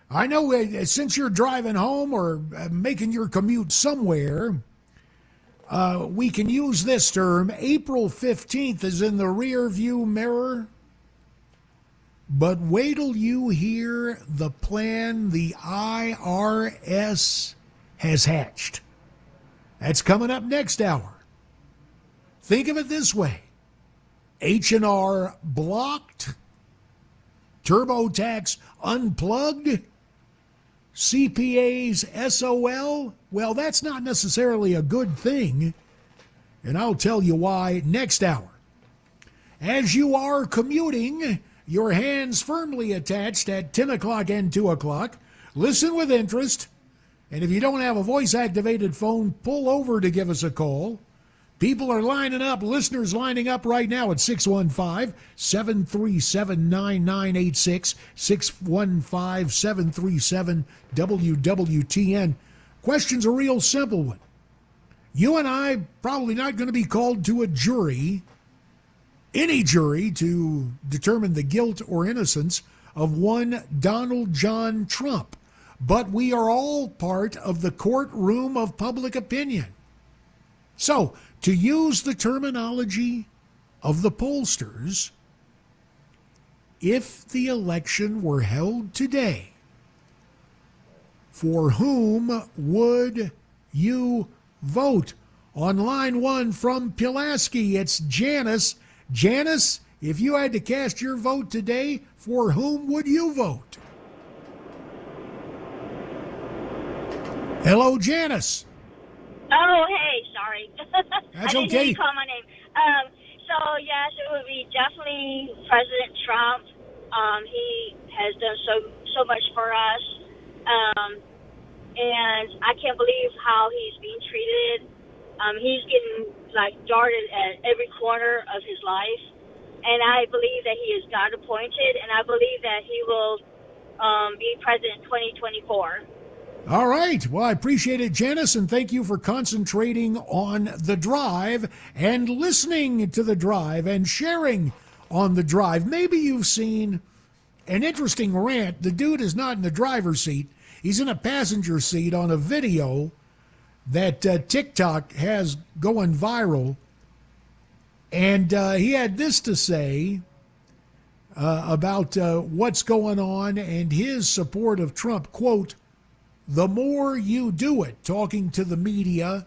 I know since you're driving home or making your commute somewhere, we can use this term. April 15th is in the rear view mirror. But wait till you hear the plan the IRS has hatched. That's coming up next hour. Think of it this way. H&R blocked, TurboTax unplugged, CPA's SOL. Well, that's not necessarily a good thing, and I'll tell you why next hour. As you are commuting, your hands firmly attached at 10 o'clock and 2 o'clock, listen with interest, and if you don't have a voice-activated phone, pull over to give us a call. People are lining up, listeners lining up right now at 615-737-9986, 615-737-WWTN. Question's a real simple one. You and I probably not going to be called to a jury, any jury, to determine the guilt or innocence of one Donald John Trump. But we are all part of the courtroom of public opinion. So, to use the terminology of the pollsters, if the election were held today, for whom would you vote? On line 1 from Pulaski, it's Janice. Janice, if you had to cast your vote today, for whom would you vote? Hello, Janice. Oh, hey, sorry. That's I didn't okay. hear you call my name. So, yes, it would be definitely President Trump. He has done so much for us. And I can't believe how he's being treated. He's getting, darted at every corner of his life. And I believe that he is God appointed, and I believe that he will be president 2024. All right. Well, I appreciate it, Janice, and thank you for concentrating on the drive and listening to the drive and sharing on the drive. Maybe you've seen an interesting rant. The dude is not in the driver's seat. He's in a passenger seat on a video that TikTok has going viral. And he had this to say about what's going on and his support of Trump. Quote, "The more you do it," talking to the media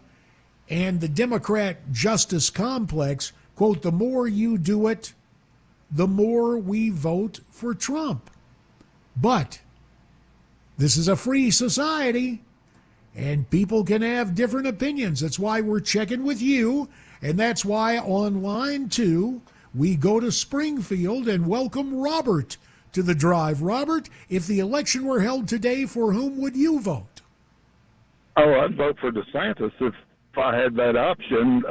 and the Democrat justice complex, quote, "the more you do it, the more we vote for Trump." But this is a free society, and people can have different opinions. That's why we're checking with you, and that's why on line 2, we go to Springfield and welcome Robert to the drive. Robert, if the election were held today, for whom would you vote? Oh, I'd vote for DeSantis if I had that option.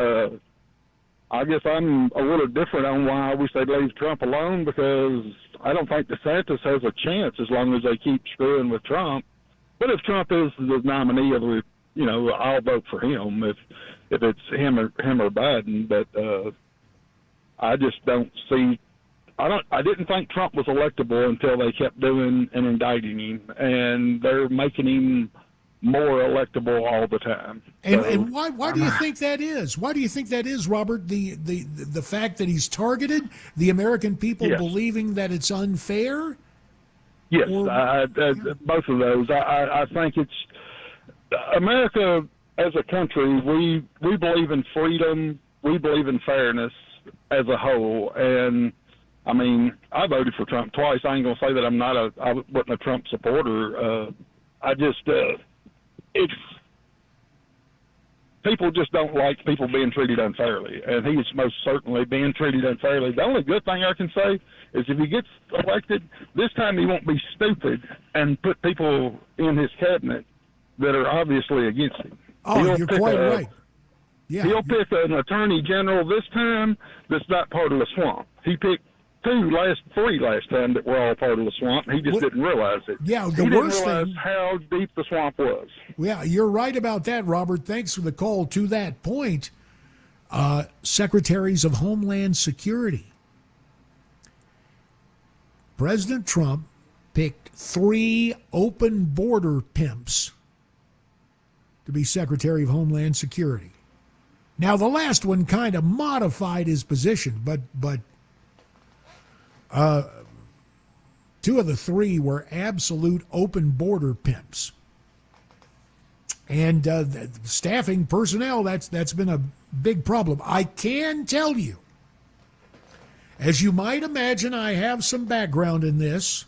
I guess I'm a little different on why we say leave Trump alone, because I don't think DeSantis has a chance as long as they keep screwing with Trump. But if Trump is the nominee, I'll vote for him if it's him or Biden. But I just don't see. I didn't think Trump was electable until they kept doing and indicting him, and they're making him more electable all the time. And why do you think that is? Why do you think that is, Robert? The fact that he's targeted, the American people believing that it's unfair? Yes, both of those. I think it's America as a country. We believe in freedom. We believe in fairness as a whole, and I mean, I voted for Trump twice. I ain't gonna say that I wasn't a Trump supporter. It's people just don't like people being treated unfairly, and he's most certainly being treated unfairly. The only good thing I can say is if he gets elected, this time he won't be stupid and put people in his cabinet that are obviously against him. Oh, you're quite right. Yeah, he'll pick an attorney general this time that's not part of the swamp. He picked three last time that were all part of the swamp. He just didn't realize it. Yeah, he didn't realize how deep the swamp was. Yeah, you're right about that, Robert. Thanks for the call. To that point, secretaries of Homeland Security President Trump picked 3 open border pimps to be Secretary of Homeland Security. Now, the last one kind of modified his position, but 2 of the 3 were absolute open border pimps. And staffing personnel, that's been a big problem. I can tell you, as you might imagine, I have some background in this.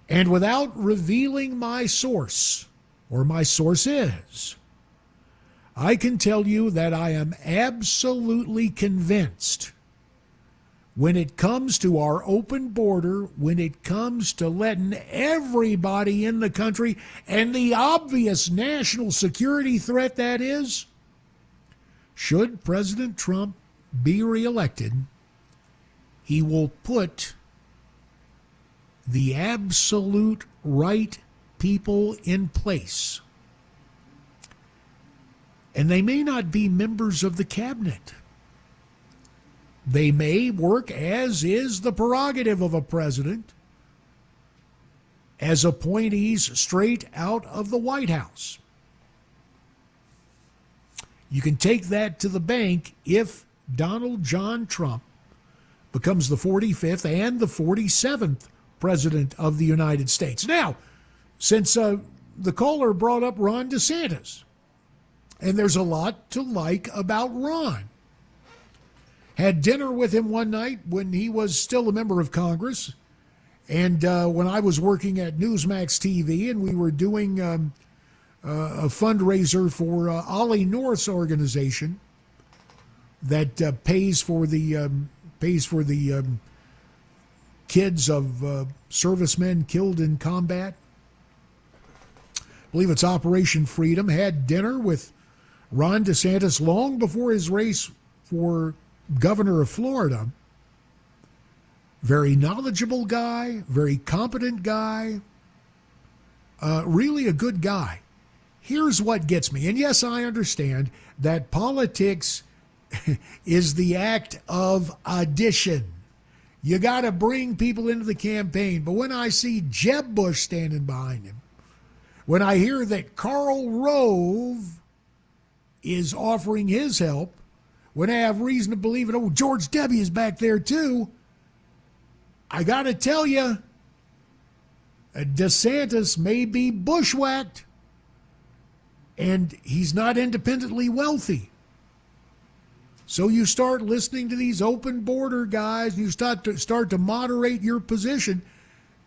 And without revealing my source, or my sources, I can tell you that I am absolutely convinced when it comes to our open border, when it comes to letting everybody in the country, and the obvious national security threat that is, should President Trump be reelected, he will put the absolute right people in place. And they may not be members of the cabinet. They may work, as is the prerogative of a president, as appointees straight out of the White House. You can take that to the bank if Donald John Trump becomes the 45th and the 47th president of the United States. Now, since the caller brought up Ron DeSantis, and there's a lot to like about Ron. Had dinner with him one night when he was still a member of Congress, and when I was working at Newsmax TV, and we were doing a fundraiser for Ollie North's organization that pays for the kids of servicemen killed in combat. I believe it's Operation Freedom. Had dinner with Ron DeSantis long before his race for governor of Florida. Very knowledgeable guy, very competent guy, really a good guy. Here's what gets me, and yes, I understand that politics is the act of addition. You got to bring people into the campaign. But when I see Jeb Bush standing behind him, when I hear that Karl Rove is offering his help, when I have reason to believe it, George W. is back there too, I got to tell you, DeSantis may be bushwhacked, and he's not independently wealthy. So you start listening to these open border guys, and you start to moderate your position.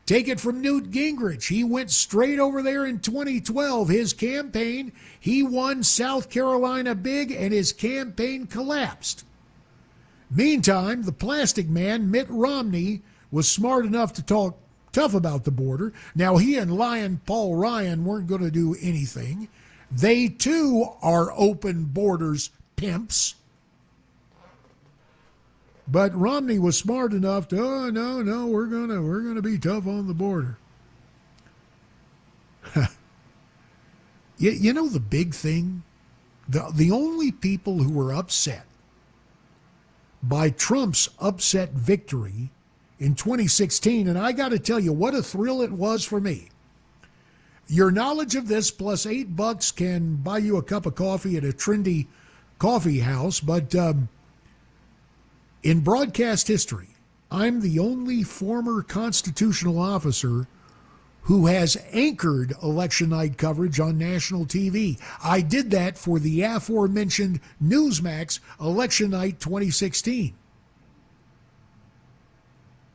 Take it from Newt Gingrich. He went straight over there in 2012. His campaign, he won South Carolina big, and his campaign collapsed. Meantime, the plastic man, Mitt Romney, was smart enough to talk tough about the border. Now, he and Lion Paul Ryan weren't going to do anything. They, too, are open borders pimps. But Romney was smart enough to, no, we're gonna be tough on the border. You know the big thing? The only people who were upset by Trump's upset victory in 2016, and I got to tell you what a thrill it was for me. Your knowledge of this plus $8 can buy you a cup of coffee at a trendy coffee house, but in broadcast history, I'm the only former constitutional officer who has anchored election night coverage on national TV. I did that for the aforementioned Newsmax Election Night 2016.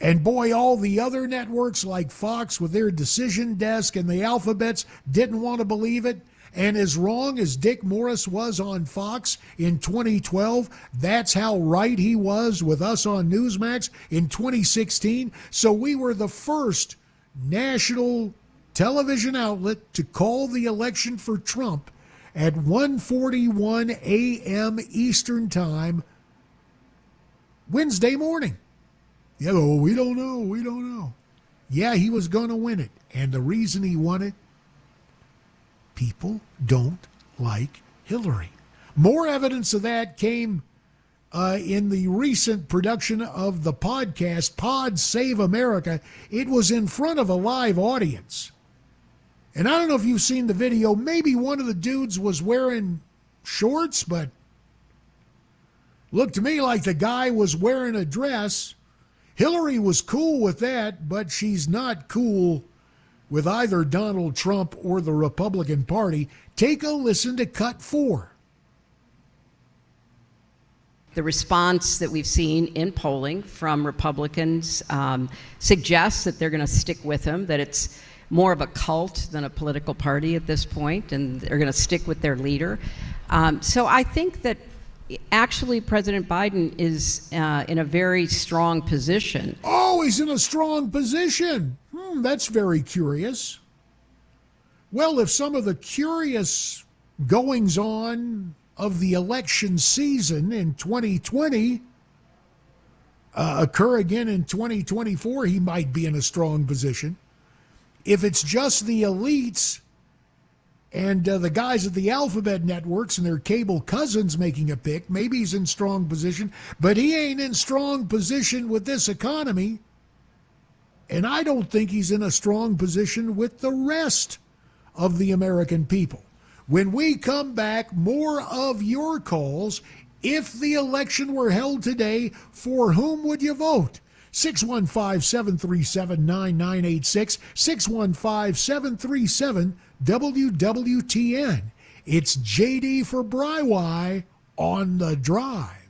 And boy, all the other networks like Fox with their decision desk and the alphabets didn't want to believe it. And as wrong as Dick Morris was on Fox in 2012, that's how right he was with us on Newsmax in 2016. So we were the first national television outlet to call the election for Trump at 1:41 a.m. Eastern Time Wednesday morning. Yeah, well, we don't know. Yeah, he was going to win it. And the reason he won it, people don't like Hillary. More evidence of that came in the recent production of the podcast, Pod Save America. It was in front of a live audience. And I don't know if you've seen the video. Maybe one of the dudes was wearing shorts, but looked to me like the guy was wearing a dress. Hillary was cool with that, but she's not cool with either Donald Trump or the Republican Party. Take a listen to Cut 4. The response that we've seen in polling from Republicans suggests that they're going to stick with him, that it's more of a cult than a political party at this point, and they're going to stick with their leader. So I think that actually President Biden is in a very strong position. Oh, he's in a strong position. That's very curious. Well, if some of the curious goings-on of the election season in 2020 occur again in 2024, he might be in a strong position. If it's just the elites and the guys at the alphabet networks and their cable cousins making a pick, maybe he's in strong position, but he ain't in strong position with this economy. And I don't think he's in a strong position with the rest of the American people. When we come back, more of your calls. If the election were held today, for whom would you vote? 615-737-9986, 615-737-WWTN. It's JD for Bry on the Drive.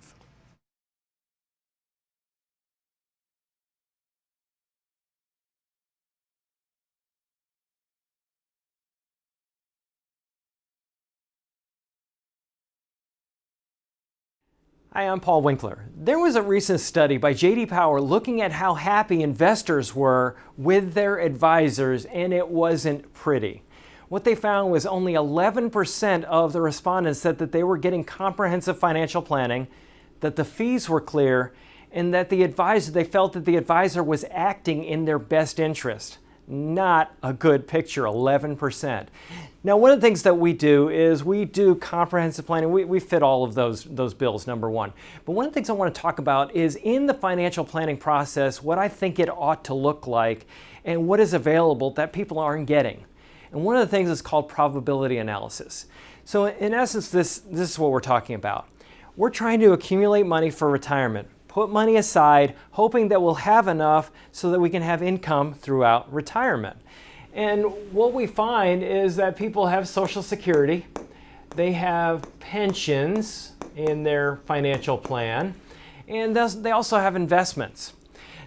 Hi, I'm Paul Winkler. There was a recent study by J.D. Power looking at how happy investors were with their advisors, and it wasn't pretty. What they found was only 11% of the respondents said that they were getting comprehensive financial planning, that the fees were clear, and that they felt that the advisor was acting in their best interest. Not a good picture, 11%. Now, one of the things that we do is we do comprehensive planning. We fit all of those bills, number one. But one of the things I want to talk about is in the financial planning process, what I think it ought to look like and what is available that people aren't getting. And one of the things is called probability analysis. So in essence, this is what we're talking about. We're trying to accumulate money for retirement. Put money aside, hoping that we'll have enough so that we can have income throughout retirement. And what we find is that people have Social Security, they have pensions in their financial plan, and they also have investments.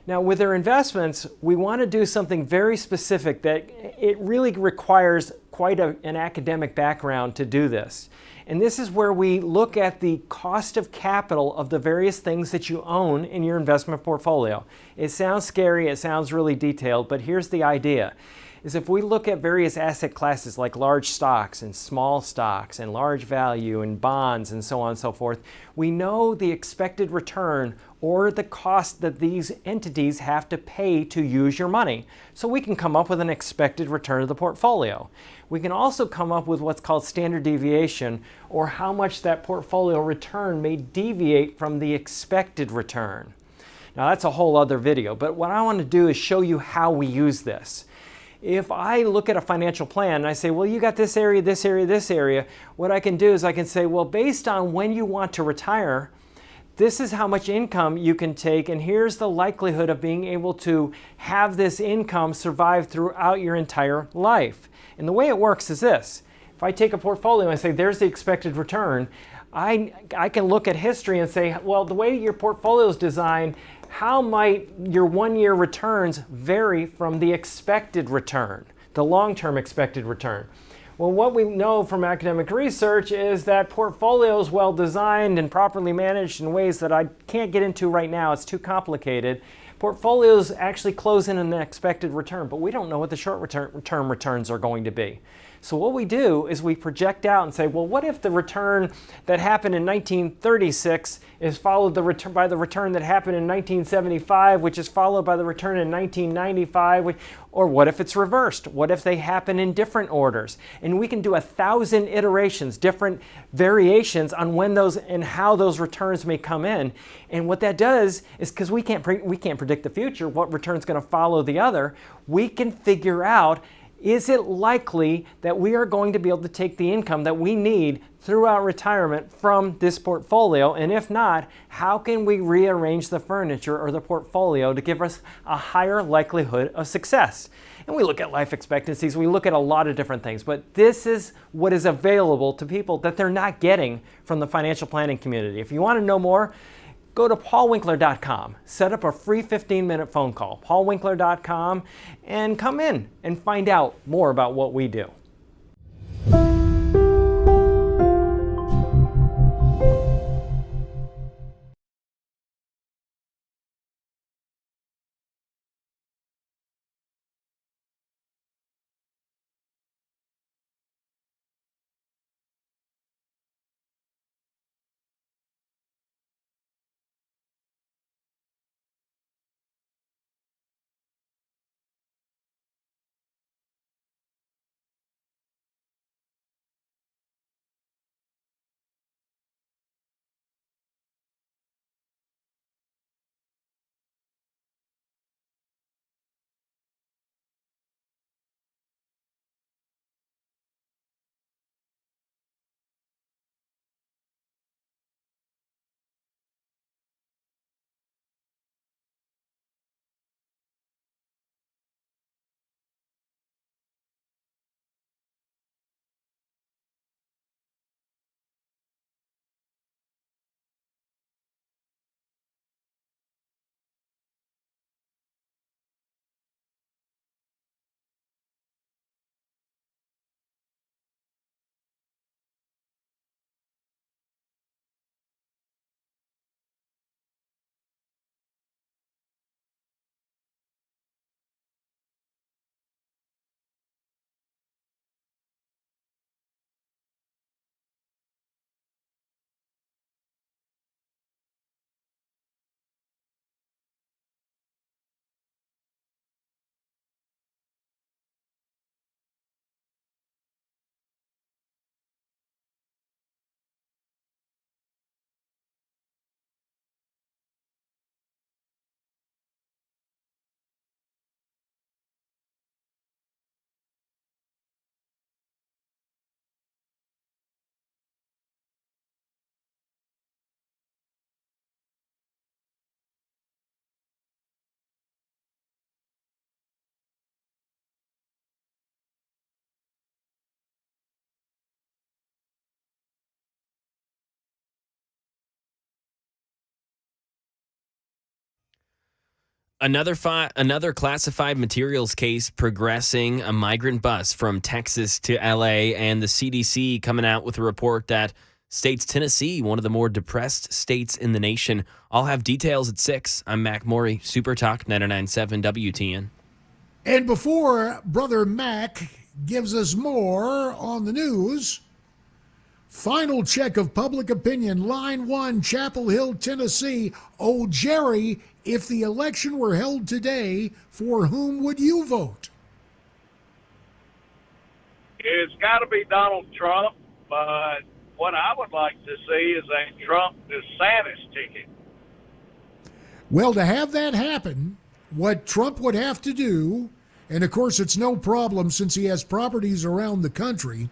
Now, with their investments, we want to do something very specific that it really requires quite an academic background to do this. And this is where we look at the cost of capital of the various things that you own in your investment portfolio. It sounds scary, it sounds really detailed, but here's the idea. Is if we look at various asset classes like large stocks and small stocks and large value and bonds and so on and so forth, we know the expected return or the cost that these entities have to pay to use your money. So we can come up with an expected return of the portfolio. We can also come up with what's called standard deviation, or how much that portfolio return may deviate from the expected return. Now that's a whole other video, but what I want to do is show you how we use this. If I look at a financial plan and I say, well, you got this area, this area, this area, what I can do is I can say, well, based on when you want to retire, this is how much income you can take, and here's the likelihood of being able to have this income survive throughout your entire life. And the way it works is this. If I take a portfolio and say, there's the expected return, I can look at history and say, well, the way your portfolio is designed, how might your one-year returns vary from the expected return, the long-term expected return? Well, what we know from academic research is that portfolios well designed and properly managed in ways that I can't get into right now, it's too complicated, portfolios actually close in an expected return, but we don't know what the short-term returns are going to be. So what we do is we project out and say, well, what if the return that happened in 1936 is followed by the return that happened in 1975, which is followed by the return in 1995, or what if it's reversed? What if they happen in different orders? And we can do 1,000 iterations, different variations on when those and how those returns may come in. And what that does is, because we can't predict the future, what return's going to follow the other, we can figure out, is it likely that we are going to be able to take the income that we need throughout retirement from this portfolio? And if not, how can we rearrange the furniture or the portfolio to give us a higher likelihood of success? And we look at life expectancies, we look at a lot of different things, but this is what is available to people that they're not getting from the financial planning community. If you want to know more, go to paulwinkler.com, set up a free 15-minute phone call, paulwinkler.com, and come in and find out more about what we do. Another classified materials case progressing, a migrant bus from Texas to LA, and the CDC coming out with a report that states Tennessee, one of the more depressed states in the nation. I'll have details at 6. I'm Mac Morey, Super Talk 99.7 WTN. And before Brother Mac gives us more on the news, final check of public opinion, line 1, Chapel Hill, Tennessee. Oh, Jerry, if the election were held today, for whom would you vote? It's got to be Donald Trump, but what I would like to see is a Trump-DeSantis ticket. Well, to have that happen, what Trump would have to do, and of course it's no problem since he has properties around the country,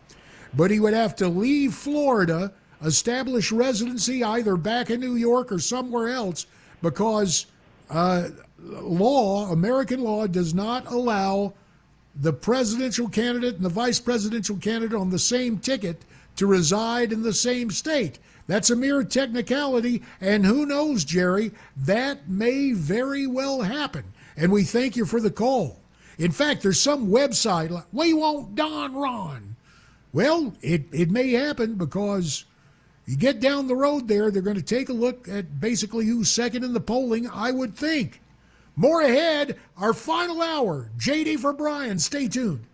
but he would have to leave Florida, establish residency either back in New York or somewhere else, because American law does not allow the presidential candidate and the vice presidential candidate on the same ticket to reside in the same state. That's a mere technicality, and who knows, Jerry, that may very well happen. And we thank you for the call. In fact, there's some website like, we want Don Ron. Well, it may happen because you get down the road there, they're going to take a look at basically who's second in the polling, I would think. More ahead, our final hour. JD for Brian. Stay tuned.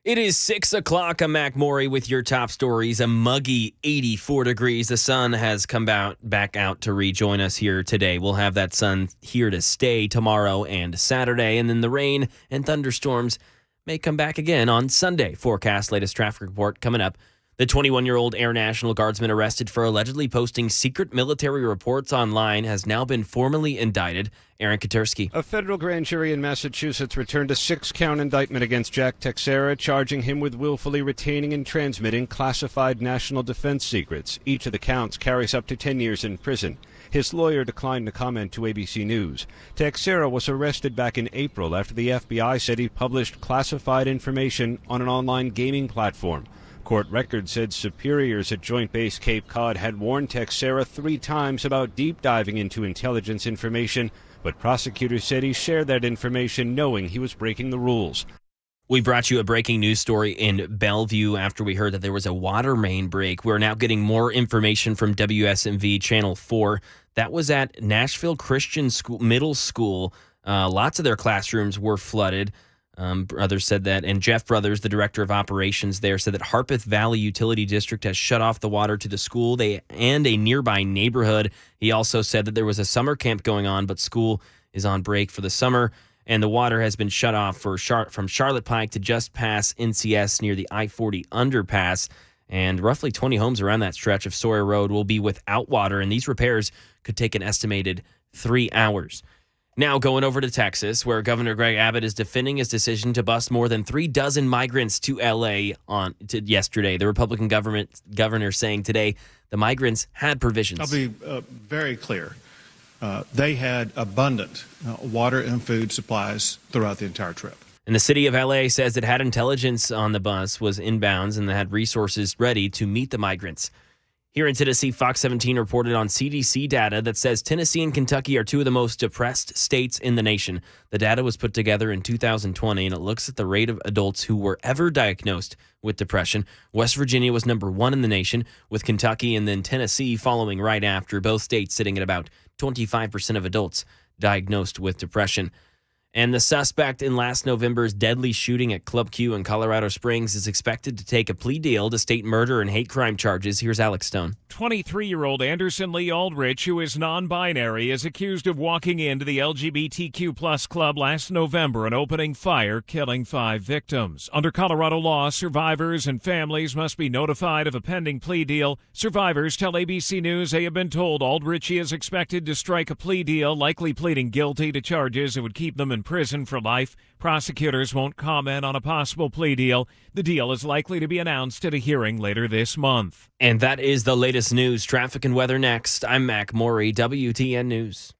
It is 6 o'clock. I'm Mac Maury with your top stories. A muggy 84 degrees. The sun has come back out to rejoin us here today. We'll have that sun here to stay tomorrow and Saturday. And then the rain and thunderstorms may come back again on Sunday. Forecast, latest traffic report coming up. The 21-year-old Air National Guardsman arrested for allegedly posting secret military reports online has now been formally indicted. Aaron Katersky. A federal grand jury in Massachusetts returned a 6-count indictment against Jack Texera, charging him with willfully retaining and transmitting classified national defense secrets. Each of the counts carries up to 10 years in prison. His lawyer declined to comment to ABC News. Texera was arrested back in April after the FBI said he published classified information on an online gaming platform. Court records said superiors at Joint Base Cape Cod had warned Texera 3 times about deep diving into intelligence information, but prosecutors said he shared that information knowing he was breaking the rules. We brought you a breaking news story in Bellevue after we heard that there was a water main break. We're now getting more information from WSMV Channel 4. That was at Nashville Christian Middle School. Lots of their classrooms were flooded. Others said that, and Jeff Brothers, the director of operations there, said that Harpeth Valley Utility District has shut off the water to the school and a nearby neighborhood. He also said that there was a summer camp going on, but school is on break for the summer, and the water has been shut off from Charlotte Pike to just past NCS near the I-40 underpass, and roughly 20 homes around that stretch of Sawyer Road will be without water, and these repairs could take an estimated 3 hours. Now going over to Texas, where Governor Greg Abbott is defending his decision to bus more than 36 migrants to L.A. yesterday. The Republican governor saying today the migrants had provisions. I'll be very clear. They had abundant water and food supplies throughout the entire trip. And the city of L.A. says it had intelligence on the bus, was inbounds, and they had resources ready to meet the migrants. Here in Tennessee, Fox 17 reported on CDC data that says Tennessee and Kentucky are 2 of the most depressed states in the nation. The data was put together in 2020, and it looks at the rate of adults who were ever diagnosed with depression. West Virginia was number 1 in the nation, with Kentucky and then Tennessee following right after, both states sitting at about 25% of adults diagnosed with depression. And the suspect in last November's deadly shooting at Club Q in Colorado Springs is expected to take a plea deal to state murder and hate crime charges. Here's Alex Stone. 23-year-old Anderson Lee Aldrich, who is non-binary, is accused of walking into the LGBTQ plus club last November and opening fire, killing 5 victims. Under Colorado law, survivors and families must be notified of a pending plea deal. Survivors tell ABC News they have been told Aldrich is expected to strike a plea deal, likely pleading guilty to charges that would keep them in prison for life. Prosecutors won't comment on a possible plea deal. The deal is likely to be announced at a hearing later this month. And that is the latest news. Traffic and weather next. I'm Mac Maury, WTN News.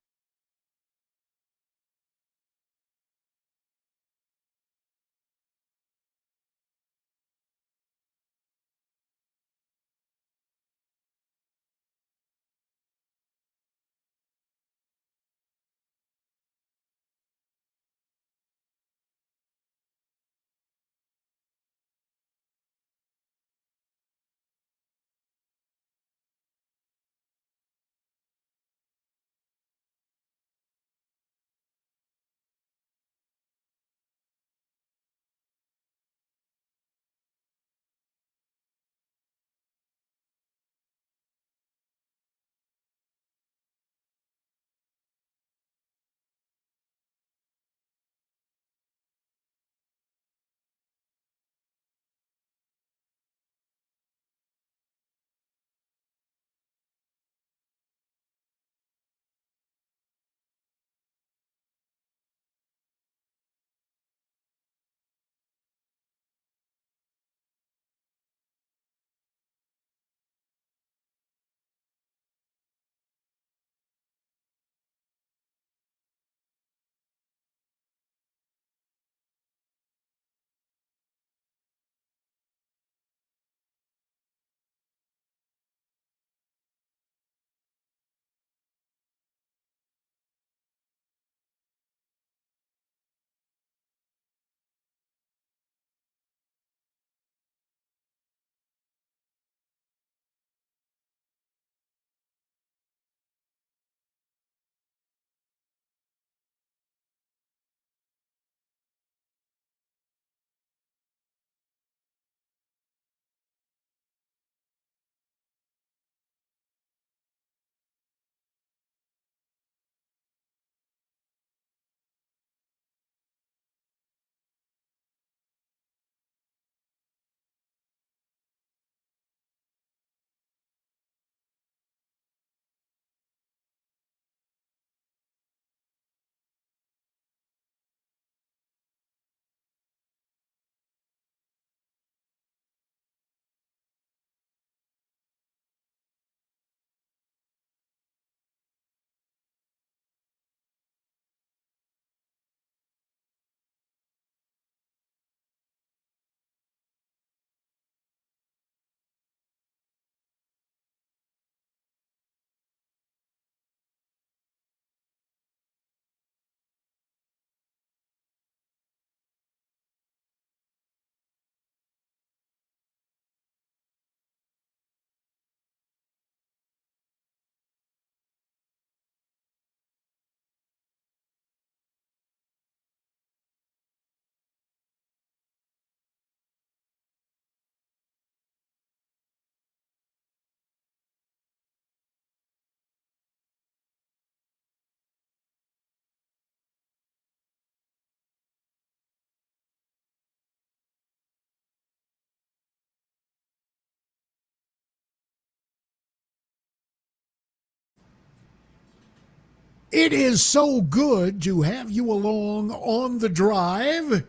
It is so good to have you along on the drive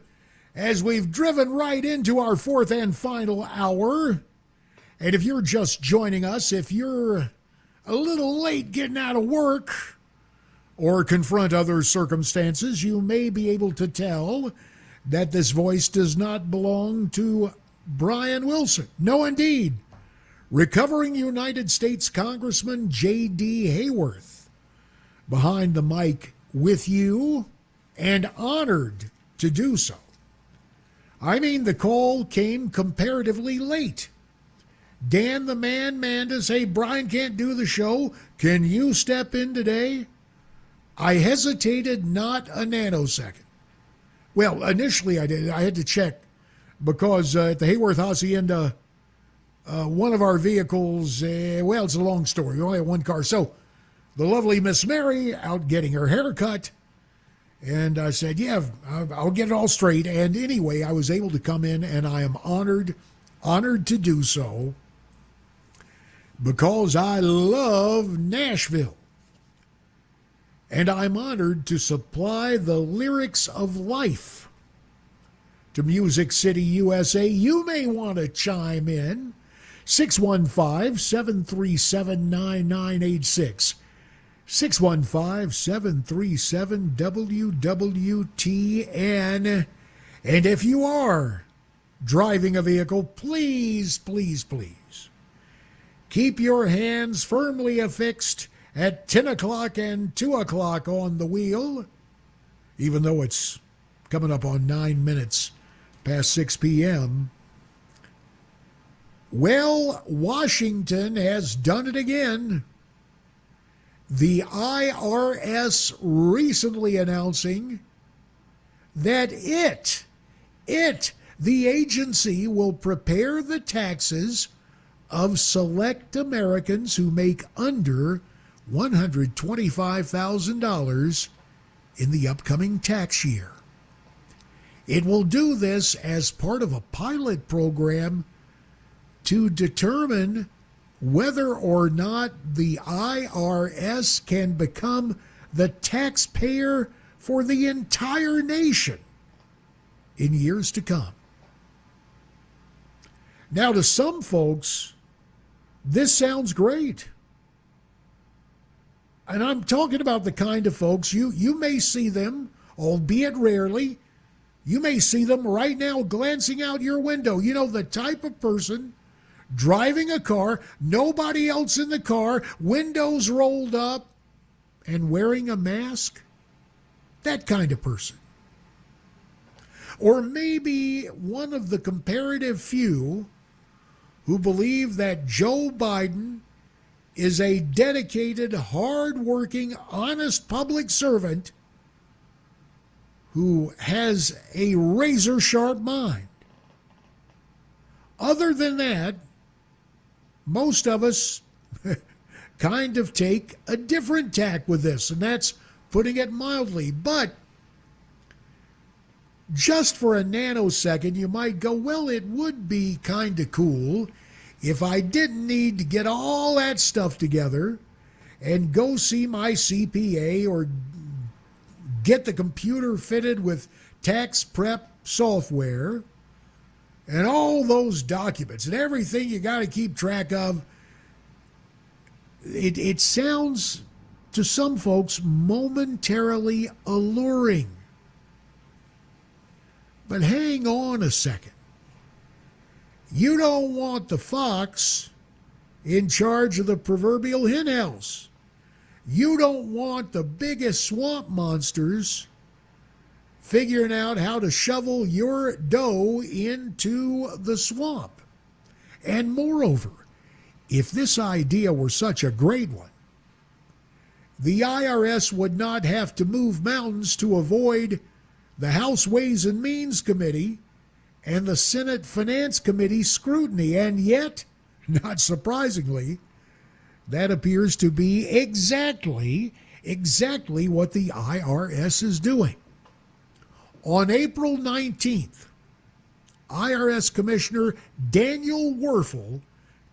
as we've driven right into our fourth and final hour. And if you're just joining us, if you're a little late getting out of work or confront other circumstances, you may be able to tell that this voice does not belong to Brian Wilson. No, indeed. Recovering United States Congressman J.D. Hayworth behind the mic with you, and honored to do so. I mean, the call came comparatively late. Dan the Man Mandis, hey, Brian can't do the show. Can you step in today? I hesitated not a nanosecond. Well, initially I did. I had to check because at the Hayworth Hacienda, one of our vehicles, well, it's a long story. We only have one car. So the lovely Miss Mary out getting her hair cut. And I said, yeah, I'll get it all straight. And anyway, I was able to come in, and I am honored to do so because I love Nashville. And I'm honored to supply the lyrics of life to Music City, USA. You may want to chime in. 615-737-9986. 615-737-WWTN. And if you are driving a vehicle, please, please, please keep your hands firmly affixed at 10 o'clock and 2 o'clock on the wheel, even though it's coming up on 9 minutes past 6 p.m. Well, Washington has done it again. The IRS recently announcing that the agency will prepare the taxes of select Americans who make under $125,000 in the upcoming tax year. It will do this as part of a pilot program to determine whether or not the IRS can become the taxpayer for the entire nation in years to come. Now, to some folks, this sounds great. And I'm talking about the kind of folks, you may see them, albeit rarely, you may see them right now glancing out your window. You know, the type of person driving a car, nobody else in the car, windows rolled up, and wearing a mask. That kind of person. Or maybe one of the comparative few who believe that Joe Biden is a dedicated, hard-working, honest public servant who has a razor-sharp mind. Other than that, most of us kind of take a different tack with this, and that's putting it mildly. But just for a nanosecond, you might go, well, it would be kind of cool if I didn't need to get all that stuff together and go see my CPA or get the computer fitted with tax prep software and all those documents and everything you got to keep track of. It sounds to some folks momentarily alluring. But hang on a second. You don't want the fox in charge of the proverbial henhouse. You don't want the biggest swamp monsters figuring out how to shovel your dough into the swamp. And moreover, if this idea were such a great one, the IRS would not have to move mountains to avoid the House Ways and Means Committee and the Senate Finance Committee scrutiny. And yet, not surprisingly, that appears to be exactly what the IRS is doing. On April 19th, IRS Commissioner Daniel Werfel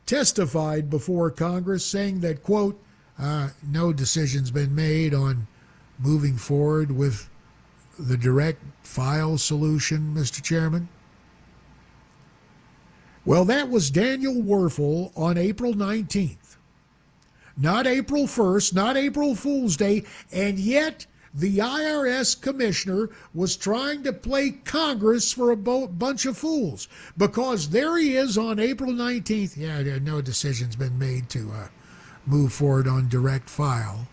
testified before Congress saying that, quote, no decision's been made on moving forward with the direct file solution, Mr. Chairman? Well, that was Daniel Werfel on April 19th. Not April 1st, not April Fool's Day, and yet the IRS commissioner was trying to play Congress for a bunch of fools, because there he is on April 19th. Yeah, no decision's been made to move forward on direct file.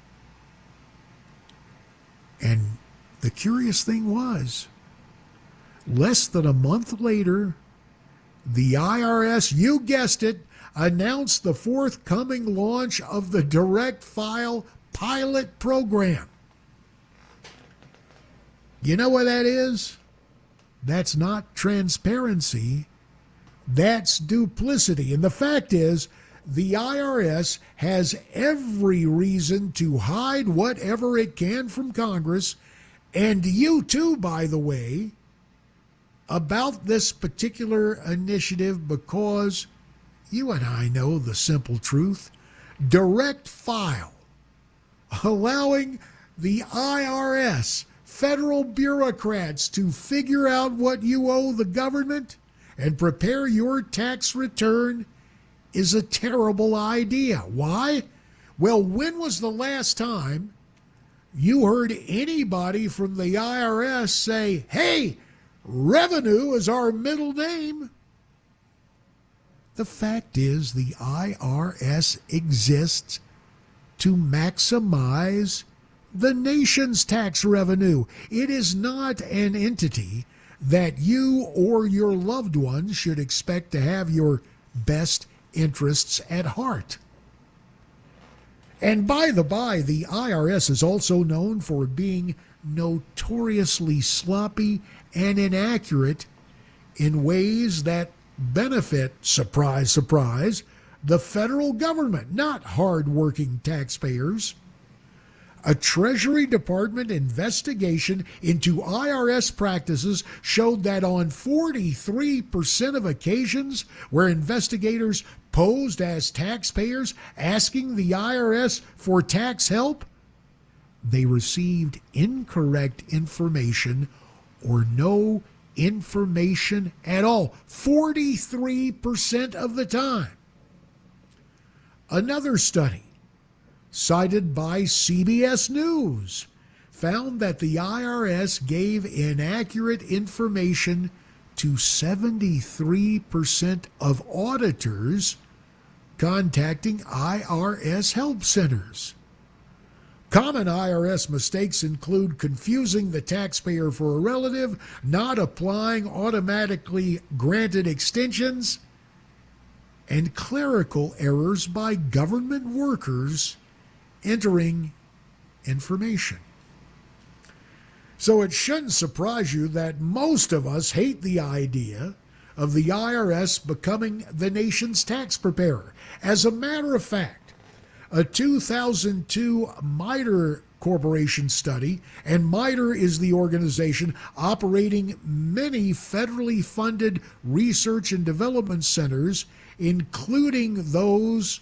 And the curious thing was, less than a month later, the IRS, you guessed it, announced the forthcoming launch of the direct file pilot program. You know what that is? That's not transparency. That's duplicity. And the fact is, the IRS has every reason to hide whatever it can from Congress, and you too, by the way, about this particular initiative, because you and I know the simple truth. Direct file, allowing the IRS, federal bureaucrats, to figure out what you owe the government and prepare your tax return, is a terrible idea. Why? Well, when was the last time you heard anybody from the IRS say, hey, revenue is our middle name? The fact is, the IRS exists to maximize the nation's tax revenue. It is not an entity that you or your loved ones should expect to have your best interests at heart. And by the by, the IRS is also known for being notoriously sloppy and inaccurate in ways that benefit, surprise, surprise, the federal government, not hard-working taxpayers. A Treasury Department investigation into IRS practices showed that on 43% of occasions where investigators posed as taxpayers asking the IRS for tax help, they received incorrect information or no information at all. 43% of the time. Another study cited by CBS News found that the IRS gave inaccurate information to 73% of auditors contacting IRS help centers. Common IRS mistakes include confusing the taxpayer for a relative, not applying automatically granted extensions, and clerical errors by government workers entering information. So it shouldn't surprise you that most of us hate the idea of the IRS becoming the nation's tax preparer. As a matter of fact, a 2002 MITRE Corporation study, and MITRE is the organization operating many federally funded research and development centers, including those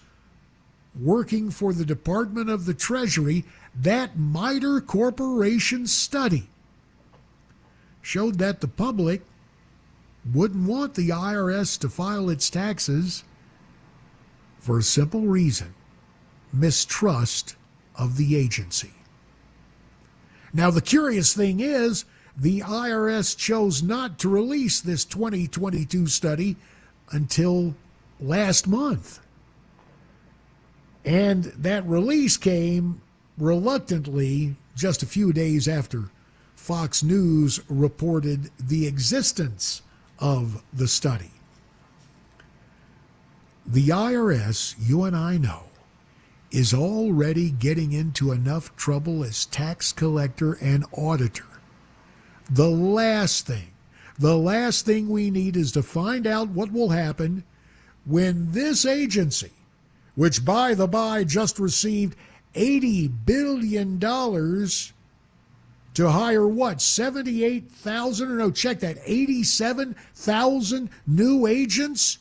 working for the Department of the Treasury. That MITRE Corporation study showed that the public wouldn't want the IRS to file its taxes for a simple reason: mistrust of the agency. Now, the curious thing is, the IRS chose not to release this 2022 study until last month. And that release came reluctantly just a few days after Fox News reported the existence of the study. The IRS, you and I know, is already getting into enough trouble as tax collector and auditor. The last thing we need is to find out what will happen when this agency, which by the by just received $80 billion to hire what, 87,000 new agents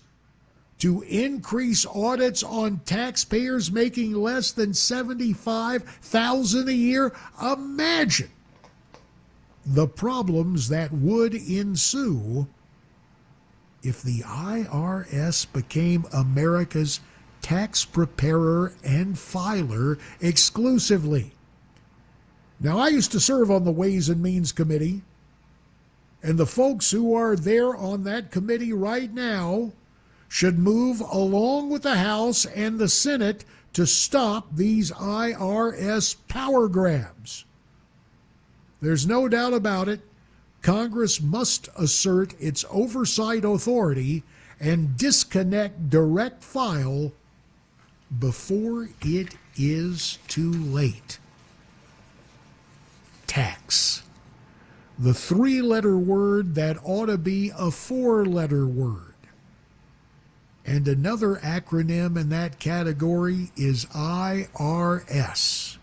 to increase audits on taxpayers making less than $75,000 a year. Imagine the problems that would ensue if the IRS became America's tax preparer and filer exclusively. Now, I used to serve on the Ways and Means Committee, and the folks who are there on that committee right now should move along with the House and the Senate to stop these IRS power grabs. There's no doubt about it. Congress must assert its oversight authority and disconnect Direct File before it is too late. Tax. The three-letter word that ought to be a four-letter word. And another acronym in that category is IRS.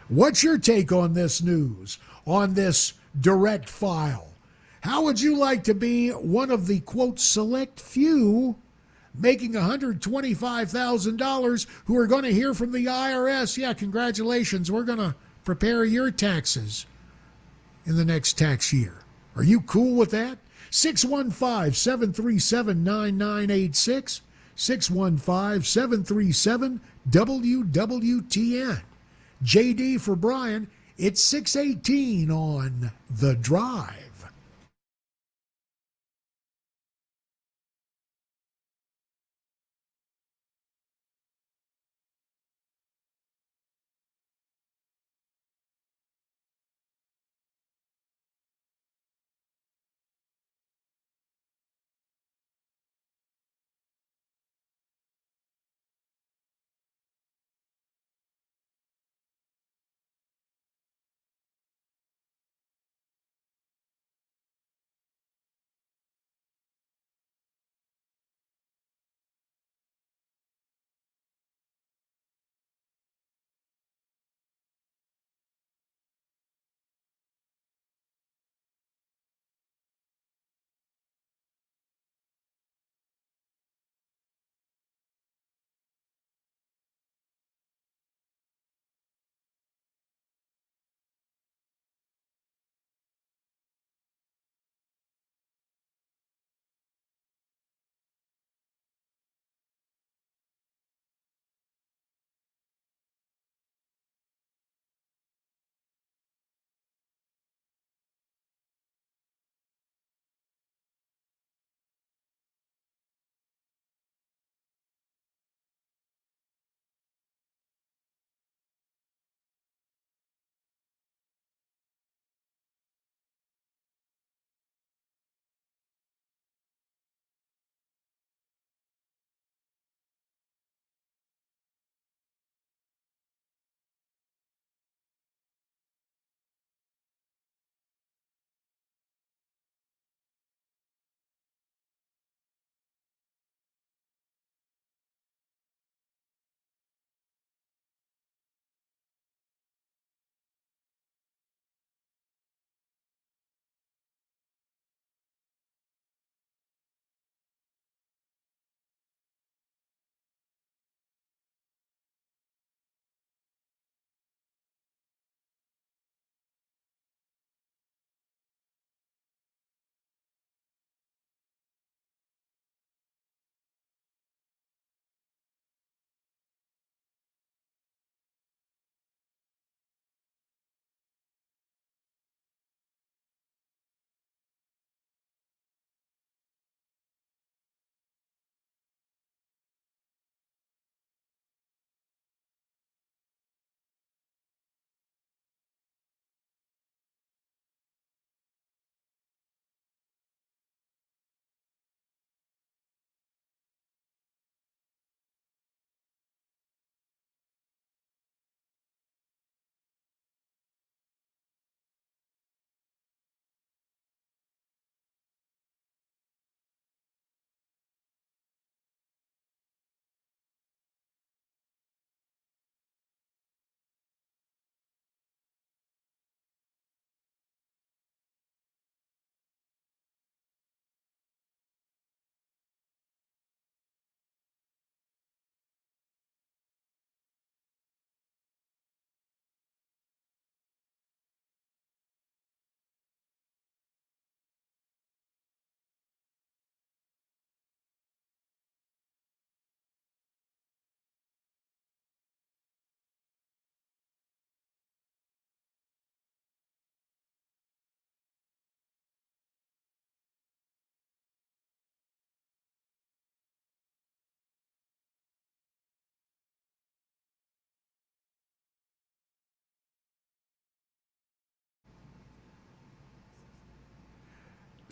What's your take on this news, on this Direct File? How would you like to be one of the, quote, select few making $125,000 who are going to hear from the IRS, yeah, congratulations, we're going to prepare your taxes in the next tax year? Are you cool with that? 615-737-9986, 615-737-WWTN. JD for Brian, it's 6:18 on The Drive.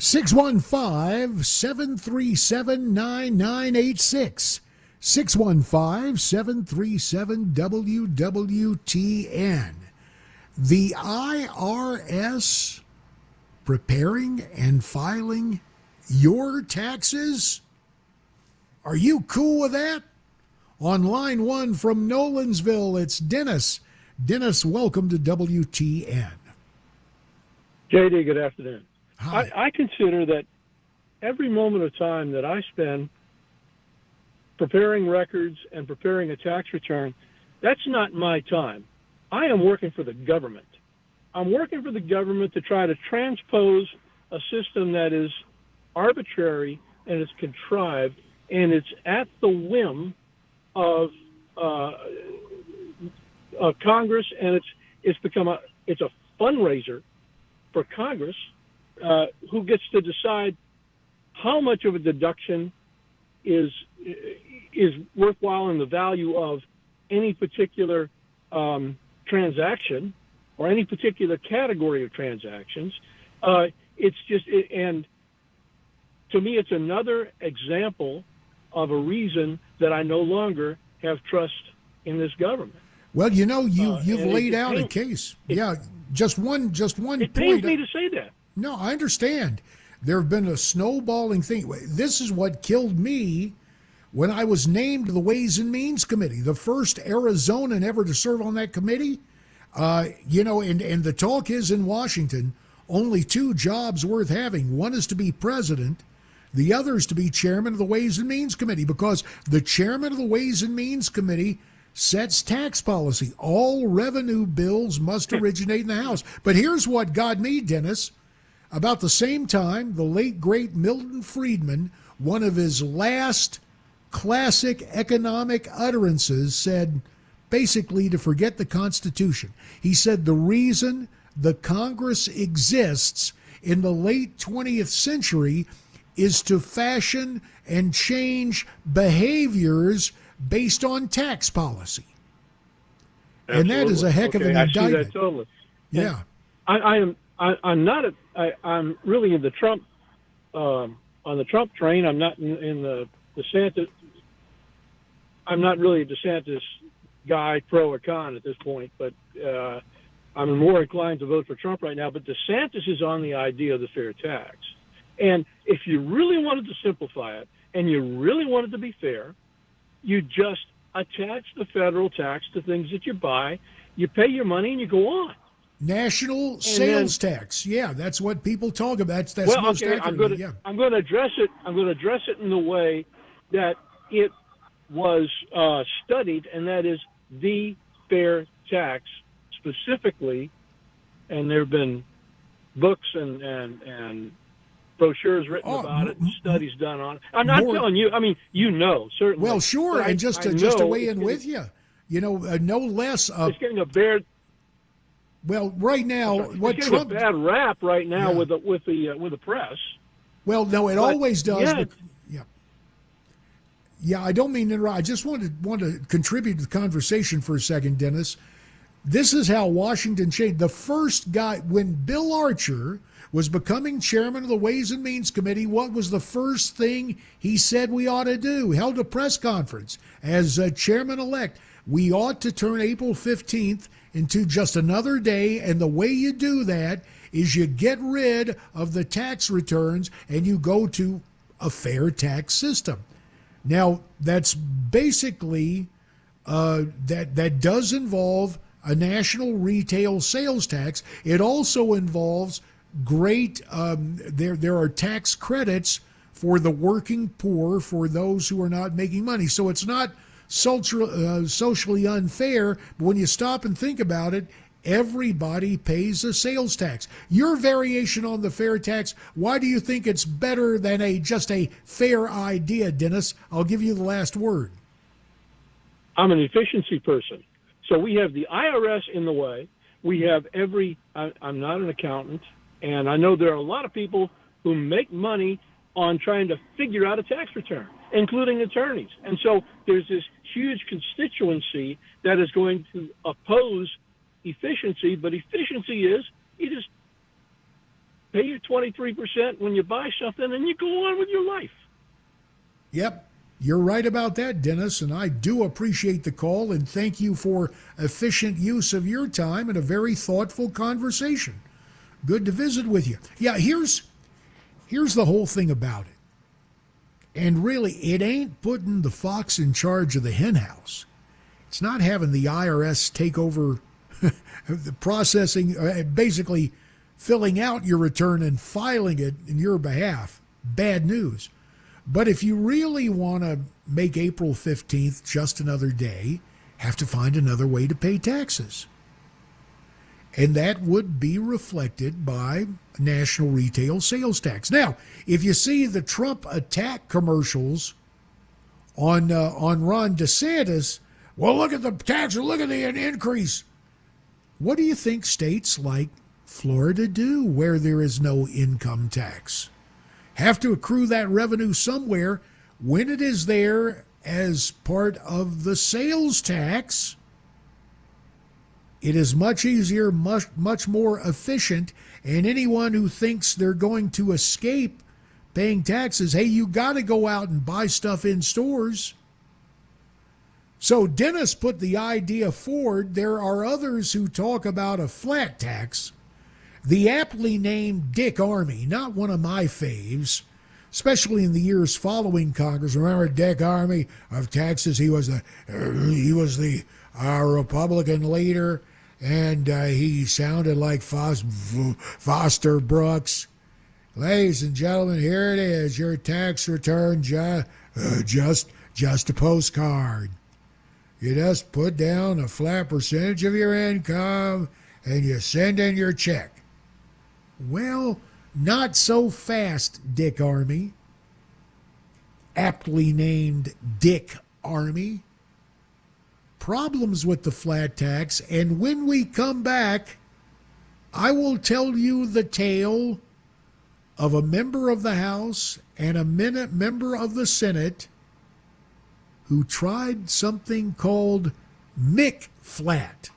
615-737-9986. 615-737-WWTN. The IRS preparing and filing your taxes? Are you cool with that? On line one from Nolensville, it's Dennis. Dennis, welcome to WTN. JD, good afternoon. Hi. I consider that every moment of time that I spend preparing records and preparing a tax return, that's not my time. I am working for the government. I'm working for the government to try to transpose a system that is arbitrary and it's contrived and it's at the whim of Congress, and it's a fundraiser for Congress, who gets to decide how much of a deduction is worthwhile in the value of any particular transaction or any particular category of transactions. And to me, it's another example of a reason that I no longer have trust in this government. Well, you've laid out a case. Just one It pains me to say that. No, I understand. There have been a snowballing thing. This is what killed me when I was named to the Ways and Means Committee, the first Arizonan ever to serve on that committee. And the talk is in Washington, only two jobs worth having. One is to be president. The other is to be chairman of the Ways and Means Committee, because the chairman of the Ways and Means Committee sets tax policy. All revenue bills must originate in the House. But here's what got me, Dennis. About the same time, the late, great Milton Friedman, one of his last classic economic utterances, said basically to forget the Constitution. He said the reason the Congress exists in the late 20th century is to fashion and change behaviors based on tax policy. Absolutely. And that is a heck of an indictment. I see that totally. Yeah. I'm really in the Trump, on the Trump train. I'm not in the DeSantis. I'm not really a DeSantis guy, pro or con at this point, but I'm more inclined to vote for Trump right now. But DeSantis is on the idea of the fair tax. And if you really wanted to simplify it and you really wanted to be fair, you just attach the federal tax to things that you buy, you pay your money, and you go on. National sales tax. Yeah, that's what people talk about. That's well, most okay, accurately. I'm going to address it. I'm going to address it in the way that it was studied, and that is the fair tax specifically. And there have been books and brochures written about it, and studies done on it. I'm not telling you. I mean, certainly. Well, sure, and just to weigh in with you, no less. It's getting a bad. Well, right now, what it's Trump getting a bad rap right now with the press. Well, no, it always does. Yeah. But, yeah. I don't mean to interrupt. I just want to contribute to the conversation for a second, Dennis. This is how Washington changed. The first guy, when Bill Archer was becoming chairman of the Ways and Means Committee, what was the first thing he said we ought to do? Held a press conference as chairman-elect. We ought to turn April 15th into just another day, and the way you do that is you get rid of the tax returns and you go to a fair tax system. Now, that's basically, that does involve a national retail sales tax. It also involves there are tax credits for the working poor, for those who are not making money. So it's not socially unfair, but when you stop and think about it, everybody pays a sales tax. Your variation on the fair tax, why do you think it's better than just a fair idea, Dennis? I'll give you the last word. I'm an efficiency person. So we have the IRS in the way. We have I'm not an accountant, and I know there are a lot of people who make money on trying to figure out a tax return, including attorneys. And so there's this huge constituency that is going to oppose efficiency, but efficiency is you just pay you 23% when you buy something, and you go on with your life. Yep, you're right about that, Dennis, and I do appreciate the call and thank you for efficient use of your time and a very thoughtful conversation. Good to visit with you. Yeah, here's the whole thing about it. And really, it ain't putting the fox in charge of the hen house. It's not having the IRS take over the processing, basically filling out your return and filing it in your behalf. Bad news. But if you really want to make April 15th just another day, have to find another way to pay taxes. And that would be reflected by national retail sales tax. Now, if you see the Trump attack commercials on Ron DeSantis, well, look at the tax, look at the increase. What do you think states like Florida do where there is no income tax? Have to accrue that revenue somewhere. When it is there as part of the sales tax, it is much easier, much more efficient, and anyone who thinks they're going to escape paying taxes, hey, you got to go out and buy stuff in stores. So Dennis put the idea forward. There are others who talk about a flat tax. The aptly named Dick Armey, not one of my faves, especially in the years following Congress. Remember Dick Armey of Texas? He was the Republican leader, and he sounded like Foster Brooks. Ladies and gentlemen, here it is, your tax return, just a postcard. You just put down a flat percentage of your income, and you send in your check. Well, not so fast, Dick Armey. Aptly named Dick Armey. Problems with the flat tax, and when we come back, I will tell you the tale of a member of the House and a member of the Senate who tried something called McFlat.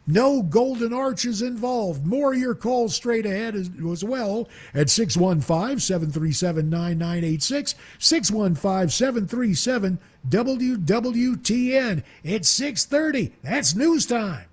No golden arches involved. More of your calls straight ahead as well at 615-737-9986, 615-737-WWTN. It's 6:30. That's news time.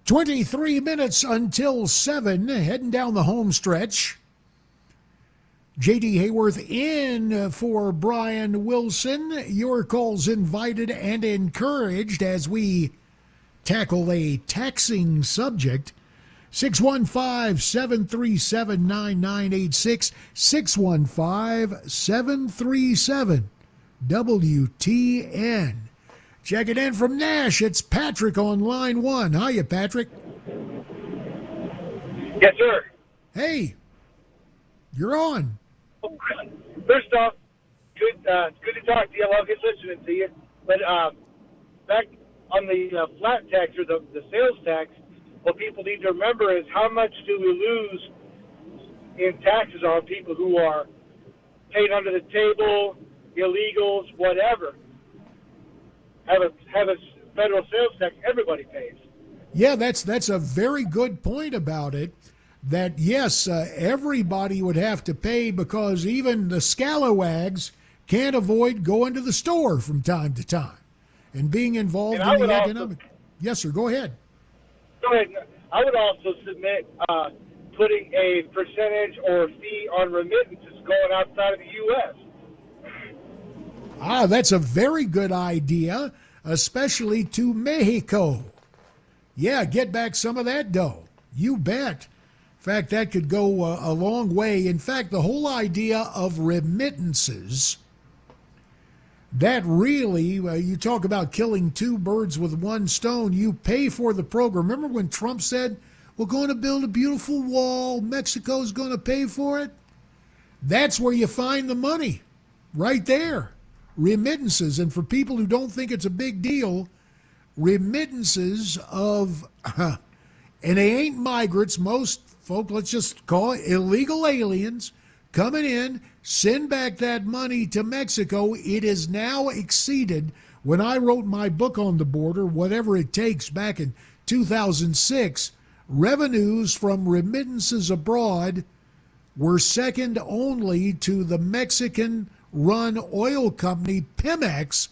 23 minutes until 7, heading down the home stretch. J.D. Hayworth in for Brian Wilson. Your calls invited and encouraged as we tackle a taxing subject. 615-737-9986, 615-737-WTN. Check it in from Nash. It's Patrick on line 1. Hiya, Patrick. Yes, sir. Hey, you're on. First off, good to talk to you. I love listening to you. But back on the flat tax or the sales tax, what people need to remember is how much do we lose in taxes on people who are paid under the table, illegals, whatever. Have a federal sales tax, everybody pays. Yeah, that's a very good point about it. That, yes, everybody would have to pay because even the scalawags can't avoid going to the store from time to time and being involved in the economic. Yes, sir, go ahead. Go ahead. I would also submit putting a percentage or fee on remittances going outside of the U.S. That's a very good idea, especially to Mexico. Yeah, get back some of that dough. You bet. In fact, that could go a long way. In fact, the whole idea of remittances, that really, you talk about killing two birds with one stone. You pay for the program. Remember when Trump said, we're going to build a beautiful wall, Mexico's going to pay for it? That's where you find the money, right there. Remittances. And for people who don't think it's a big deal, remittances of, and they ain't migrants, most folk, let's just call it illegal aliens coming in, send back that money to Mexico. It is now exceeded. When I wrote my book on the border, whatever it takes, back in 2006, revenues from remittances abroad were second only to the Mexican-run oil company Pemex.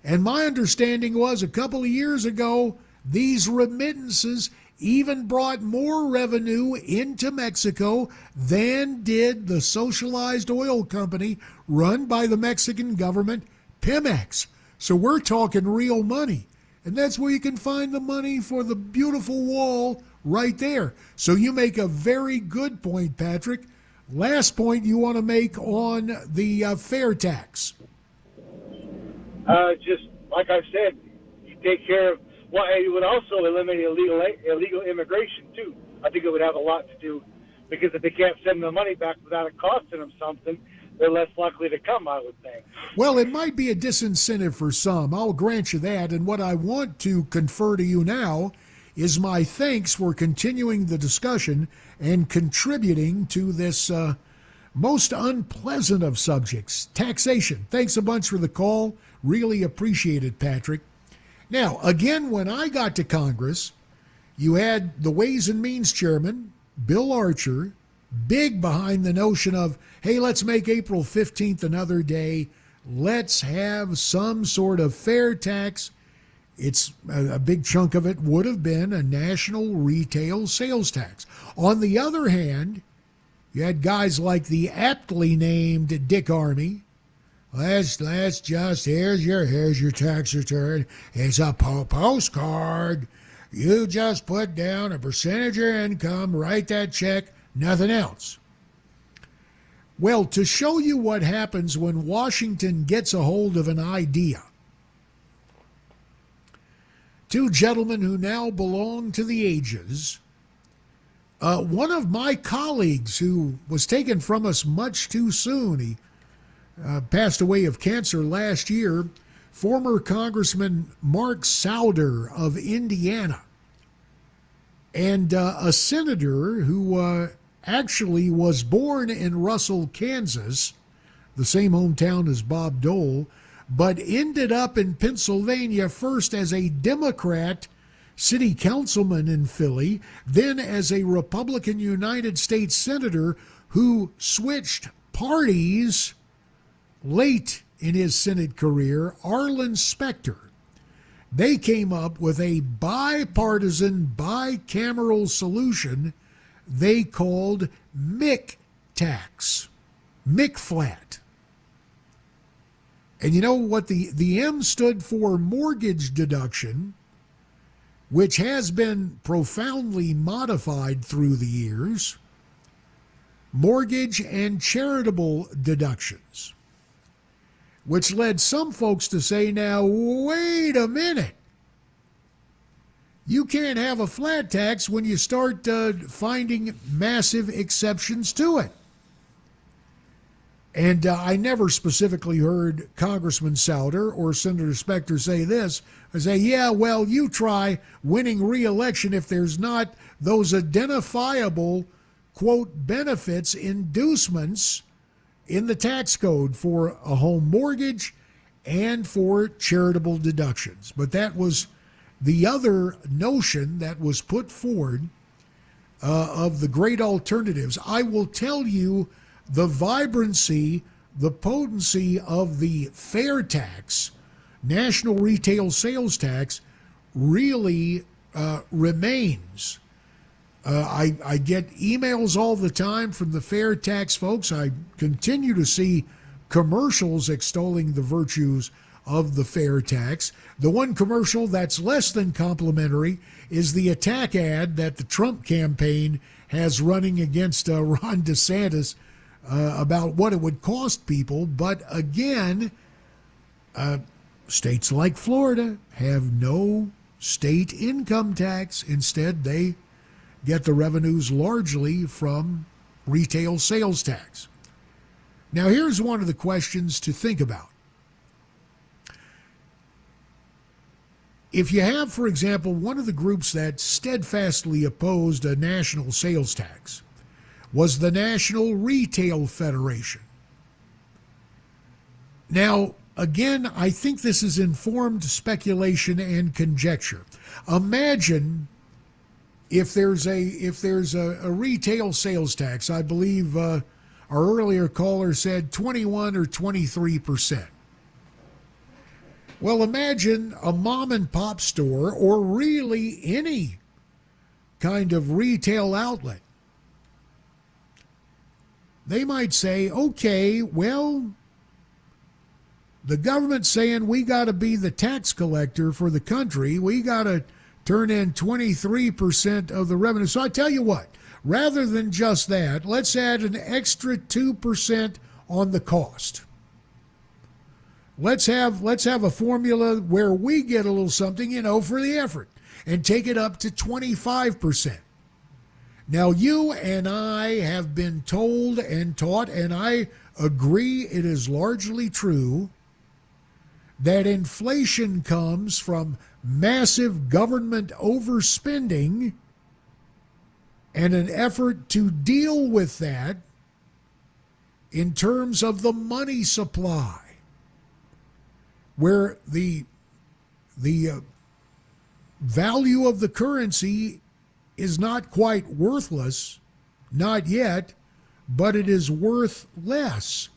And my understanding was a couple of years ago, these remittances even brought more revenue into Mexico than did the socialized oil company run by the Mexican government, Pemex. So we're talking real money. And that's where you can find the money for the beautiful wall right there. So you make a very good point, Patrick. Last point you want to make on the fair tax. Just like I said, you take care of. Well, it would also eliminate illegal immigration too. I think it would have a lot to do because if they can't send the money back without it costing them something, they're less likely to come, I would think. Well, it might be a disincentive for some. I'll grant you that. And what I want to confer to you now is my thanks for continuing the discussion and contributing to this most unpleasant of subjects, taxation. Thanks a bunch for the call. Really appreciate it, Patrick. Now, again, when I got to Congress, you had the Ways and Means Chairman, Bill Archer, big behind the notion of, hey, let's make April 15th another day. Let's have some sort of fair tax. It's a big chunk of it would have been a national retail sales tax. On the other hand, you had guys like the aptly named Dick Armey. Let's just, here's your tax return. It's a postcard. You just put down a percentage of your income, write that check, nothing else. Well, to show you what happens when Washington gets a hold of an idea, two gentlemen who now belong to the ages, one of my colleagues who was taken from us much too soon, he passed away of cancer last year, former Congressman Mark Souder of Indiana, and a senator who actually was born in Russell, Kansas, the same hometown as Bob Dole, but ended up in Pennsylvania first as a Democrat city councilman in Philly, then as a Republican United States senator who switched parties late in his Senate career. Arlen Specter they came up with a bipartisan, bicameral solution they called MIC tax, MIC flat. And you know what the M stood for? Mortgage deduction, which has been profoundly modified through the years. Mortgage and charitable deductions, which led some folks to say, now, wait a minute. You can't have a flat tax when you start finding massive exceptions to it. And I never specifically heard Congressman Souter or Senator Specter say this. I say, yeah, well, you try winning re-election if there's not those identifiable, quote, benefits, inducements in the tax code for a home mortgage and for charitable deductions. But that was the other notion that was put forward of the great alternatives. I will tell you, the vibrancy, the potency of the fair tax, national retail sales tax, really remains. I get emails all the time from the fair tax folks. I continue to see commercials extolling the virtues of the fair tax. The one commercial that's less than complimentary is the attack ad that the Trump campaign has running against Ron DeSantis about what it would cost people. But again, states like Florida have no state income tax. Instead, they get the revenues largely from retail sales tax. Now, here's one of the questions to think about. If you have, for example, one of the groups that steadfastly opposed a national sales tax was the National Retail Federation. Now, again, I think this is informed speculation and conjecture. Imagine if there's a retail sales tax. I believe our earlier caller said 21 or 23%. Well, imagine a mom and pop store, or really any kind of retail outlet. They might say, okay, well, the government's saying we got to be the tax collector for the country. We got to turn in 23% of the revenue. So I tell you what, rather than just that, let's add an extra 2% on the cost. Let's have a formula where we get a little something, for the effort, and take it up to 25%. Now, you and I have been told and taught, and I agree it is largely true, that inflation comes from massive government overspending and an effort to deal with that in terms of the money supply, where the value of the currency is not quite worthless, not yet, but it is worth less.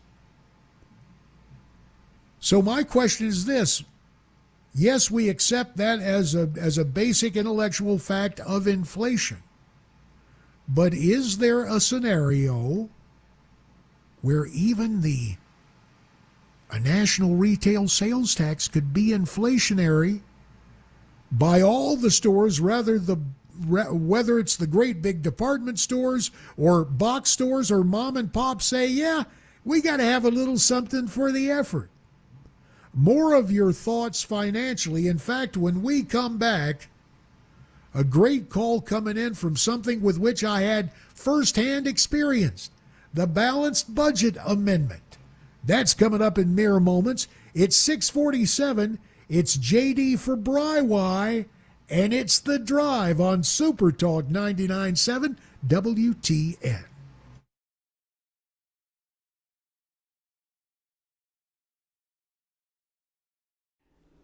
So my question is this. Yes, we accept that as a basic intellectual fact of inflation. But is there a scenario where even a national retail sales tax could be inflationary by all the stores, whether it's the great big department stores or box stores or mom and pop say, yeah, we got to have a little something for the effort? More of your thoughts financially. In fact, when we come back, a great call coming in from something with which I had firsthand experience, the Balanced Budget Amendment. That's coming up in mere moments. It's 6:47. It's JD for Bry, and it's The Drive on Super Talk 99.7 WTN.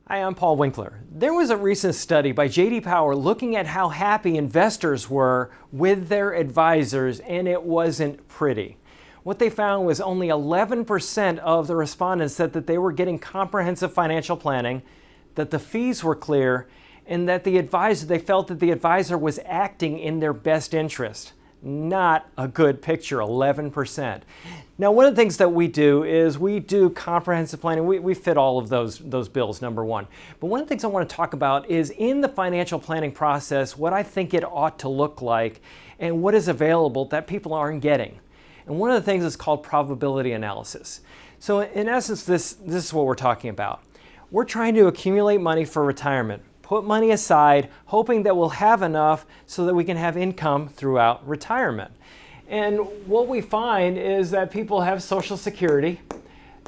Hi, I'm Paul Winkler. There was a recent study by J.D. Power looking at how happy investors were with their advisors, and it wasn't pretty. What they found was only 11% of the respondents said that they were getting comprehensive financial planning, that the fees were clear, and that they felt that the advisor was acting in their best interest. Not a good picture, 11%. Now, one of the things that we do is we do comprehensive planning. We fit all of those bills, number one. But one of the things I want to talk about is in the financial planning process, what I think it ought to look like and what is available that people aren't getting. And one of the things is called probability analysis. So in essence, this is what we're talking about. We're trying to accumulate money for retirement, put money aside, hoping that we'll have enough so that we can have income throughout retirement. And what we find is that people have Social Security,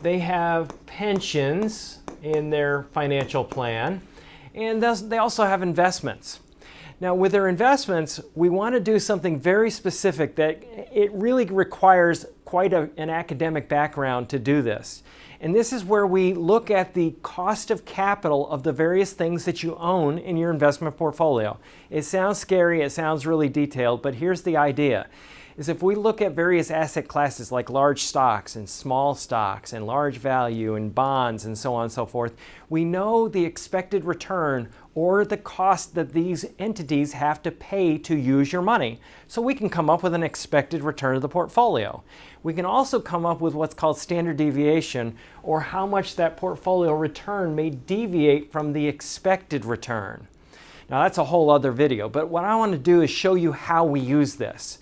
they have pensions in their financial plan, and they also have investments. Now, with their investments, we want to do something very specific that it really requires quite an academic background to do this. And this is where we look at the cost of capital of the various things that you own in your investment portfolio. It sounds scary, it sounds really detailed, but here's the idea. Is if we look at various asset classes like large stocks and small stocks and large value and bonds and so on and so forth, we know the expected return or the cost that these entities have to pay to use your money. So we can come up with an expected return of the portfolio. We can also come up with what's called standard deviation, or how much that portfolio return may deviate from the expected return. Now that's a whole other video, but what I want to do is show you how we use this.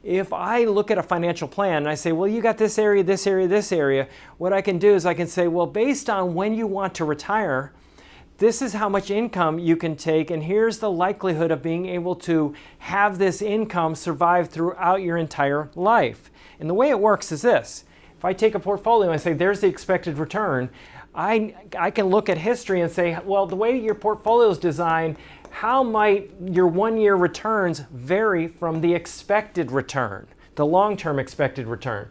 If I look at a financial plan and I say, well, you got this area, this area, this area, what I can do is I can say, well, based on when you want to retire, this is how much income you can take, and here's the likelihood of being able to have this income survive throughout your entire life. And the way it works is this. If I take a portfolio and I say, there's the expected return, I can look at history and say, well, the way your portfolio is designed, how might your one-year returns vary from the expected return, the long-term expected return?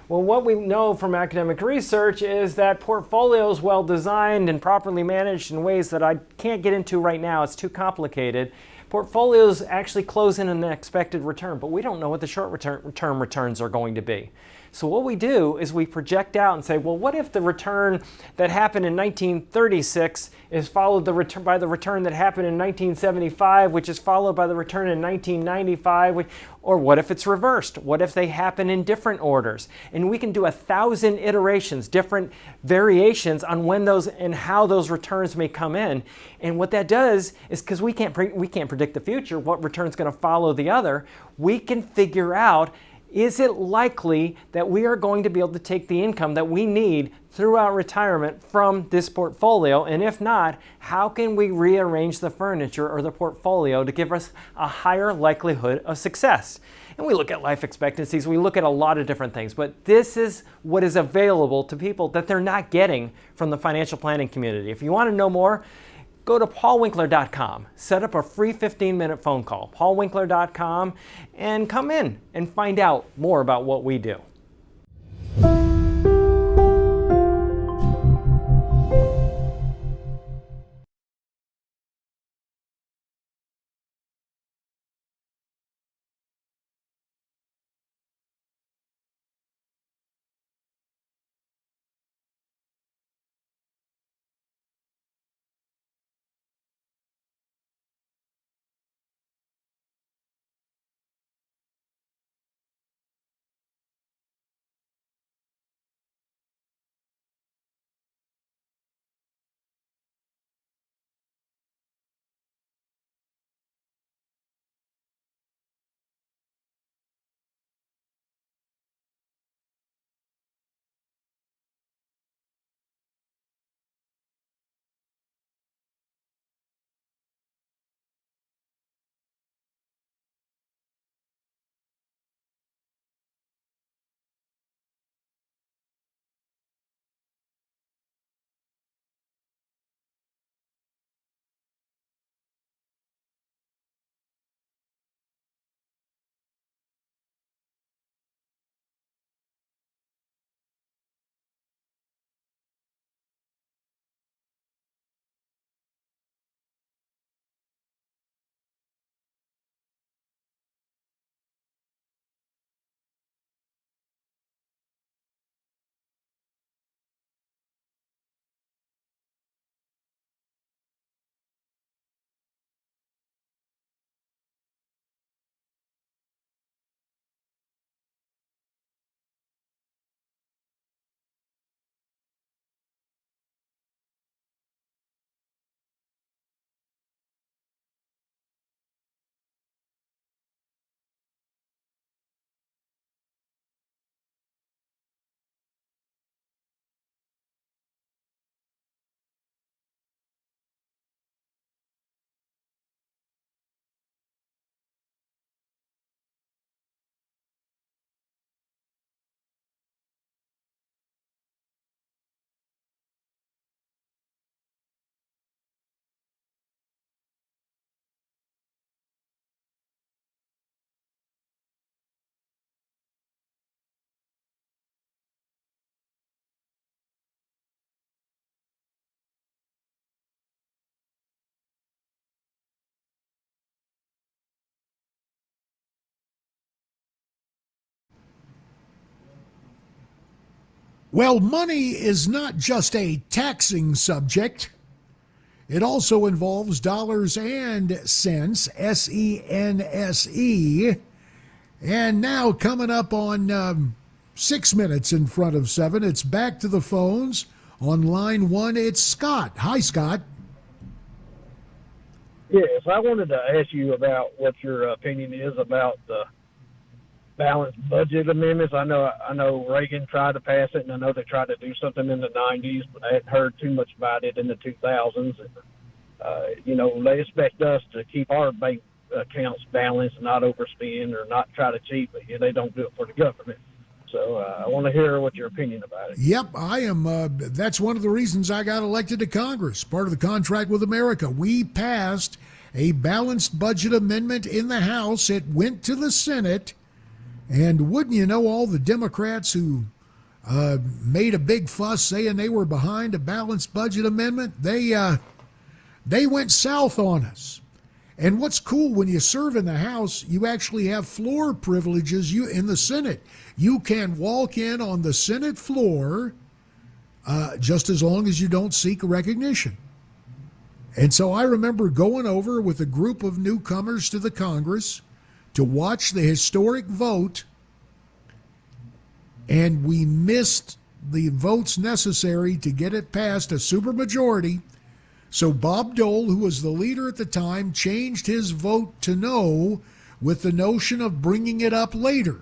Well, what we know from academic research is that portfolios well designed and properly managed in ways that I can't get into right now, it's too complicated, portfolios actually close in an expected return, but we don't know what the short-term returns are going to be. So what we do is we project out and say, well, what if the return that happened in 1936 is followed by the return that happened in 1975, which is followed by the return in 1995, or what if it's reversed? What if they happen in different orders? And we can do 1,000 iterations, different variations on when those and how those returns may come in. And what that does is, because we can't predict the future, what return is going to follow the other, we can figure out, is it likely that we are going to be able to take the income that we need throughout retirement from this portfolio? And if not, how can we rearrange the furniture or the portfolio to give us a higher likelihood of success? And we look at life expectancies, we look at a lot of different things, but this is what is available to people that they're not getting from the financial planning community. If you want to know more, go to paulwinkler.com, set up a free 15-minute phone call, paulwinkler.com, and come in and find out more about what we do. Well, money is not just a taxing subject. It also involves dollars and cents, S-E-N-S-E. And now coming up on 6 minutes in front of 7, it's back to the phones. On line 1, it's Scott. Hi, Scott. Yes, I wanted to ask you about what your opinion is about the balanced budget amendments. I know Reagan tried to pass it, and I know they tried to do something in the 90s, but I hadn't heard too much about it in the 2000s. They expect us to keep our bank accounts balanced and not overspend or not try to cheat, but they don't do it for the government. So I want to hear what your opinion about it. Yep, I am. That's one of the reasons I got elected to Congress, part of the contract with America. We passed a balanced budget amendment in the House. It went to the Senate. And wouldn't you know, all the Democrats who made a big fuss saying they were behind a balanced budget amendment, they went south on us. And what's cool, when you serve in the House, you actually have floor privileges in the Senate. You can walk in on the Senate floor just as long as you don't seek recognition. And so I remember going over with a group of newcomers to the Congress to watch the historic vote, and we missed the votes necessary to get it passed, a supermajority. So Bob Dole, who was the leader at the time, changed his vote to no with the notion of bringing it up later.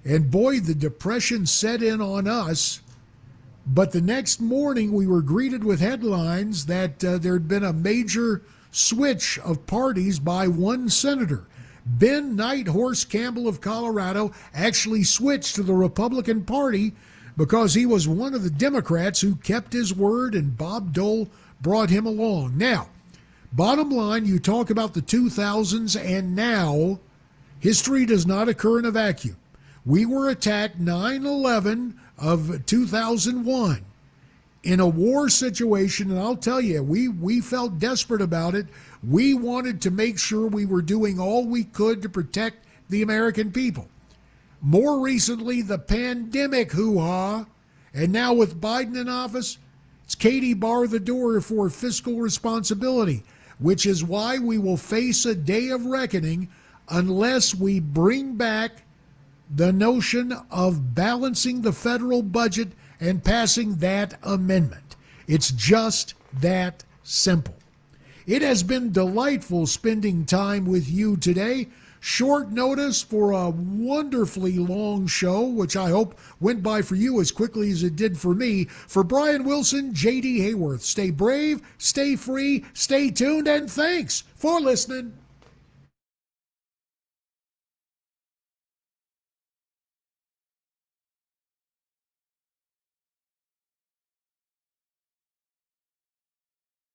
And boy, the depression set in on us. But the next morning we were greeted with headlines that there had been a major switch of parties by one senator. Ben Nighthorse Campbell of Colorado actually switched to the Republican Party because he was one of the Democrats who kept his word, and Bob Dole brought him along. Now, bottom line, you talk about the 2000s, and now history does not occur in a vacuum. We were attacked 9/11 of 2001 in a war situation, and I'll tell you, we felt desperate about it. We wanted to make sure we were doing all we could to protect the American people. More recently, the pandemic hoo-ha, and now with Biden in office, it's Katie bar the door for fiscal responsibility, which is why we will face a day of reckoning unless we bring back the notion of balancing the federal budget and passing that amendment. It's just that simple. It has been delightful spending time with you today. Short notice for a wonderfully long show, which I hope went by for you as quickly as it did for me. For Brian Wilson, J.D. Hayworth, stay brave, stay free, stay tuned, and thanks for listening.